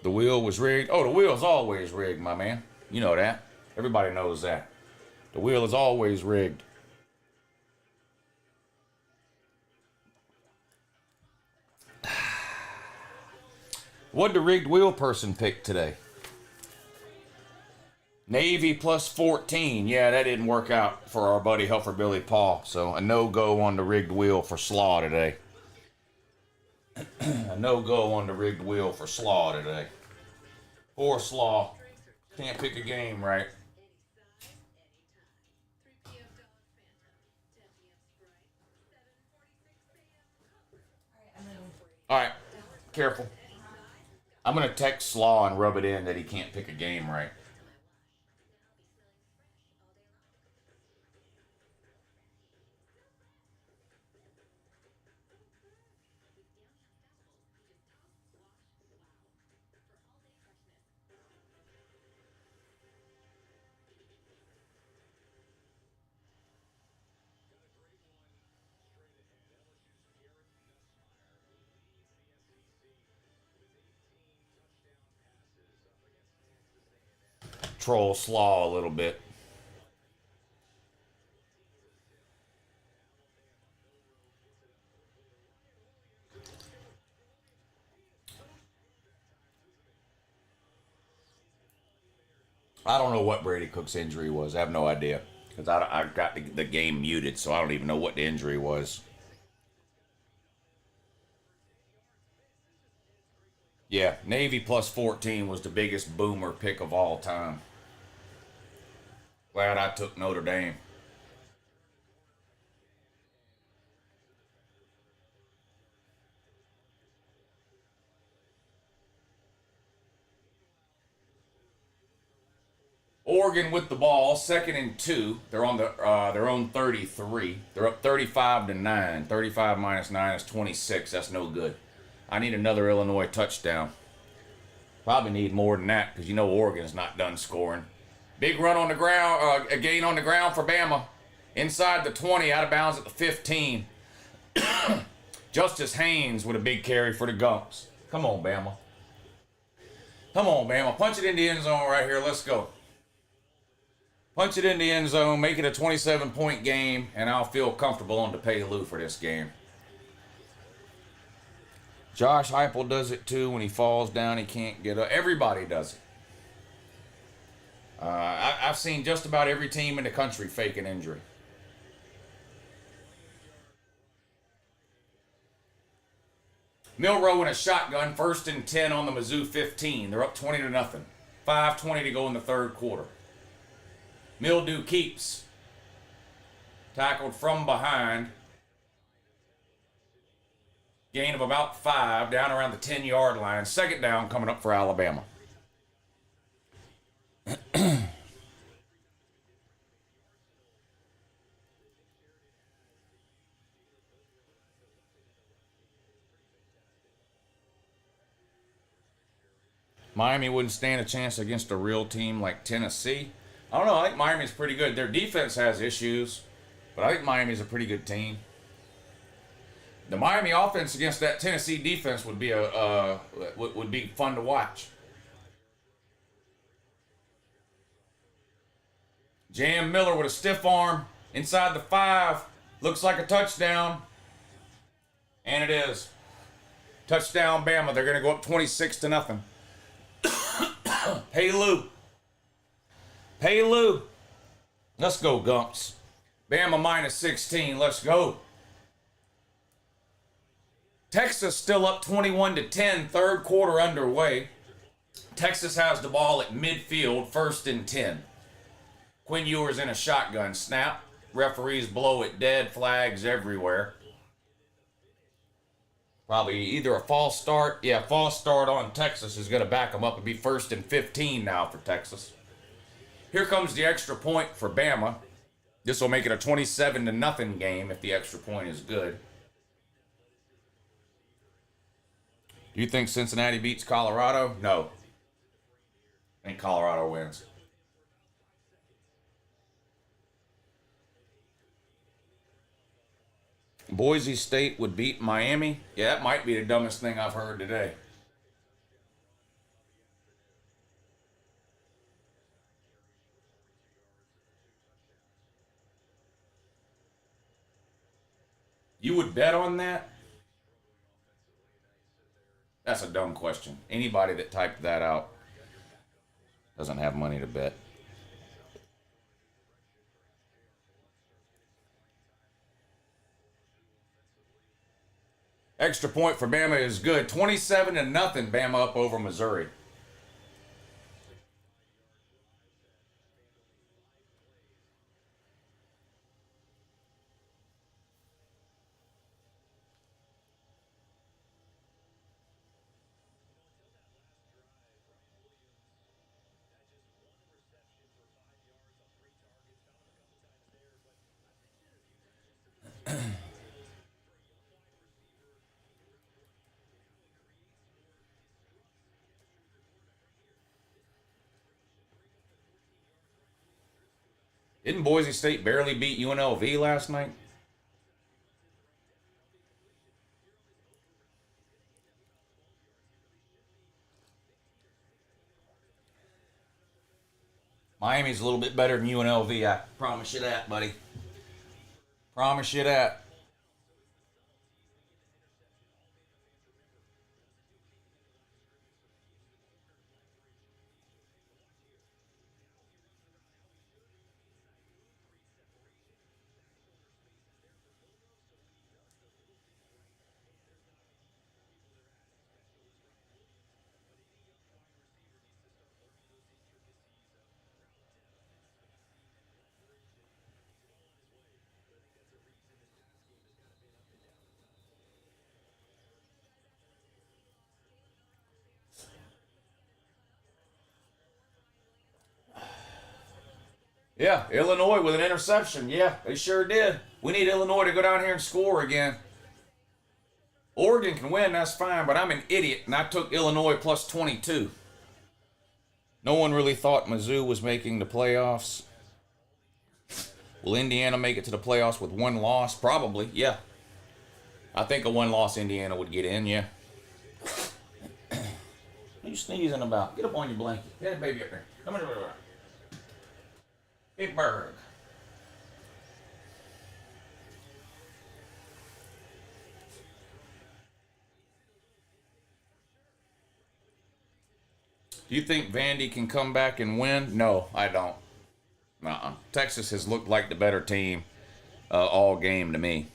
The wheel was rigged. Oh, the wheel's always rigged, my man. You know that. Everybody knows that. The wheel is always rigged. What'd the rigged wheel person pick today? Navy plus 14. Yeah, that didn't work out for our buddy Helfer Billy Paul. So a no-go on the rigged wheel for Slaw today. A no-go on the rigged wheel for Slaw today. Poor Slaw. Can't pick a game right. Alright, careful. I'm going to text Slaw and rub it in that he can't pick a game right. troll slaw a little bit. I don't know what Brady Cook's injury was. I have no idea. Because I got the game muted, so I don't even know what the injury was. Yeah, Navy plus 14 was the biggest boomer pick of all time. Glad I took Notre Dame. Oregon with the ball, 2nd and 2. They're on their own 33. They're up 35-9. 35 minus 9 is 26. That's no good. I need another Illinois touchdown. Probably need more than that because you know Oregon's not done scoring. Big run on the ground, a gain on the ground for Bama. Inside the 20, out of bounds at the 15. Justice Haynes with a big carry for the Gumps. Come on, Bama. Come on, Bama. Punch it in the end zone right here. Let's go. Punch it in the end zone, make it a 27-point game, and I'll feel comfortable on the Payo for this game. Josh Heupel does it too. When he falls down, he can't get up. Everybody does it. I've seen just about every team in the country fake an injury. Milrow in a shotgun, 1st and 10 on the MIZZOU 15. They're up 20-0. 5:20 to go in the 3rd quarter. Mildew keeps. Tackled from behind. Gain of about 5, down around the 10-yard line. 2nd down coming up for Alabama. Miami wouldn't stand a chance against a real team like Tennessee. I don't know. I think Miami's pretty good. Their defense has issues, but I think Miami's a pretty good team. The Miami offense against that Tennessee defense would be would be fun to watch. Jam Miller with a stiff arm inside the 5. Looks like a touchdown. And it is. Touchdown Bama. They're going to go up 26-0. Hey Lou. Hey Lou. Let's go, Gumps. Bama minus 16. Let's go. Texas still up 21-10. 3rd quarter underway. Texas has the ball at midfield. 1st and 10. Quinn Ewers in a shotgun snap. Referees blow it dead. Flags everywhere. Probably either a false start. Yeah, false start on Texas is going to back them up and be 1st and 15 now for Texas. Here comes the extra point for Bama. This will make it a 27-0 game if the extra point is good. Do you think Cincinnati beats Colorado? No. I think Colorado wins. Boise State would beat Miami? Yeah, that might be the dumbest thing I've heard today. You would bet on that? That's a dumb question. Anybody that typed that out doesn't have money to bet. Extra point for Bama is good. 27-0, Bama up over Missouri. Didn't Boise State barely beat UNLV last night? Miami's a little bit better than UNLV. I promise you that, buddy. Promise you that. Yeah, Illinois with an interception. Yeah, they sure did. We need Illinois to go down here and score again. Oregon can win, that's fine, but I'm an idiot, and I took Illinois plus 22. No one really thought MIZZOU was making the playoffs. Will Indiana make it to the playoffs with one loss? Probably, yeah. I think a one-loss Indiana would get in, yeah. What are you sneezing about? Get up on your blanket. Get that baby up there. Come here. Big bird. Do you think Vandy can come back and win? No, I don't. Nuh-uh. Texas has looked like the better team all game to me.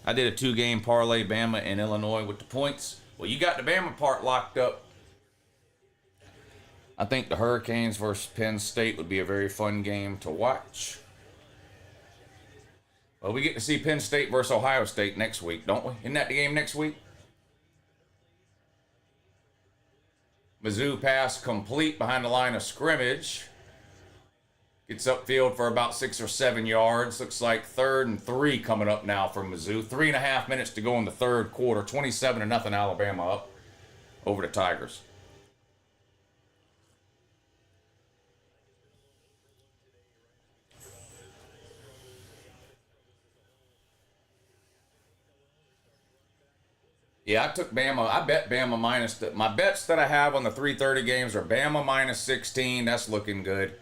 I did a 2-game parlay, Bama and Illinois with the points. Well, you got the Bama part locked up. I think the Hurricanes versus Penn State would be a very fun game to watch. Well, we get to see Penn State versus Ohio State next week, don't we? Isn't that the game next week? MIZZOU pass complete behind the line of scrimmage. Gets upfield for about 6 or 7 yards. Looks like 3rd and 3 coming up now for MIZZOU. 3.5 minutes to go in the third quarter. 27-0 Alabama up over the Tigers. Yeah, I took Bama. I bet Bama minus. My bets that I have on the 3:30 games are Bama minus 16. That's looking good.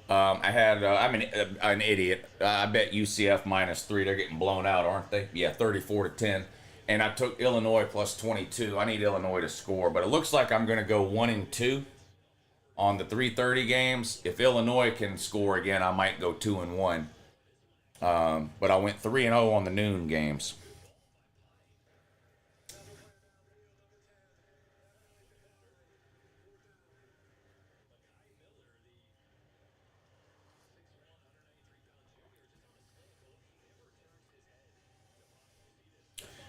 I had. I'm an idiot. I bet UCF minus 3. They're getting blown out, aren't they? Yeah, 34-10. And I took Illinois plus 22. I need Illinois to score, but it looks like I'm going to go 1-2 on the 3:30 games. If Illinois can score again, I might go 2-1. But I went 3-0 on the noon games.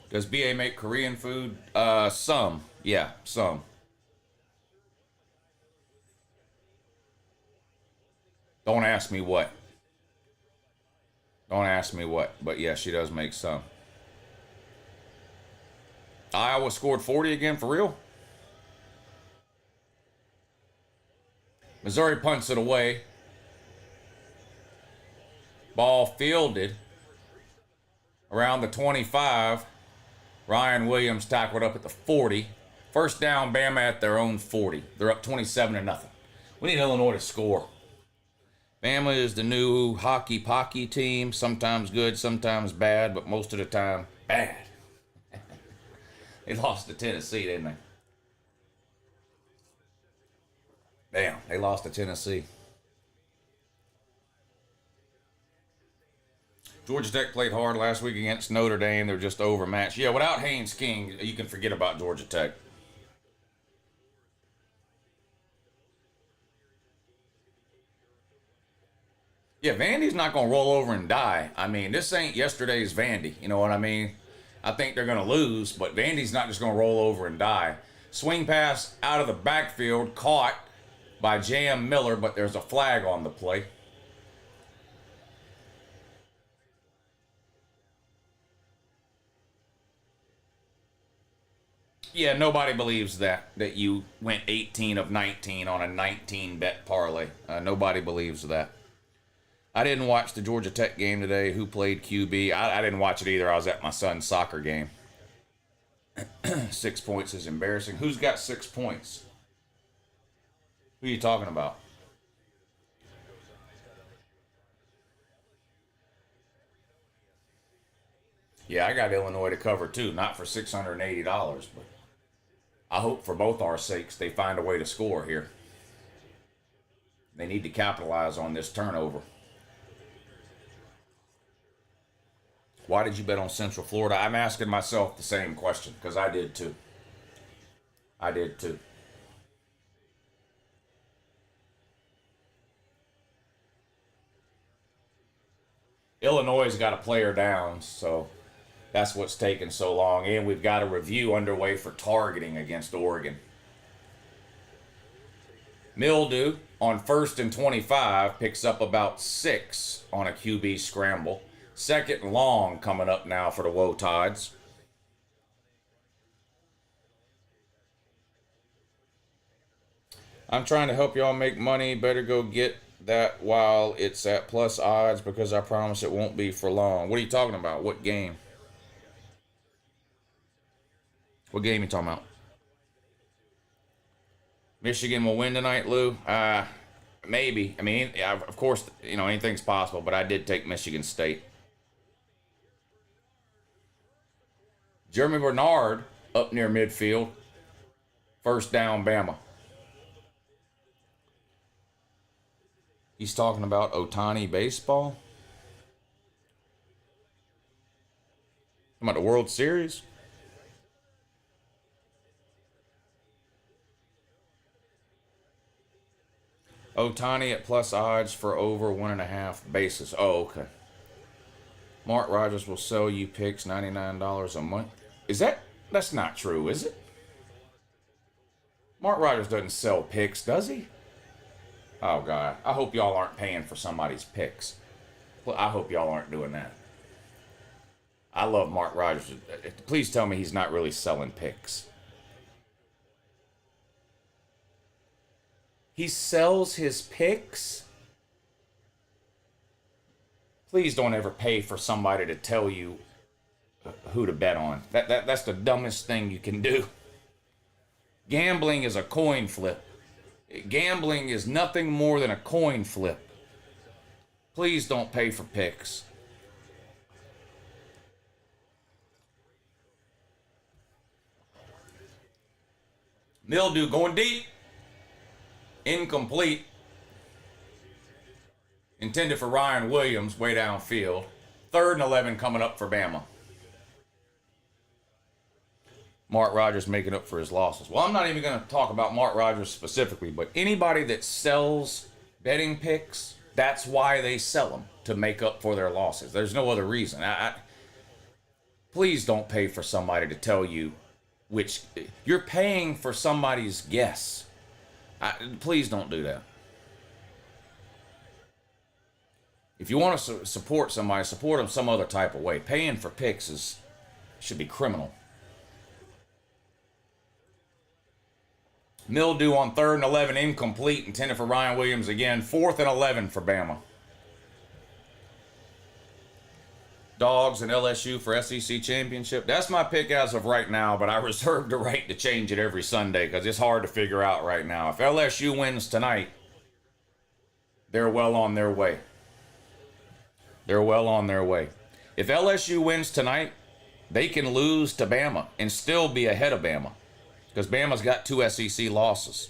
Does BA make Korean food? Some. Yeah, some. Don't ask me what. Don't ask me what. But yeah, she does make some. Iowa scored 40 again, for real? Missouri punts it away. Ball fielded around the 25. Ryan Williams tackled up at the 40. First down, Bama at their own 40. They're up 27-0. We need Illinois to score. Bama is the new hockey pocky team. Sometimes good, sometimes bad, but most of the time, bad. They lost to Tennessee, didn't they? Damn, they lost to Tennessee. Georgia Tech played hard last week against Notre Dame. They're just overmatched. Yeah, without Haynes King, you can forget about Georgia Tech. Yeah, Vandy's not going to roll over and die. I mean, this ain't yesterday's Vandy. You know what I mean? I think they're going to lose, but Vandy's not just going to roll over and die. Swing pass out of the backfield, caught by J.M. Miller, but there's a flag on the play. Yeah, nobody believes that you went 18 of 19 on a 19 bet parlay. Nobody believes that. I didn't watch the Georgia Tech game today. Who played QB? I didn't watch it either. I was at my son's soccer game. 6 points is embarrassing. Who's got 6 points? Who are you talking about? Yeah, I got Illinois to cover too, not for $680, but I hope for both our sakes they find a way to score here. They need to capitalize on this turnover. Why did you bet on Central Florida? I'm asking myself the same question because I did too. I did too. Illinois got a player down, so that's what's taking so long. And we've got a review underway for targeting against Oregon. MIZZOU on 1st and 25 picks up about 6 on a QB scramble. 2nd and long coming up now for the Woe Tides. I'm trying to help y'all make money. Better go get that while it's at plus odds because I promise it won't be for long. What are you talking about? What game? What game are you talking about? Michigan will win tonight, Lou? Maybe. I mean, of course, you know, anything's possible, but I did take Michigan State. Jeremy Bernard up near midfield. 1st down, Bama. He's talking about Ohtani baseball. Talking about the World Series. Ohtani at plus odds for over 1.5 bases. Oh, okay. Mark Rogers will sell you picks $99 a month. That's not true, is it? Mark Rogers doesn't sell picks, does he? Oh, God. I hope y'all aren't paying for somebody's picks. I hope y'all aren't doing that. I love Mark Rogers. Please tell me he's not really selling picks. He sells his picks? Please don't ever pay for somebody to tell you who to bet on. That's the dumbest thing you can do. Gambling is a coin flip. Gambling is nothing more than a coin flip. Please don't pay for picks. MIZZOU going deep. Incomplete. Intended for Ryan Williams way downfield. 3rd and 11 coming up for Bama. Mark Rogers making up for his losses. Well, I'm not even going to talk about Mark Rogers specifically, but anybody that sells betting picks, that's why they sell them, to make up for their losses. There's no other reason. Please don't pay for somebody to tell you which... You're paying for somebody's guess. Please don't do that. If you want to support somebody, support them some other type of way. Paying for picks should be criminal. MIZZOU on 3rd and 11, incomplete, intended for Ryan Williams again. 4th and 11 for Bama. Dogs and LSU for SEC championship. That's my pick as of right now, but I reserve the right to change it every Sunday because it's hard to figure out right now. If LSU wins tonight, they're well on their way. They're well on their way. If LSU wins tonight, they can lose to Bama and still be ahead of Bama because Bama's got 2 SEC losses.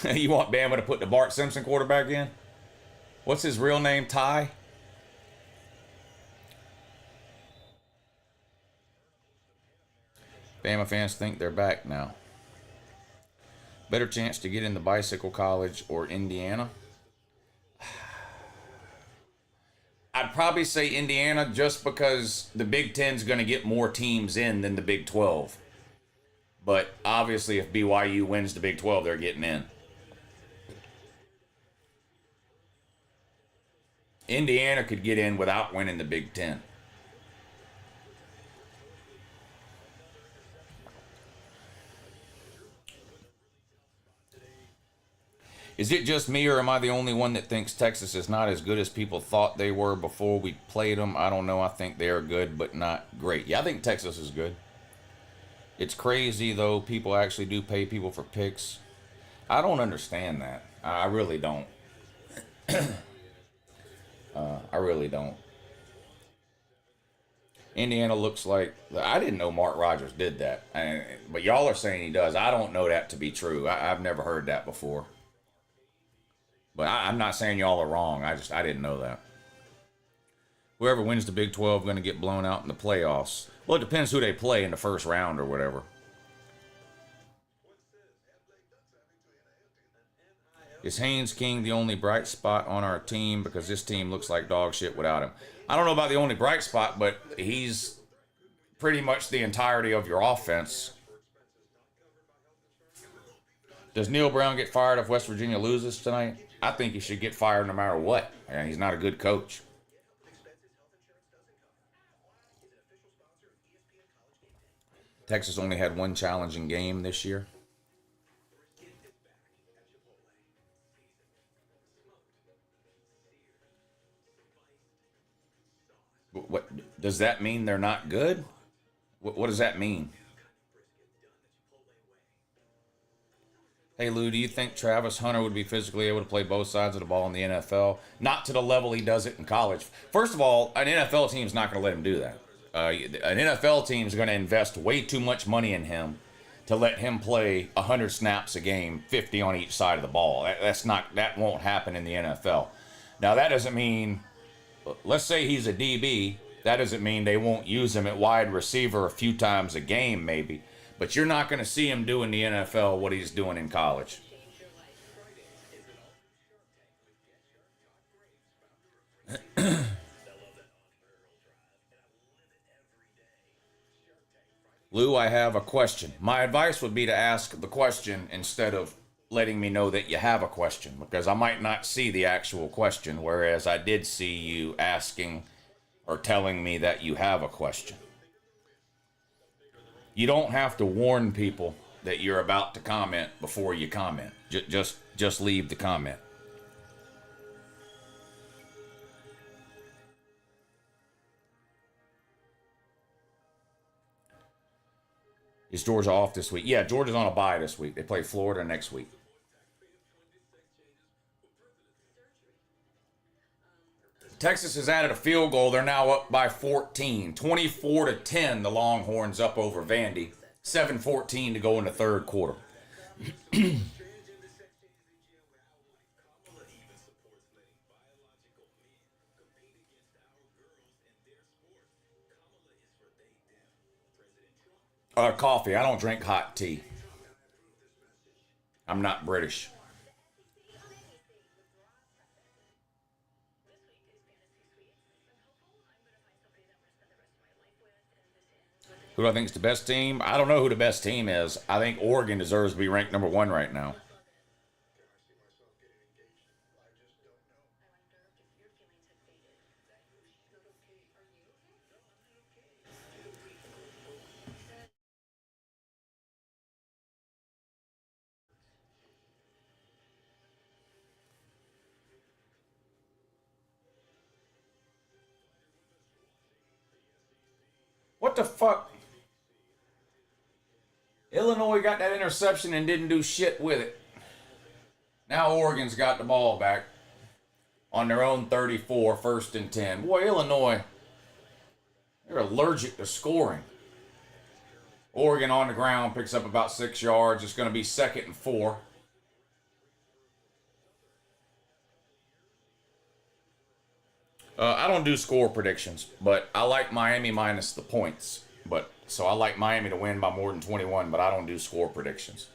You want Bama to put the Bart Simpson quarterback in? What's his real name? Ty? Bama fans think they're back now. Better chance to get into Bicycle College or Indiana? I'd probably say Indiana just because the Big Ten's going to get more teams in than the Big 12. But obviously if BYU wins the Big 12, they're getting in. Indiana could get in without winning the Big Ten. Is it just me, or am I the only one that thinks Texas is not as good as people thought they were before we played them? I don't know. I think they are good, but not great. Yeah, I think Texas is good. It's crazy, though. People actually do pay people for picks. I don't understand that. I really don't. I really don't. Indiana looks like, I didn't know Mark Rogers did that, but y'all are saying he does. I don't know that to be true. I've never heard that before. But I'm not saying y'all are wrong. I didn't know that. Whoever wins the Big 12 going to get blown out in the playoffs. Well, it depends who they play in the first round or whatever. Is Haynes King the only bright spot on our team? Because this team looks like dog shit without him. I don't know about the only bright spot, but he's pretty much the entirety of your offense. Does Neil Brown get fired if West Virginia loses tonight? I think he should get fired no matter what. And he's not a good coach. Texas only had one challenging game this year. What does that mean? They're not good? What does that mean? Hey Lou, do you think Travis Hunter would be physically able to play both sides of the ball in the NFL? Not to the level he does it in college. First of all, an NFL team is not going to let him do that. An NFL team is going to invest way too much money in him to let him play 100 snaps a game, 50 on each side of the ball. That won't happen in the NFL. Now that doesn't mean, let's say he's a DB, that doesn't mean they won't use him at wide receiver a few times a game maybe. But you're not going to see him do in the NFL what he's doing in college. Lou, I have a question. My advice would be to ask the question instead of letting me know that you have a question, because I might not see the actual question, whereas I did see you asking or telling me that you have a question. You don't have to warn people that you're about to comment before you comment. Just leave the comment. Is Georgia off this week? Yeah, Georgia's on a bye this week. They play Florida next week. Texas has added a field goal. They're now up by 14. 24-10, the Longhorns up over Vandy. 7:14 to go in the third quarter. Coffee. I don't drink hot tea. I'm not British. Who do I think is the best team? I don't know who the best team is. I think Oregon deserves to be ranked number 1 right now. What the fuck? Illinois got that interception and didn't do shit with it. Now Oregon's got the ball back on their own 34, 1st and 10. Boy, Illinois, they're allergic to scoring. Oregon on the ground picks up about 6 yards. It's going to be 2nd and 4. I don't do score predictions, but I like Miami minus the points. So I like Miami to win by more than 21, but I don't do score predictions.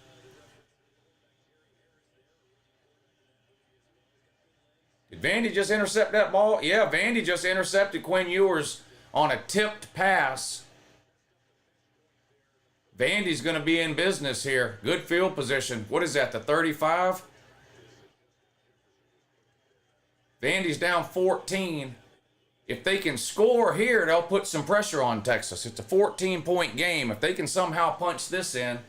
Did Vandy just intercept that ball? Yeah, Vandy just intercepted Quinn Ewers on a tipped pass. Vandy's going to be in business here. Good field position. What is that, the 35? Vandy's down 14. If they can score here, they'll put some pressure on Texas. It's a 14-point game. If they can somehow punch this in,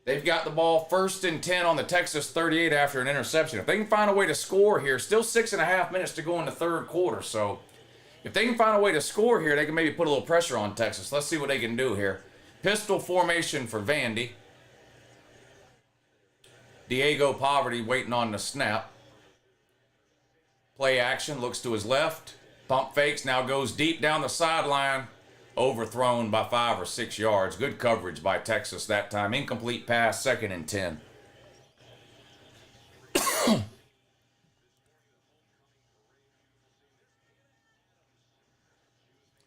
they've got the ball 1st and 10 on the Texas 38 after an interception. If they can find a way to score here, still 6.5 minutes to go in the third quarter. So if they can find a way to score here, they can maybe put a little pressure on Texas. Let's see what they can do here. Pistol formation for Vandy. Diego Poverty waiting on the snap. Play action, looks to his left. Pump fakes, now goes deep down the sideline. Overthrown by 5 or 6 yards. Good coverage by Texas that time. Incomplete pass, 2nd and 10.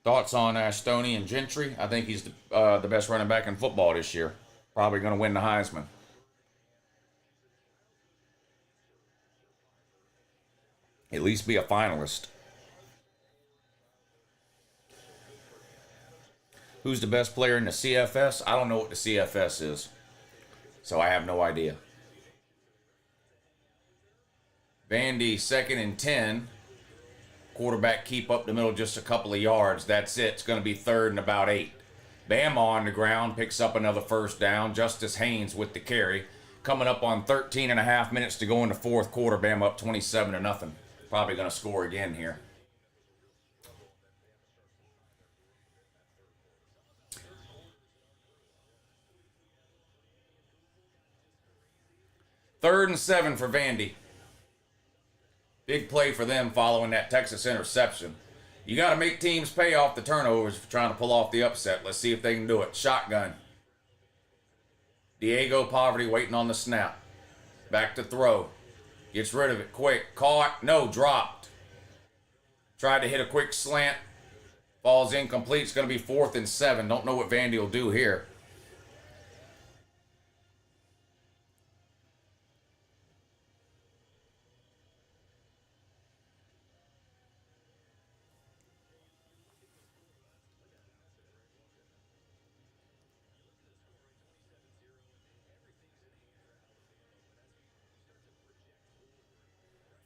Thoughts on Stoney and Gentry? I think he's the best running back in football this year. Probably going to win the Heisman. At least be a finalist. Who's the best player in the CFS? I don't know what the CFS is, so I have no idea. Vandy, 2nd and 10. Quarterback keep up the middle just a couple of yards. That's it. It's going to be 3rd and about 8. Bama on the ground picks up another 1st down. Justice Haynes with the carry. Coming up on 13 and a half minutes to go in the 4th quarter. Bama up 27-0. Probably going to score again here. Third and 7 for Vandy. Big play for them following that Texas interception. You got to make teams pay off the turnovers for trying to pull off the upset. Let's see if they can do it. Shotgun. Diego Poverty waiting on the snap. Back to throw. Gets rid of it quick. Caught. No, dropped. Tried to hit a quick slant. Falls incomplete. It's going to be 4th and 7. Don't know what Vandy will do here.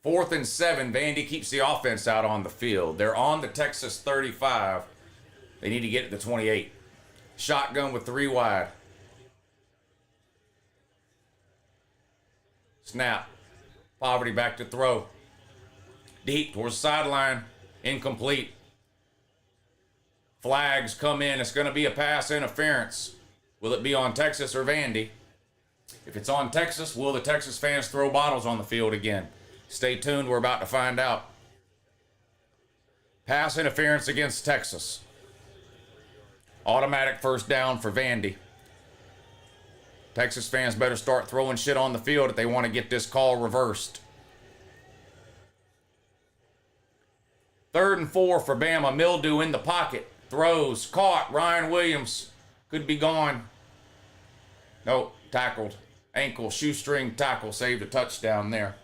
Fourth and 7, Vandy keeps the offense out on the field. They're on the Texas 35. They need to get to the 28. Shotgun with 3 wide. Snap. Poverty back to throw. Deep towards the sideline. Incomplete. Flags come in. It's going to be a pass interference. Will it be on Texas or Vandy? If it's on Texas, will the Texas fans throw bottles on the field again? Stay tuned, we're about to find out. Pass interference against Texas. Automatic 1st down for Vandy. Texas fans better start throwing shit on the field if they want to get this call reversed. 3rd and 4 for Bama. Mildew in the pocket. Throws. Caught. Ryan Williams could be gone. Nope. Tackled. Ankle. Shoestring tackle. Saved a touchdown there.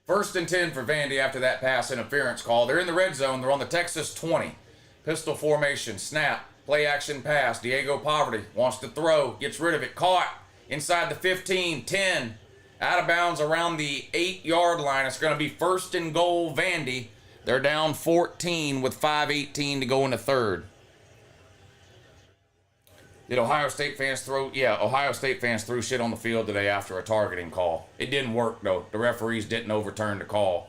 First and 10 for Vandy after that pass interference call. They're in the red zone. They're on the Texas 20. Pistol formation. Snap. Play action pass. Diego Poverty wants to throw. Gets rid of it. Caught. Inside the 15. 10. Out of bounds around the 8-yard line. It's going to be 1st and goal Vandy. They're down 14 with 5:18 to go in the 3rd. Did Ohio State fans throw? Yeah, Ohio State fans threw shit on the field today after a targeting call. It didn't work, though. The referees didn't overturn the call.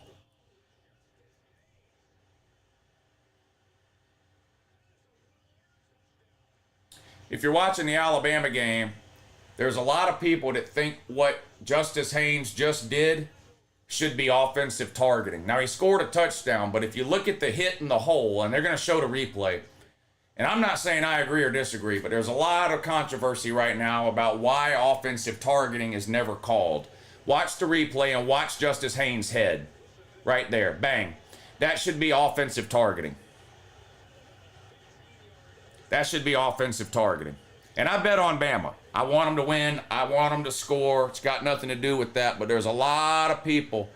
If you're watching the Alabama game, there's a lot of people that think what Justice Haynes just did should be offensive targeting. Now, he scored a touchdown, but if you look at the hit in the hole, and they're going to show the replay, and I'm not saying I agree or disagree, but there's a lot of controversy right now about why offensive targeting is never called. Watch the replay and watch Justice Haynes' head. Right there. Bang. That should be offensive targeting. That should be offensive targeting. And I bet on Bama. I want them to win. I want them to score. It's got nothing to do with that, but there's a lot of people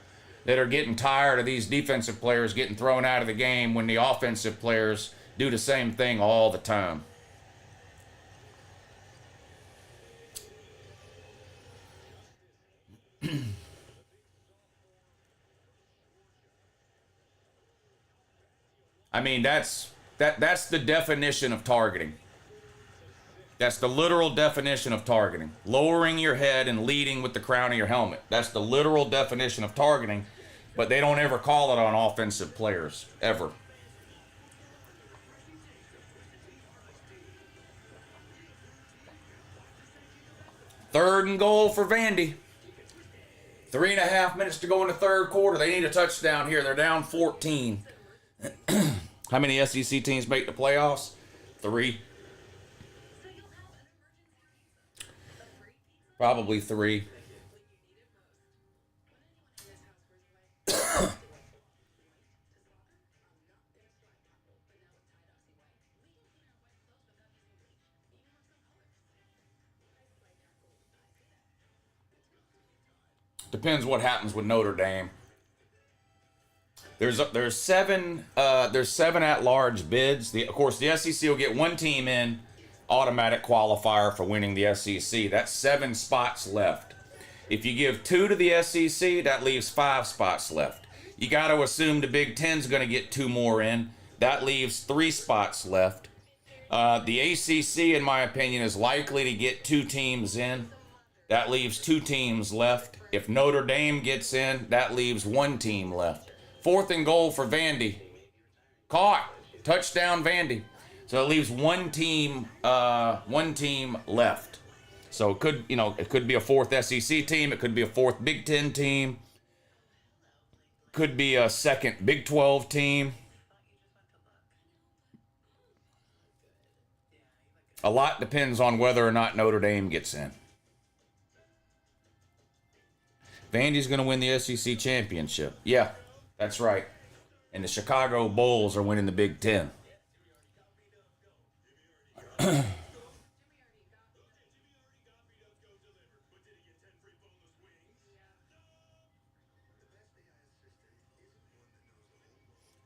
that are getting tired of these defensive players getting thrown out of the game when the offensive players do the same thing all the time. I mean, that's the definition of targeting. That's the literal definition of targeting. Lowering your head and leading with the crown of your helmet. That's the literal definition of targeting, but they don't ever call it on offensive players, ever. Third and goal for Vandy. 3.5 minutes to go in the third quarter. They need a touchdown here. They're down 14. How many SEC teams make the playoffs? 3. Probably 3. Depends what happens with Notre Dame. There's 7 at-large bids. Of course, the SEC will get 1 team in, automatic qualifier for winning the SEC. That's 7 spots left. If you give 2 to the SEC, that leaves 5 spots left. You got to assume the Big Ten's going to get 2 more in. That leaves 3 spots left. The ACC, in my opinion, is likely to get 2 teams in. That leaves 2 teams left. If Notre Dame gets in, that leaves 1 team left. 4th and goal for Vandy. Caught. Touchdown Vandy. So it leaves 1 team left. So it could be a 4th SEC team. It could be a 4th Big Ten team. Could be a 2nd Big 12 team. A lot depends on whether or not Notre Dame gets in. Vandy's going to win the SEC championship. Yeah, that's right. And the Chicago Bulls are winning the Big Ten.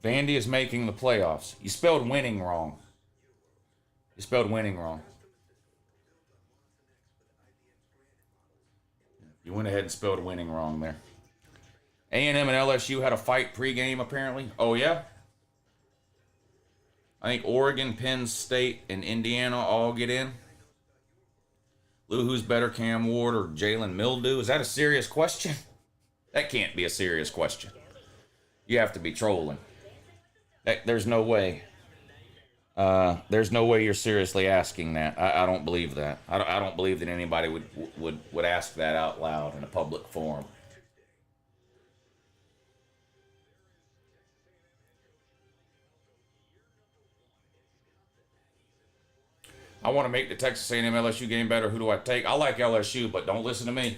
Vandy is making the playoffs. You spelled winning wrong. You spelled winning wrong. You went ahead and spelled winning wrong there. A&M and LSU had a fight pregame, apparently. Oh, yeah? I think Oregon, Penn State, and Indiana all get in. Lou, who's better, Cam Ward or Jalen Mildew? Is that a serious question? That can't be a serious question. You have to be trolling. There's no way. There's no way you're seriously asking that. I don't believe that. I don't believe that anybody would ask that out loud in a public forum. I want to make the Texas A&M LSU game better. Who do I take? I like LSU, but don't listen to me.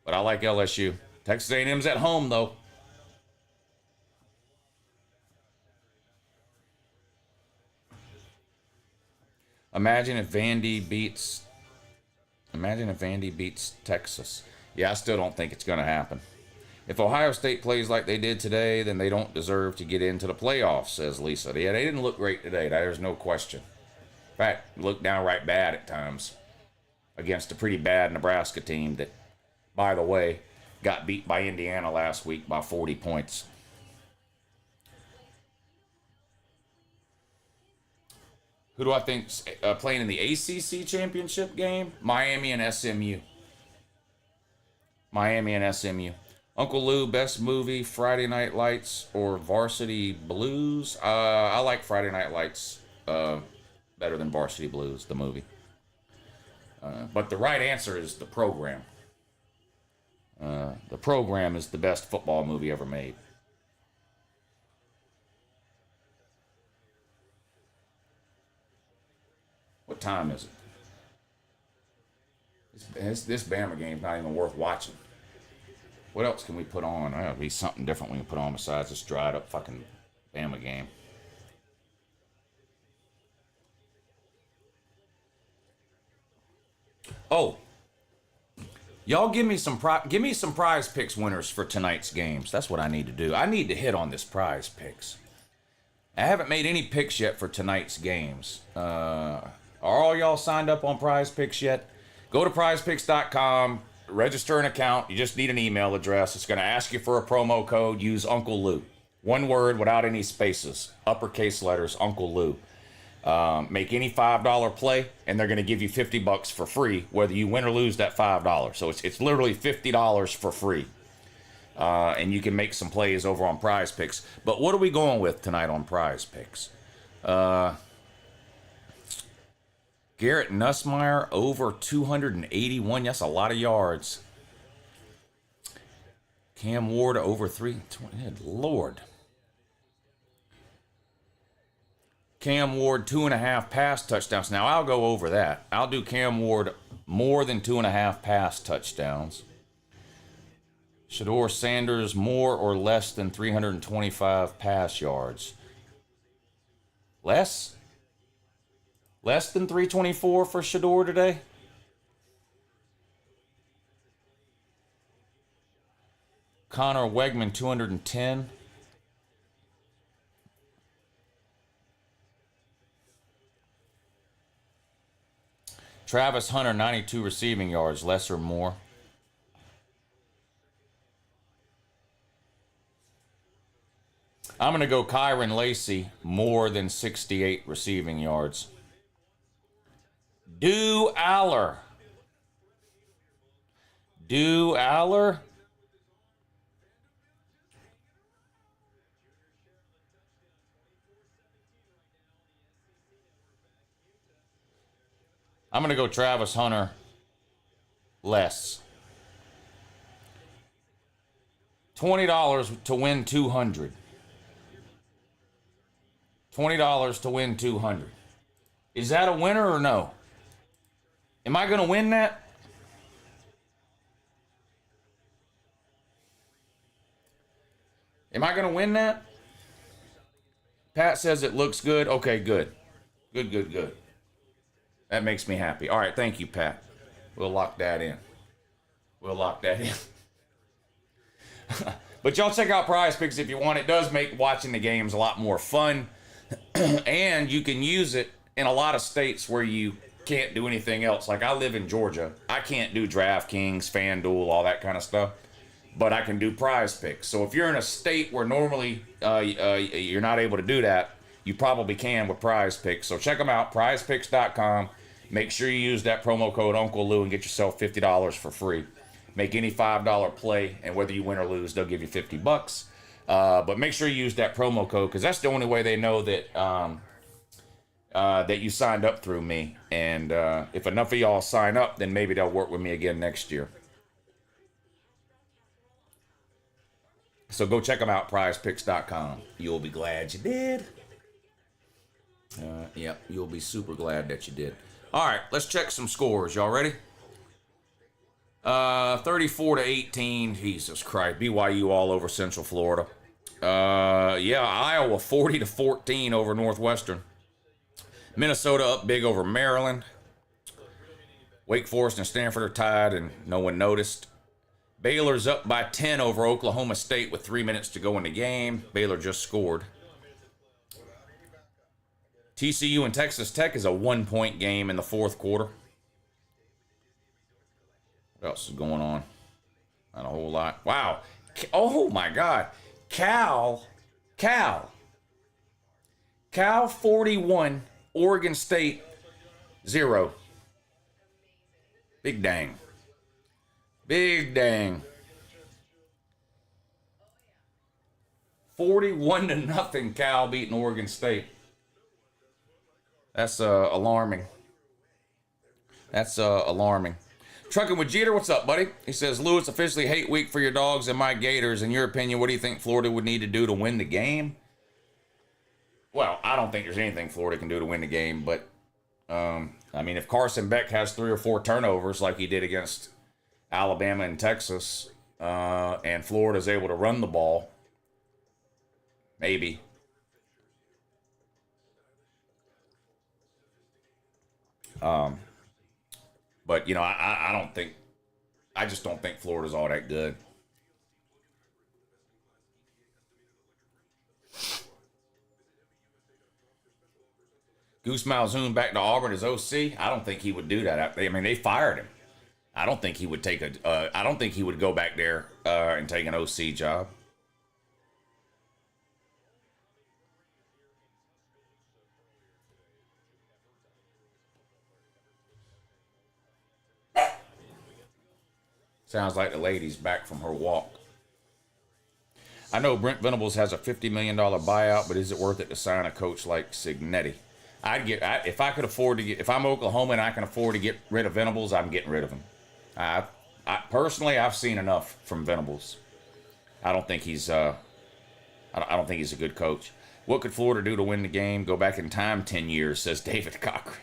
But I like LSU. Texas A&M's at home, though. Imagine if Vandy beats Texas. Yeah, I still don't think it's going to happen. If Ohio State plays like they did today, then they don't deserve to get into the playoffs, says Lisa. Yeah, they didn't look great today. There's no question. In fact, looked downright bad at times against a pretty bad Nebraska team that, by the way, got beat by Indiana last week by 40 points. Who do I think's playing in the ACC championship game? Miami and SMU. Miami and SMU. Uncle Lou, best movie, Friday Night Lights or Varsity Blues? I like Friday Night Lights better than Varsity Blues, the movie. But the right answer is The Program. The Program is the best football movie ever made. What time is it? This Bama game's not even worth watching. What else can we put on? There'll be something different we can put on besides this dried up fucking Bama game. Oh, y'all give me some prize picks winners for tonight's games. That's what I need to do. I need to hit on this prize picks. I haven't made any picks yet for tonight's games. Are all y'all signed up on Prize Picks yet? Go to prizepicks.com, register an account. You just need an email address. It's going to ask you for a promo code. Use Uncle Lou. One word without any spaces. Uppercase letters, Uncle Lou. Make any $5 play, and they're going to give you $50 for free, whether you win or lose that $5. So it's literally $50 for free. And you can make some plays over on Prize Picks. But what are we going with tonight on Prize Picks? Garrett Nussmeier over 281. That's a lot of yards. Cam Ward over 320. Good Lord. Cam Ward 2.5 pass touchdowns. Now I'll go over that. I'll do Cam Ward more than 2.5 pass touchdowns. Shedeur Sanders more or less than 325 pass yards. Less? Less than 324 for Shedeur today? Connor Wegman 210. Travis Hunter 92 receiving yards, less or more. I'm going to go Kyron Lacey, more than 68 receiving yards. Do Aller. I'm going to go Travis Hunter, less. $20 to win 200. $20 to win 200. Is that a winner or no? Am I going to win that? Am I going to win that? Pat says it looks good. Okay, good. Good. That makes me happy. All right, thank you, Pat. We'll lock that in. But y'all check out Prize Picks if you want. It does make watching the games a lot more fun. And you can use it in a lot of states where you can't do anything else. Like I live in Georgia. I can't do DraftKings, FanDuel, all that kind of stuff. But I can do Prize Picks. So if you're in a state where normally you're not able to do that, you probably can with Prize Picks. So check them out, prizepicks.com. Make sure you use that promo code Uncle Lou and get yourself $50 for free. Make any $5 play, and whether you win or lose, they'll give you $50. But make sure you use that promo code, because that's the only way they know that that you signed up through me. And if enough of y'all sign up, then maybe they'll work with me again next year. So go check them out, prizepicks.com. You'll be glad you did. Yep, you'll be super glad that you did. All right, let's check some scores. Y'all ready? 34-18. Jesus Christ. BYU all over Central Florida. Iowa 40-14 over Northwestern. Minnesota up big over Maryland. Wake Forest and Stanford are tied and no one noticed. Baylor's up by 10 over Oklahoma State with 3 minutes to go in the game. Baylor just scored. TCU and Texas Tech is a 1-point game in the fourth quarter. What else is going on? Not a whole lot. Wow. Oh my God. Cal 41, Oregon State 0. Big dang. 41-0 Cal beating Oregon State. That's alarming. Trucking with Jeter, what's up, buddy? He says, Lou, it's officially hate week for your dogs and my Gators. In your opinion, what do you think Florida would need to do to win the game? Well, I don't think there's anything Florida can do to win the game, but, I mean, if Carson Beck has 3 or 4 turnovers like he did against Alabama and Texas, and Florida's able to run the ball, maybe. But, you know, I just don't think Florida's all that good. Goose Malzoon back to Auburn as OC. I don't think he would do that. I mean, they fired him. I don't think he would take I don't think he would go back there and take an OC job. Sounds like the lady's back from her walk. I know Brent Venables has a $50 million buyout, but is it worth it to sign a coach like Signetti? If I could afford to get, if I'm Oklahoma and I can afford to get rid of Venables, I'm getting rid of him. Personally, I've seen enough from Venables. I don't think he's I don't think he's a good coach. What could Florida do to win the game? Go back in time 10 years, says David Cochran.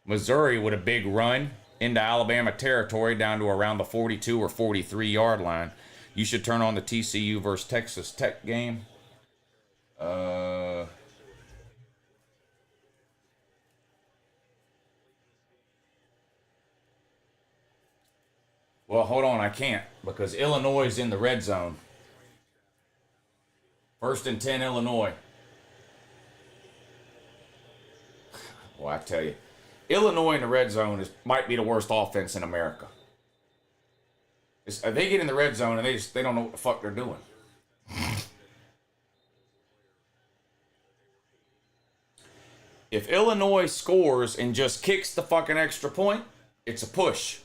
Missouri with a big run into Alabama territory down to around the 42 or 43 yard line. You should turn on the TCU versus Texas Tech game. Well, hold on, I can't because Illinois is in the red zone. 1st and 10, Illinois. Well, I tell you, Illinois in the red zone might be the worst offense in America. They get in the red zone and they don't know what the fuck they're doing. If Illinois scores and just kicks the fucking extra point, it's a push.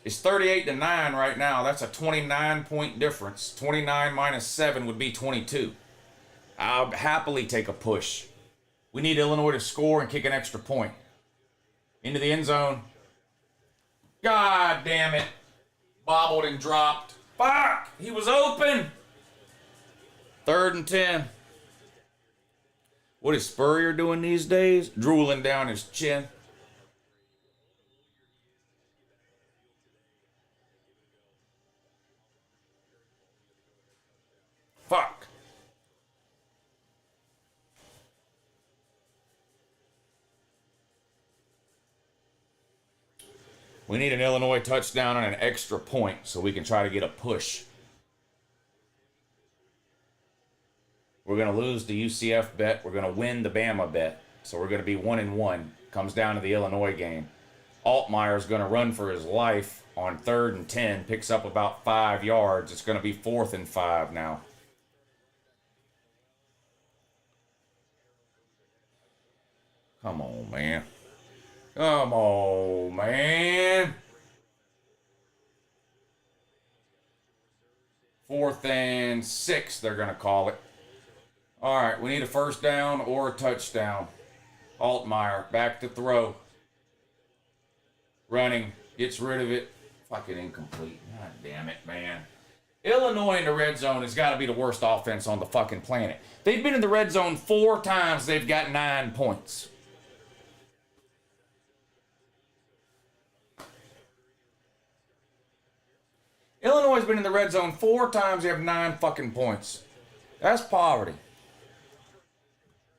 It's 38-9 right now. That's a 29-point difference. 29 minus 7 would be 22. I'll happily take a push. We need Illinois to score and kick an extra point. Into the end zone. God damn it. Bobbled and dropped. Fuck! He was open! 3rd and 10. What is Spurrier doing these days? Drooling down his chin. Fuck. We need an Illinois touchdown and an extra point so we can try to get a push. We're going to lose the UCF bet. We're going to win the Bama bet. So we're going to be 1-1. Comes down to the Illinois game. Altmaier's going to run for his life on 3rd and 10. Picks up about 5 yards. It's going to be 4th and 5 now. Come on, man. Come on, man. 4th and 6, they're going to call it. All right, we need a first down or a touchdown. Altmaier, back to throw. Running, gets rid of it. Fucking incomplete. God damn it, man. Illinois in the red zone has got to be the worst offense on the fucking planet. They've been in the red zone 4 times. They've got 9 points. Illinois has been in the red zone 4 times. They have 9 fucking points. That's poverty.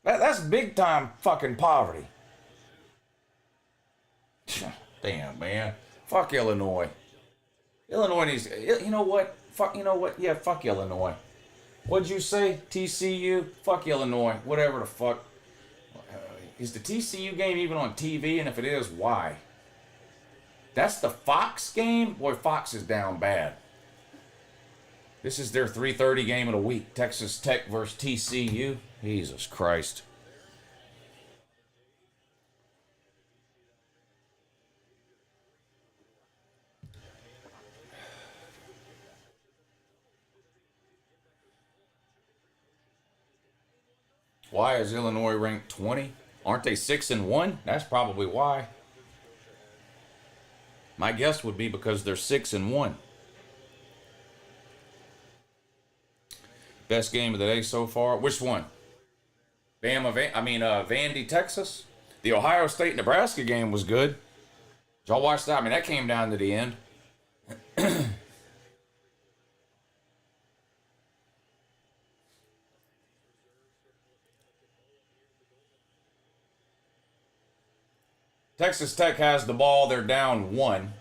That's big time fucking poverty. Damn, man. Fuck Illinois. Illinois needs. You know what? Fuck. You know what? Yeah, fuck Illinois. What'd you say? TCU? Fuck Illinois. Whatever the fuck. Is the TCU game even on TV? And if it is, why? That's the Fox game? Boy, Fox is down bad. This is their 3:30 game of the week. Texas Tech versus TCU. Jesus Christ. Why is Illinois ranked 20? Aren't they 6-1? That's probably why. My guess would be because they're 6-1. Best game of the day so far. Which one? Vandy, Texas. The Ohio State Nebraska game was good. Did y'all watch that? I mean, that came down to the end. Texas Tech has the ball. They're down 1.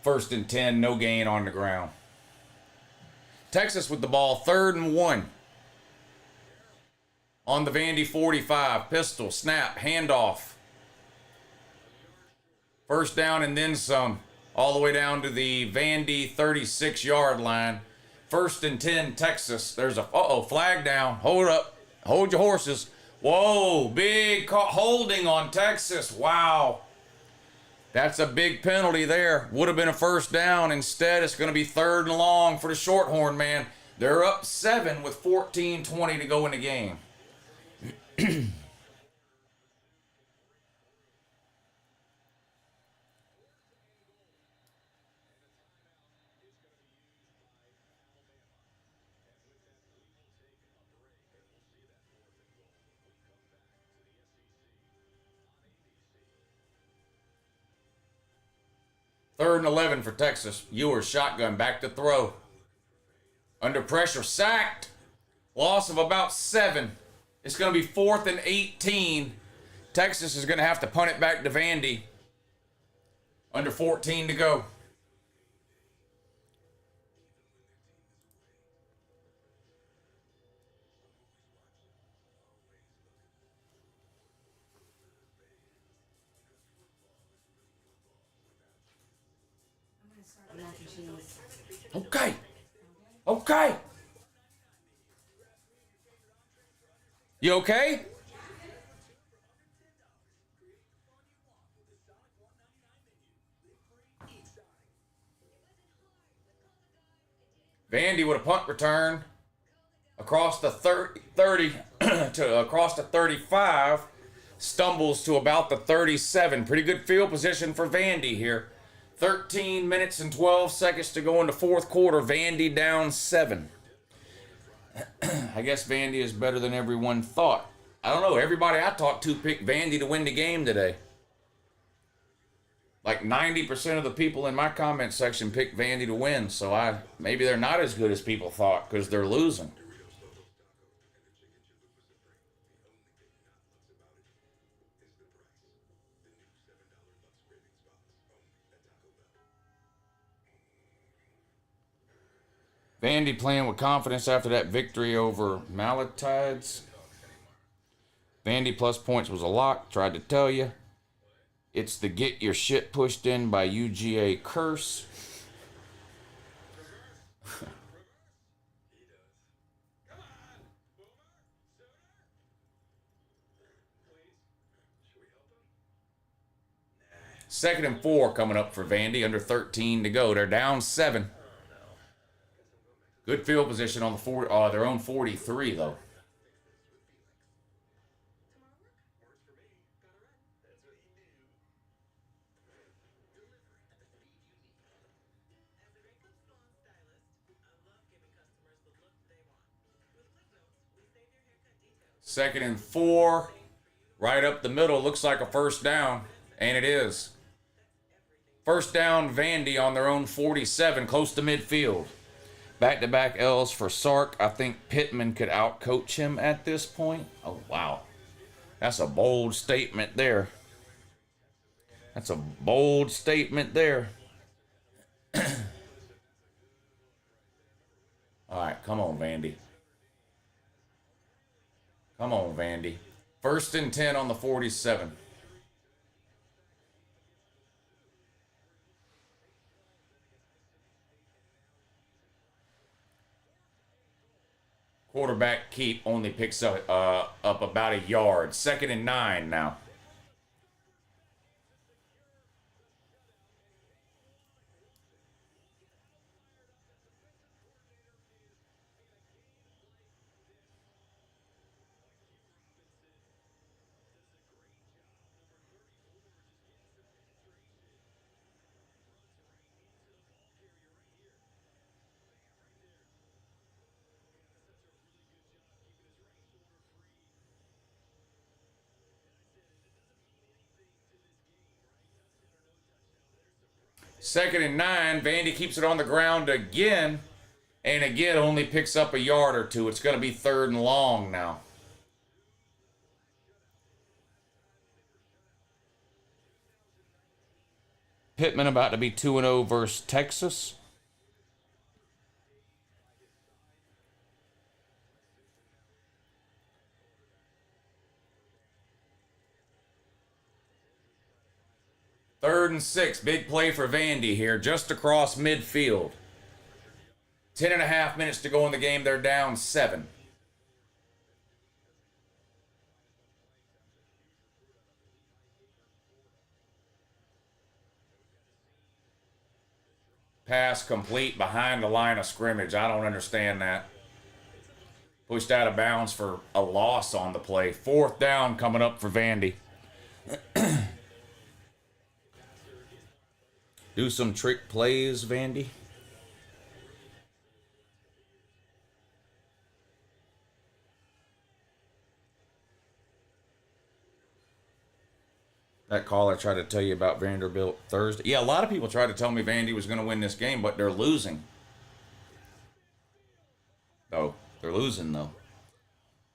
1st and 10, no gain on the ground. Texas with the ball, 3rd and 1. On the Vandy 45, pistol, snap, handoff. First down and then some. All the way down to the Vandy 36-yard line. 1st and 10, Texas. There's a, flag down. Hold up. Hold your horses. Whoa, big holding on Texas. Wow. That's a big penalty there. Would have been a first down. Instead, it's going to be 3rd and long for the Shorthorn man. They're up 7 with 14:20 to go in the game. Third and 11 for Texas. Ewers shotgun, back to throw. Under pressure, sacked. Loss of about 7. It's going to be 4th and 18. Texas is going to have to punt it back to Vandy. Under 14 to go. Okay. Okay. You okay? Vandy with a punt return across the 30 to across the 35, stumbles to about the 37. Pretty good field position for Vandy here. 13 minutes and 12 seconds to go in the fourth quarter. Vandy down 7. I guess Vandy is better than everyone thought. I don't know. Everybody I talked to picked Vandy to win the game today. Like 90% of the people in my comment section picked Vandy to win. So maybe they're not as good as people thought because they're losing. Vandy playing with confidence after that victory over Malatides. Vandy plus points was a lock. Tried to tell you. It's the get your shit pushed in by UGA curse. Second and 4 coming up for Vandy. Under 13 to go. They're down 7. Good field position on the their own 43, though. Second and 4. Right up the middle. Looks like a first down. And it is. First down, Vandy on their own 47, close to midfield. Back-to-back L's for Sark. I think Pittman could outcoach him at this point. Oh, wow. That's a bold statement there. That's a bold statement there. All right, come on, Vandy. Come on, Vandy. First and 10 on the 47. Quarterback keep only picks up about a yard. Second and 9 now. Second and 9. Vandy keeps it on the ground again. And again, only picks up a yard or two. It's going to be third and long now. Pittman about to be 2-0 versus Texas. Third and 6. Big play for Vandy here, just across midfield. 10.5 minutes to go in the game. They're down 7. pass complete behind the line of scrimmage. I don't understand that. Pushed out of bounds for a loss on the play. 4th down coming up for Vandy. Do some trick plays, Vandy. That call I tried to tell you about Vanderbilt Thursday. Yeah, a lot of people tried to tell me Vandy was going to win this game, but they're losing. Oh, they're losing, though.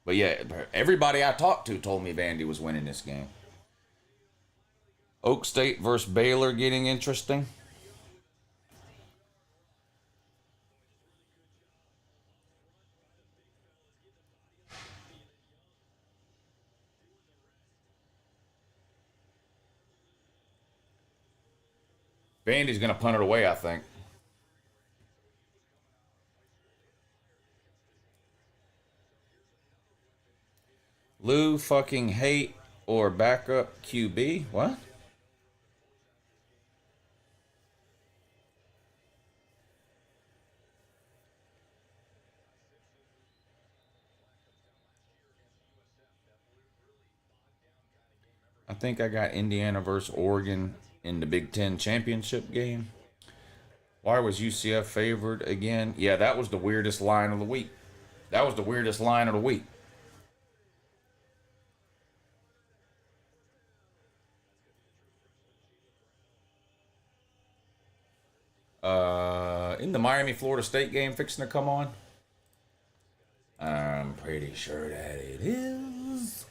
But yeah, everybody I talked to told me Vandy was winning this game. Oak State versus Baylor getting interesting. Vandy's going to punt it away, I think. Lou fucking hate or backup QB? What? I think I got Indiana versus Oregon in the Big Ten championship game. Why was UCF favored again? Yeah, that was the weirdest line of the week. That was the weirdest line of the week. In the Miami-Florida State game fixing to come on? I'm pretty sure that it is.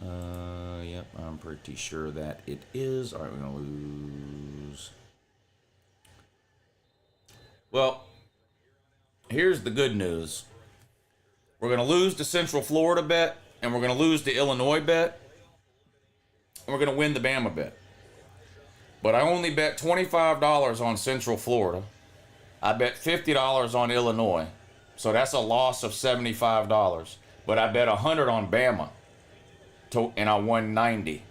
Yep, I'm pretty sure that it is. All right, we're going to lose. Well, here's the good news. We're going to lose the Central Florida bet, and we're going to lose the Illinois bet, and we're going to win the Bama bet. But I only bet $25 on Central Florida. I bet $50 on Illinois. So that's a loss of $75. But I bet $100 on Bama. And I won $90.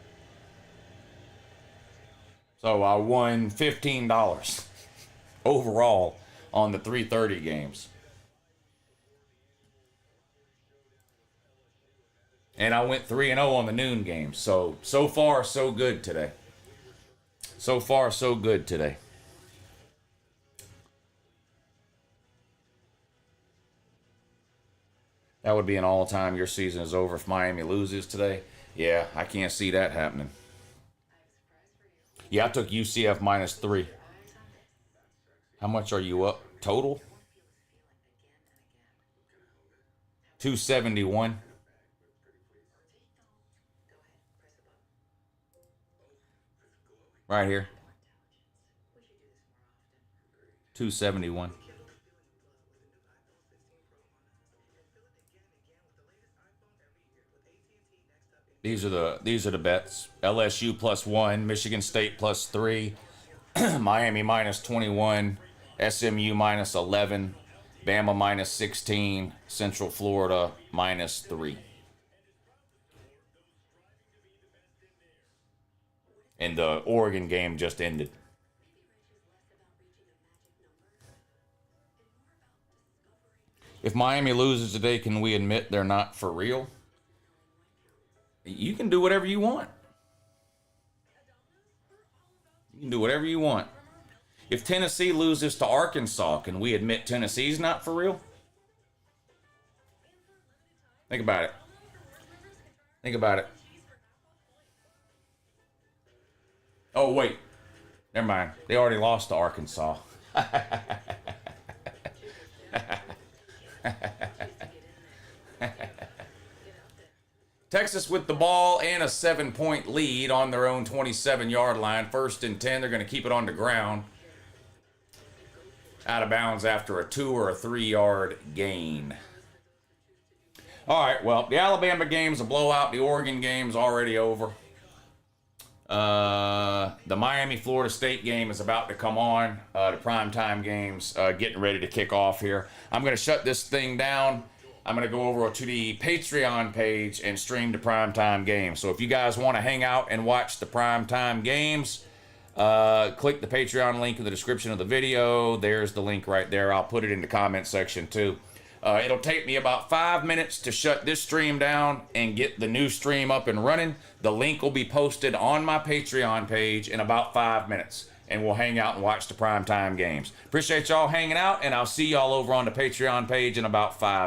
So I won $15 overall on the 3:30 games. And I went 3-0 on the noon games. So far, so good today. So far, so good today. That would be an all-time. Your season is over if Miami loses today. Yeah, I can't see that happening. Yeah, I took UCF -3. How much are you up total? 271. Right here. 271. These are the bets. LSU +1, Michigan State +3, Miami -21, SMU -11, Bama -16, Central Florida -3. And the Oregon game just ended. If Miami loses today, can we admit they're not for real? You can do whatever you want. You can do whatever you want. If Tennessee loses to Arkansas, can we admit Tennessee's not for real? Think about it. Think about it. Oh, wait. Never mind. They already lost to Arkansas. Texas with the ball and a 7-point lead on their own 27-yard line. 1st and 10. They're going to keep it on the ground. Out of bounds after a 2 or a 3-yard gain. All right, well, the Alabama game's a blowout. The Oregon game's already over. The Miami-Florida State game is about to come on. The primetime game's getting ready to kick off here. I'm going to shut this thing down. I'm going to go over to the Patreon page and stream the primetime games. So if you guys want to hang out and watch the primetime games, click the Patreon link in the description of the video. There's the link right there. I'll put it in the comment section too. It'll take me about 5 minutes to shut this stream down and get the new stream up and running. The link will be posted on my Patreon page in about 5 minutes, and we'll hang out and watch the primetime games. Appreciate y'all hanging out, and I'll see y'all over on the Patreon page in about 5